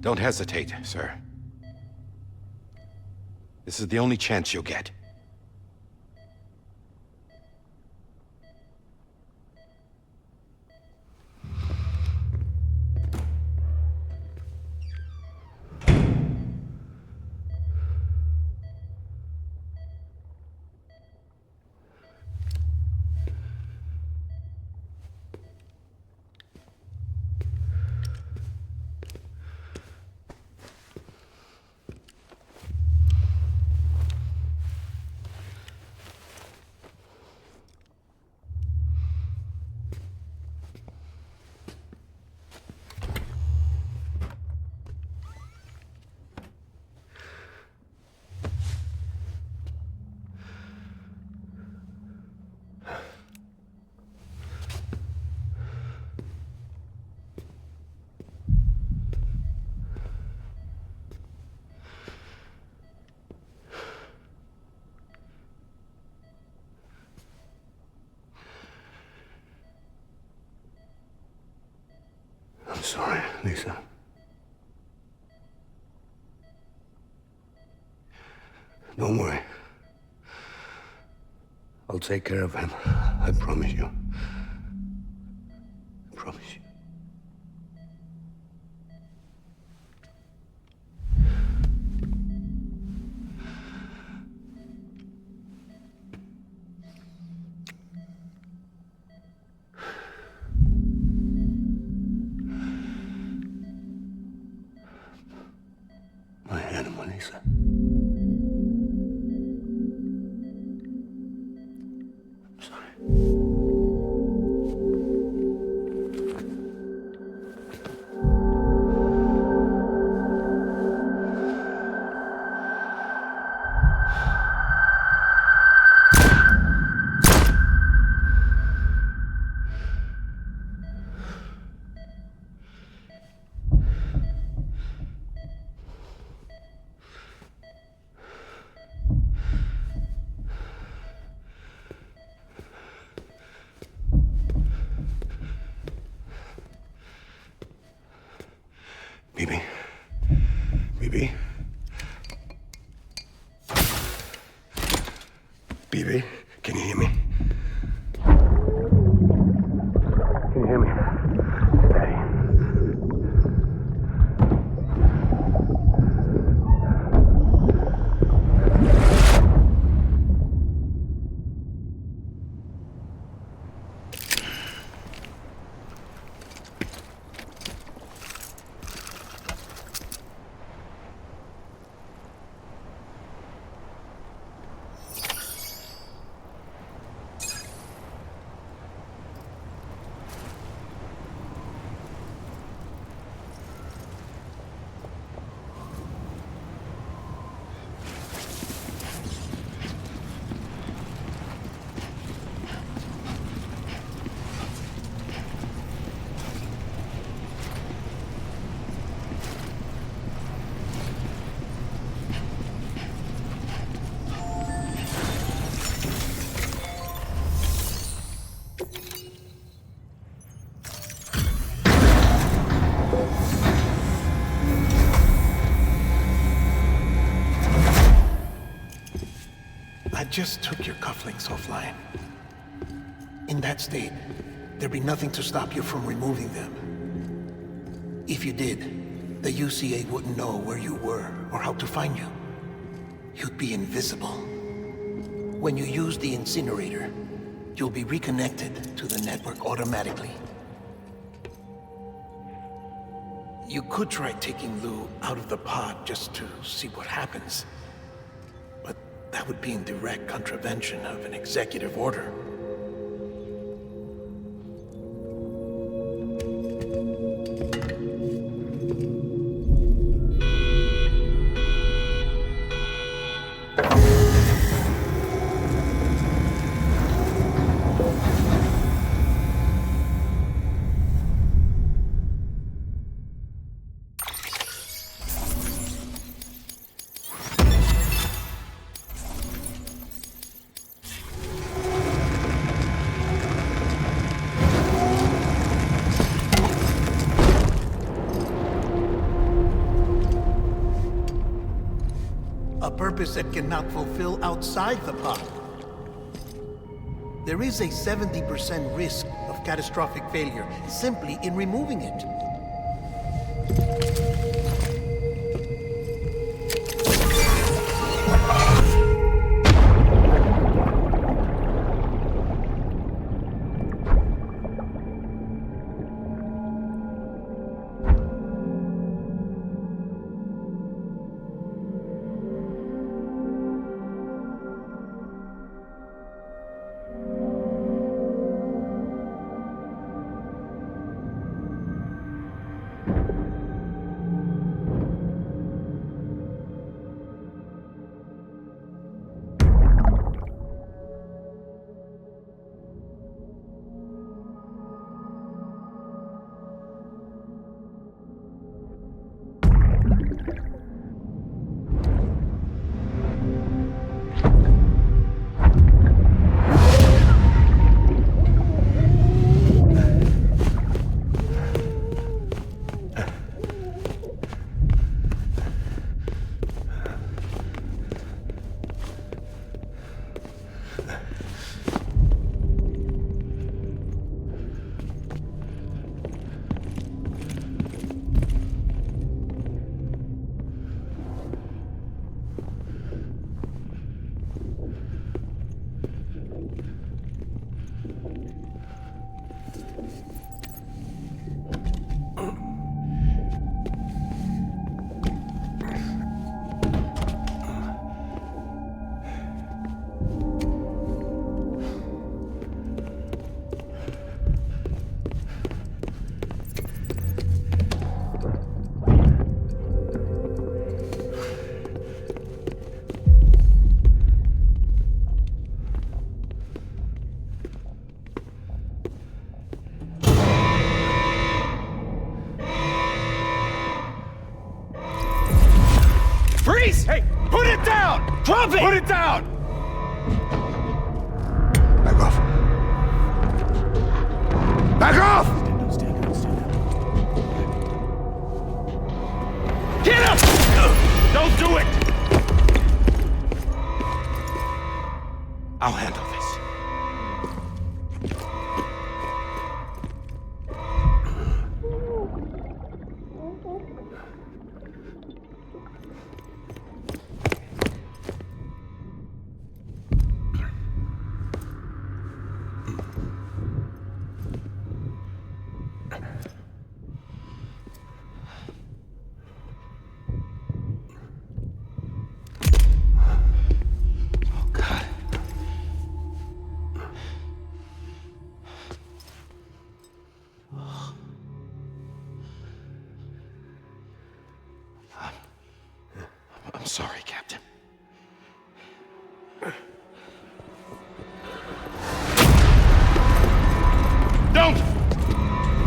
Don't hesitate, sir. This is the only chance you'll get. I'm sorry, Lisa. Don't worry. I'll take care of him. I promise you. I promise you. My animal, Lisa. Bibi? Bibi? Bibi, can you hear me? Can you hear me? Steady. I just took your cufflinks offline. In that state, there'd be nothing to stop you from removing them. If you did, the UCA wouldn't know where you were or how to find you. You'd be invisible. When you use the incinerator, you'll be reconnected to the network automatically. You could try taking Lou out of the pod just to see what happens. But that would be in direct contravention of an executive order. A purpose that cannot fulfill outside the pod. There is a 70% risk of catastrophic failure simply in removing it. face! Hey, put it down! Drop it! Put it down! Back off. Back off! Get up! Don't do it! I'll handle this. I'm sorry, Captain. Don't!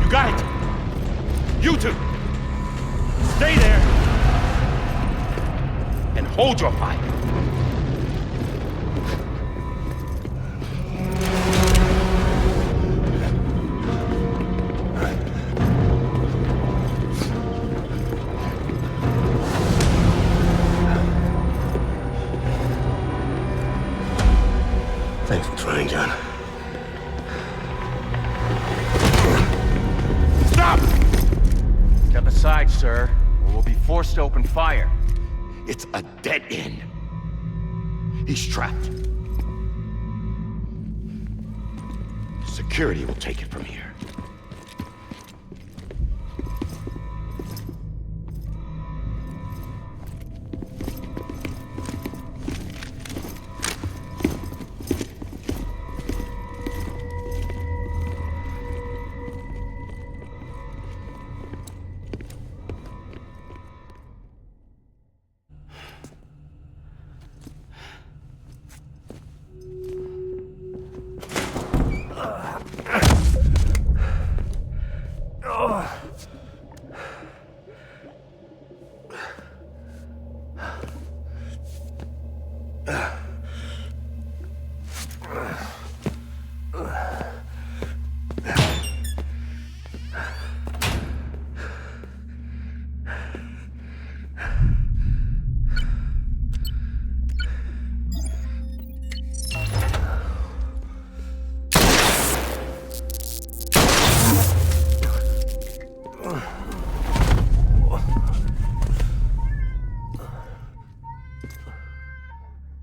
You got it! You two! Stay there! And hold your fire! Thanks for trying, John. Stop! Step aside, sir, or we'll be forced to open fire. It's a dead end. He's trapped. Security will take it from here.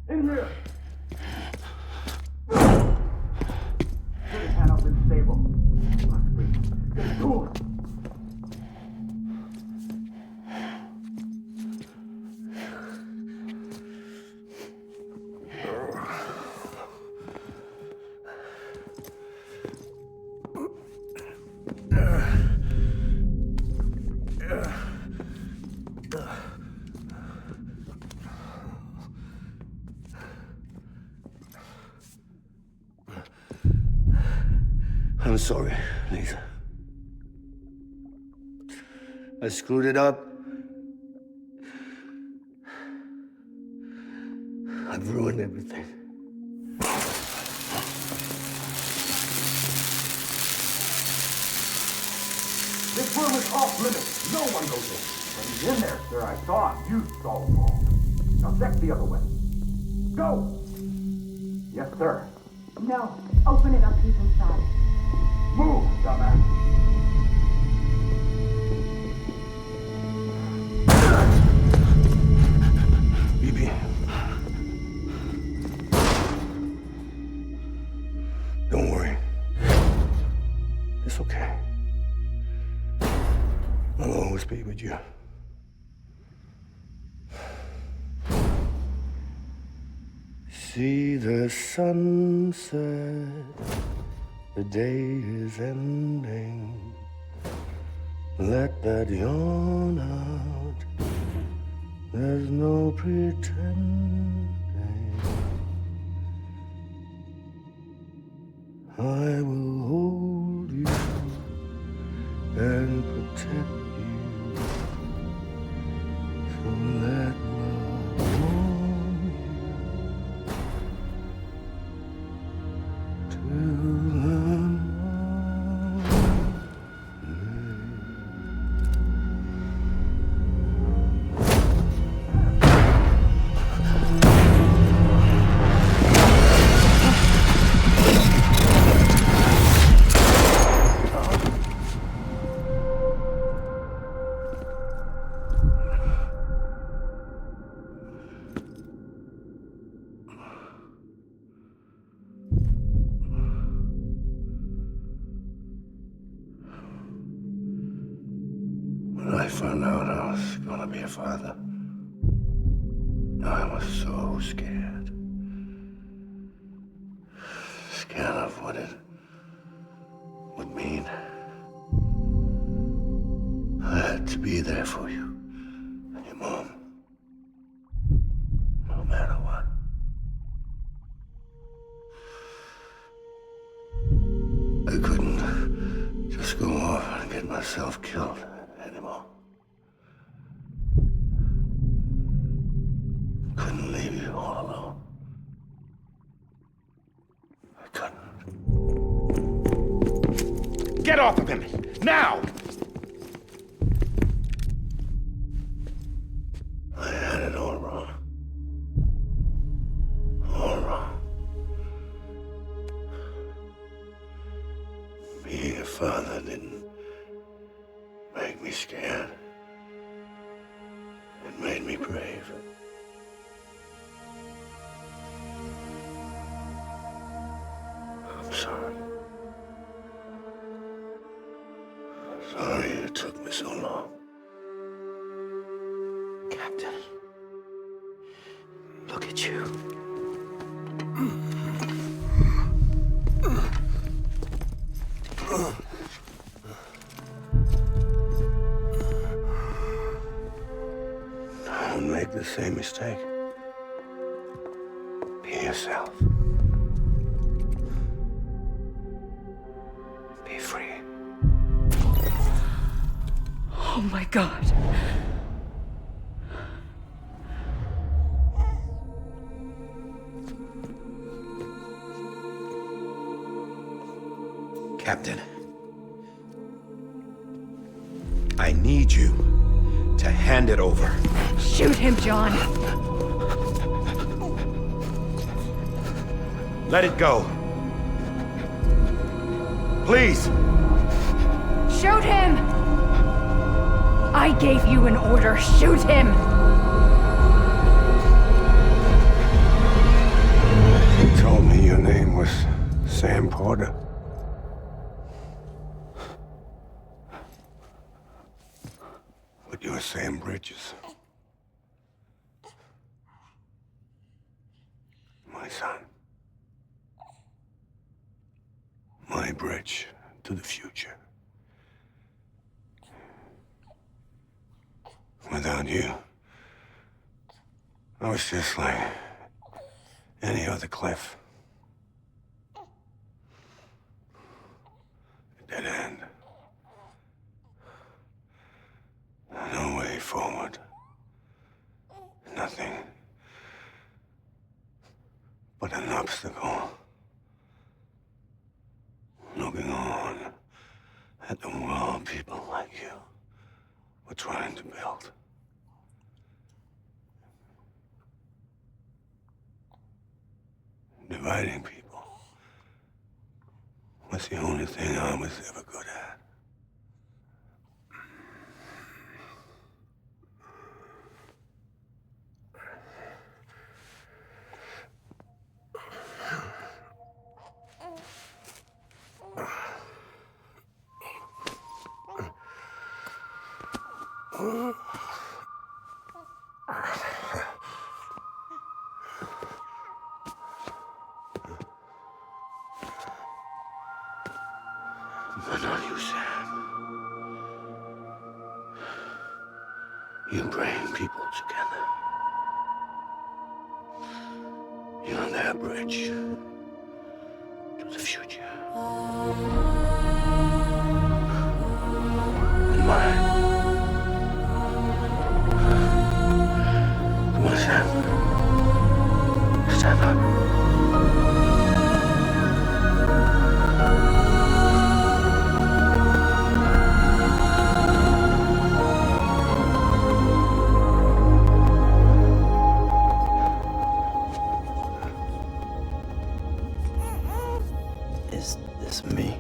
In here! Put your hand up in stable. Get to it! I'm sorry, Lisa. I screwed it up. I've ruined everything. This room is off limits. No one goes in. But he's in there, sir. I saw him. You saw him all. Now check the other way. Go! Yes, sir. No. Open it up. He's inside. Move, dumbass. BB. Don't worry. It's okay. I'll always be with you. See the sunset. The day is ending. Let that yawn out. There's no pretending. I will hold you and protect you. So let love found out I was gonna be a father, I was so scared. Scared of what it would mean. I had to be there for you and your mom, no matter what. I couldn't just go off and get myself killed anymore. Couldn't leave you all alone. I couldn't. Get off of him! Now! I had it all wrong. All wrong. Being a father didn't make me scared. It made me brave. I'm sorry. Sorry it took me so long. Captain, look at you. Don't make the same mistake. Be yourself. Be free. Oh my God. Captain, I need you to hand it over. Shoot him, John. Let it go. Please! Shoot him! I gave you an order. Shoot him! You told me your name was Sam Porter. But you're Sam Bridges. My son. My bridge to the future. Without you, I was just like any other Cliff. A dead end. No way forward. Nothing but an obstacle. Looking on at the world people like you were trying to build. Dividing people was the only thing I was ever good at. But not you, Sam. You bring people together. You're their bridge to the future. And mine. Come on, Sam. Stand up. Is this me?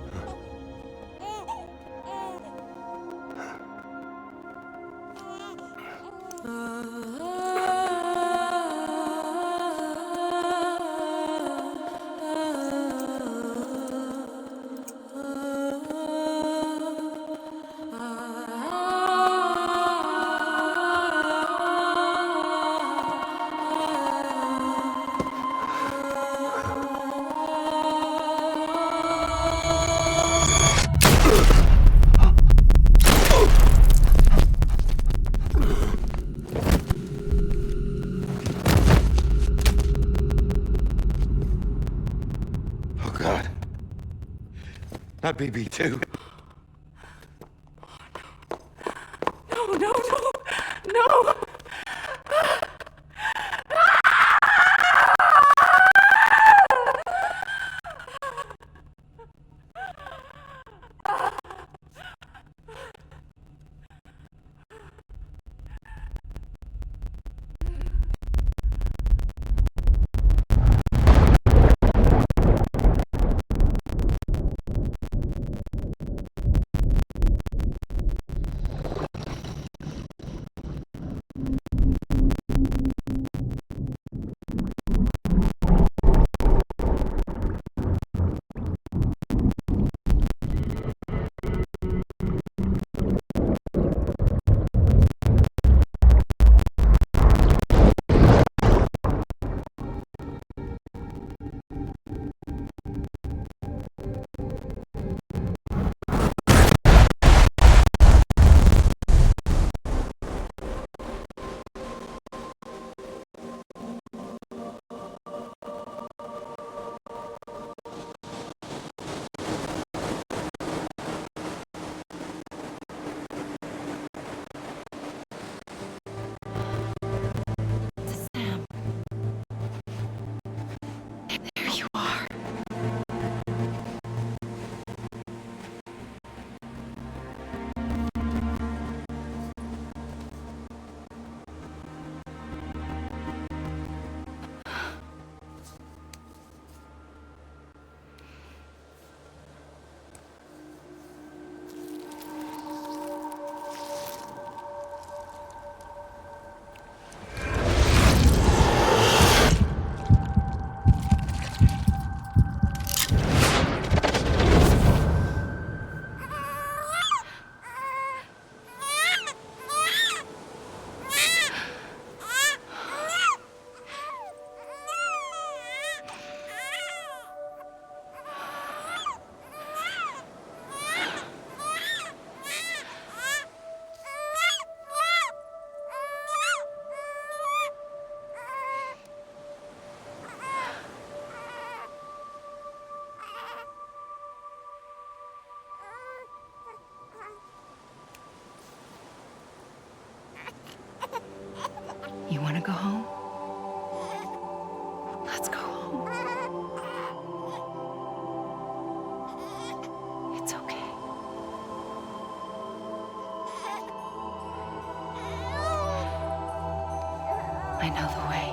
my baby too. No, no, no, no! You want to go home? Let's go home. It's okay. I know the way.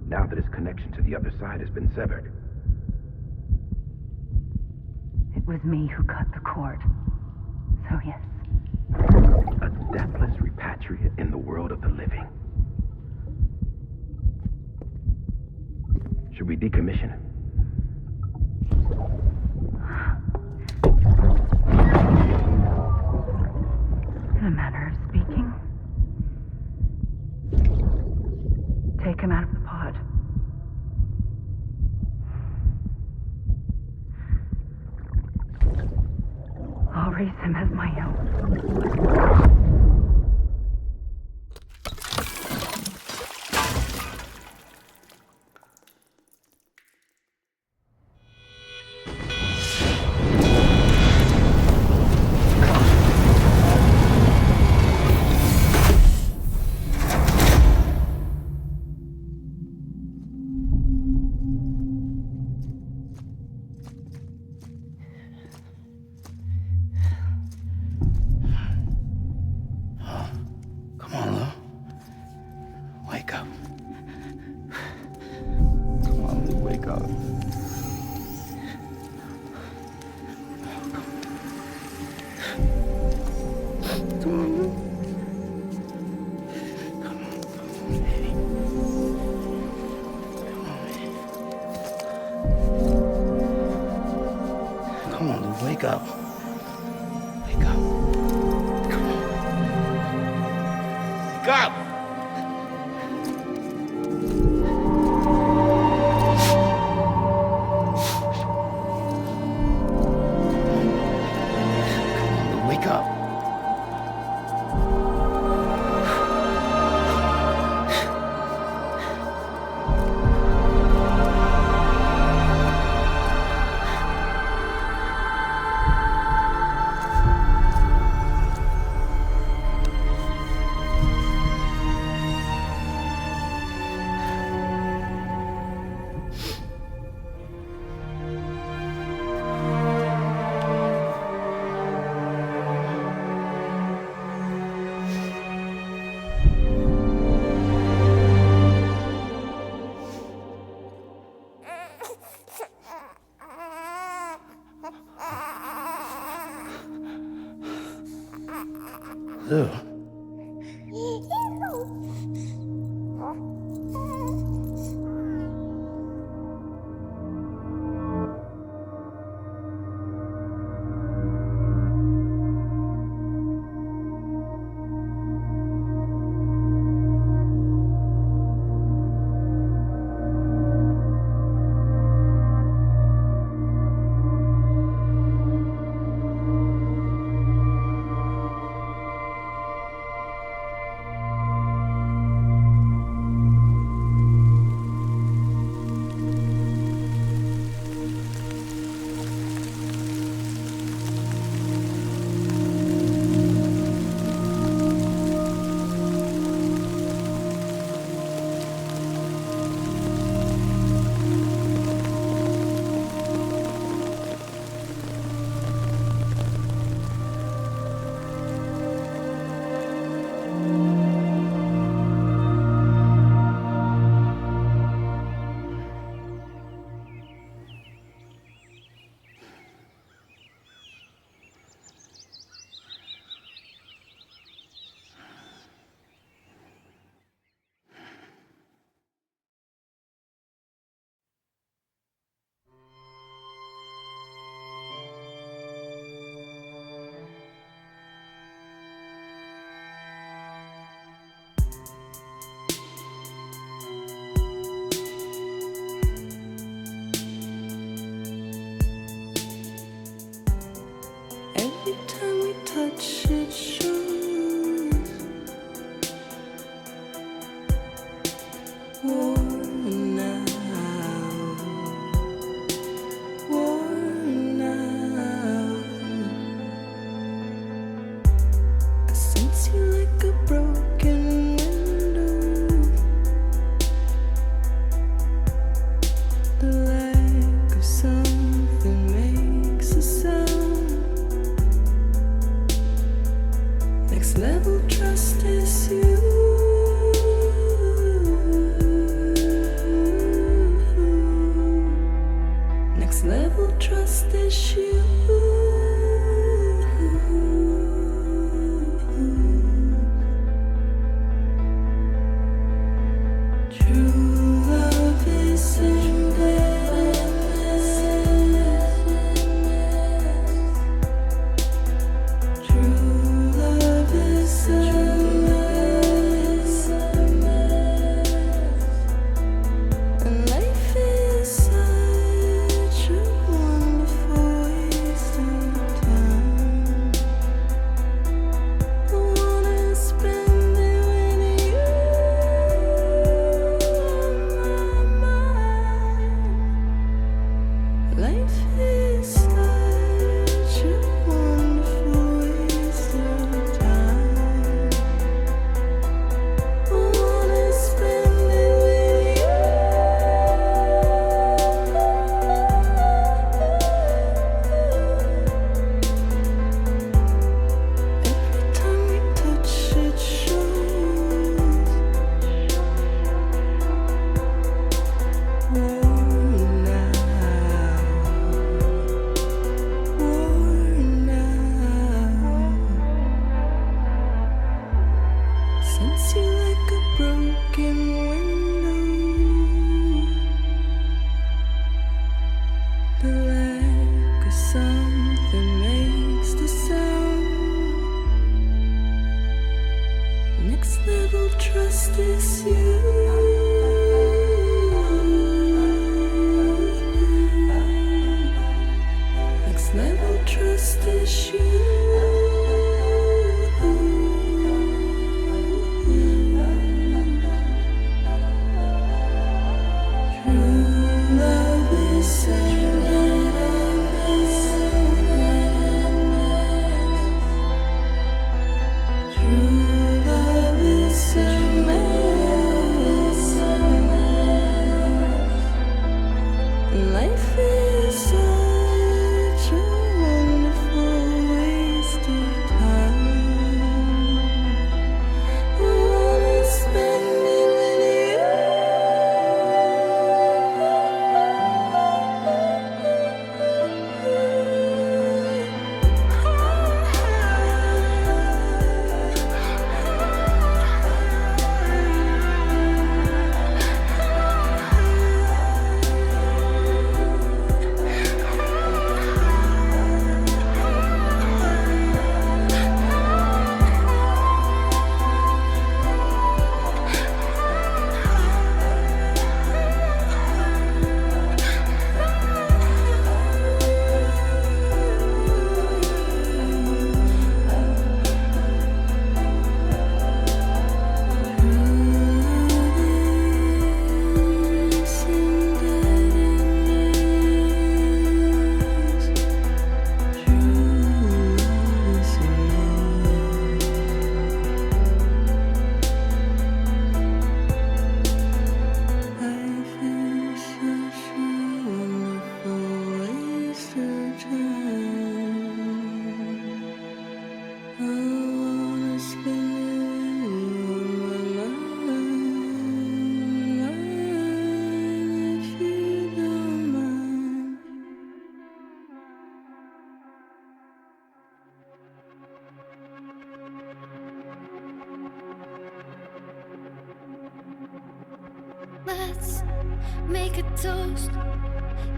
Now that his connection to the other side has been severed. It was me who cut the cord. So yes. A deathless repatriate in the world of the living. Should we decommission him? him as my own. Come on, Lou. Wake up. Come on, Lou, wake up. Come on, Lou. Come on, baby. Come on, baby. Come on, Lou, wake up. Wake up. Come on. Wake up! Wake up. Lou. Every time we touch it shows worn out, worn out. I sense you like a broken window. The lack of something makes a sound. Next level trust is you. Next level trust is you. True love is endless. True love is endless. trust is you. Next level trust is you. True love is life is such a wonderful waste of time. I wanna spend it with Let's make a toast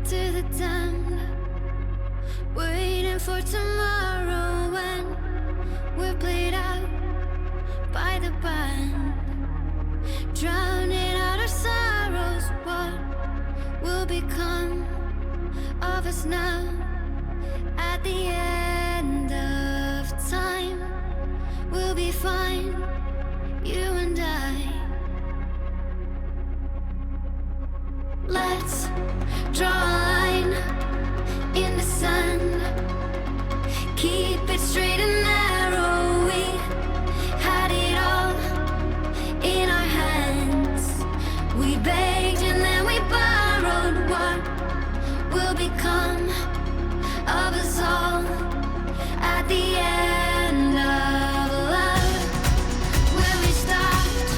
to the damned, waiting for tomorrow when we're played out by the band, drowning out our sorrows. What will become of us now at the end of time? We'll be fine, you and I. Let's draw a line in the sand, keep it straight and narrow. We had it all in our hands. We begged and then we borrowed. What will become of us all at the end of love? When we stopped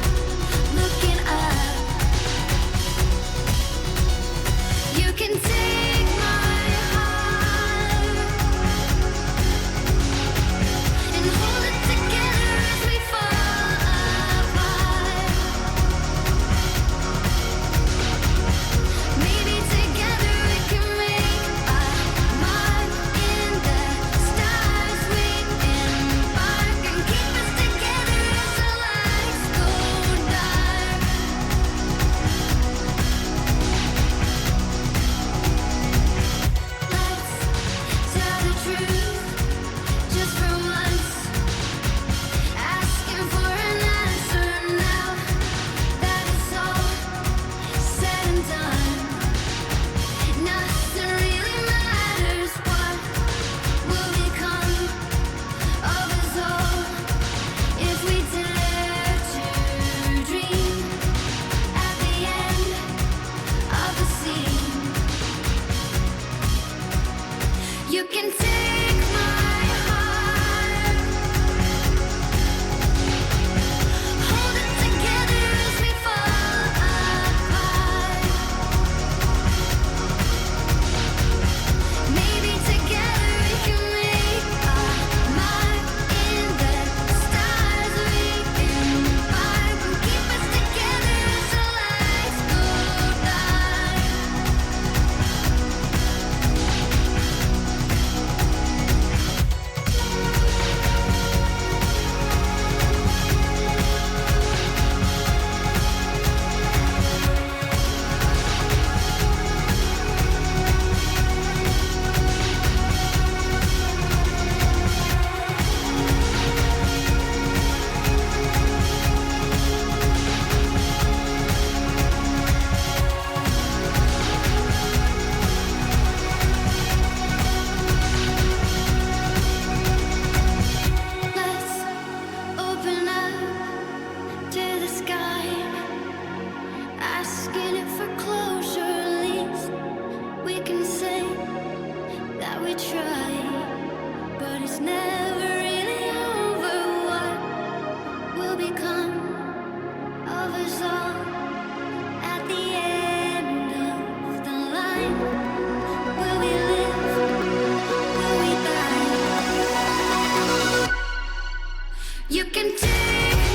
You can take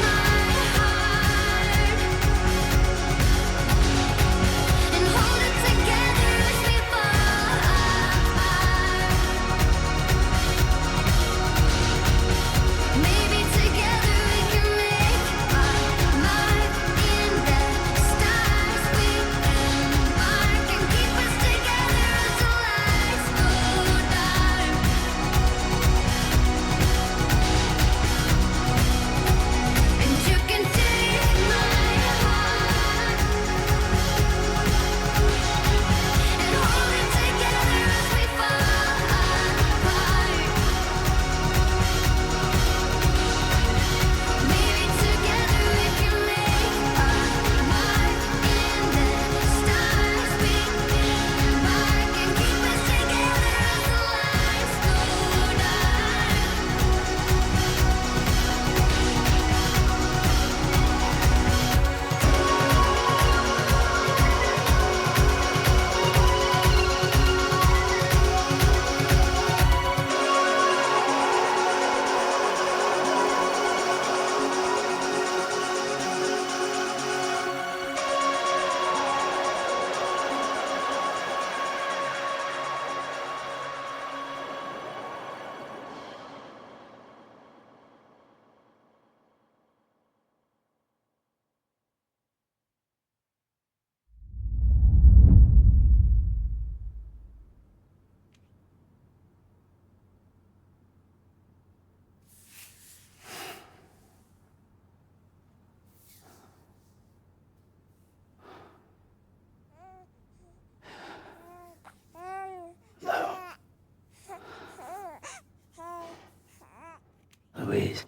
my heart and hold it together as we fall apart. Maybe together we can make our mark in the stars. We embark and keep us together as the lights go dark. And you can take my heart and hold it together as we fall apart. Maybe together we can make our mark in the stars. We embark and keep us together as the lights go dark. Louise.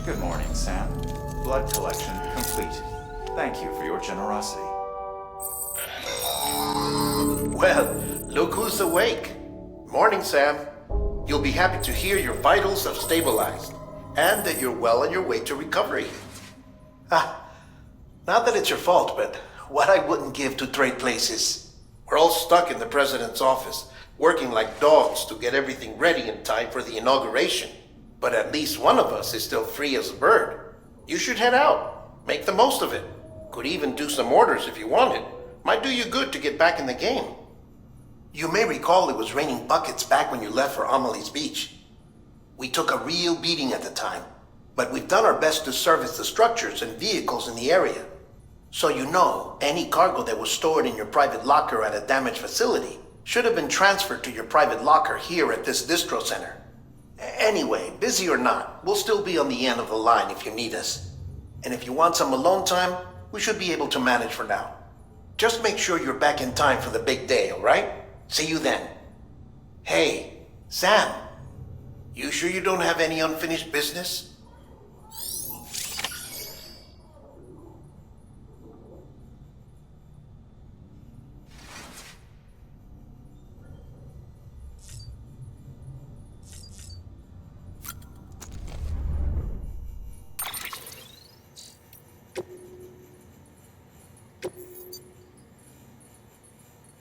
Good morning, Sam. Blood collection complete. Thank you for your generosity. Well, look who's awake. Morning, Sam. You'll be happy to hear your vitals have stabilized, and that you're well on your way to recovery. Not that it's your fault, but what I wouldn't give to trade places. We're all stuck in the president's office, working like dogs to get everything ready in time for the inauguration. But at least one of us is still free as a bird. You should head out. Make the most of it. Could even do some orders if you wanted. Might do you good to get back in the game. You may recall it was raining buckets back when you left for Amelie's Beach. We took a real beating at the time, but we've done our best to service the structures and vehicles in the area. So you know, any cargo that was stored in your private locker at a damaged facility should have been transferred to your private locker here at this distro center. Anyway, busy or not, we'll still be on the end of the line if you need us. And if you want some alone time, we should be able to manage for now. Just make sure you're back in time for the big day, all right? See you then. Hey, Sam, you sure you don't have any unfinished business?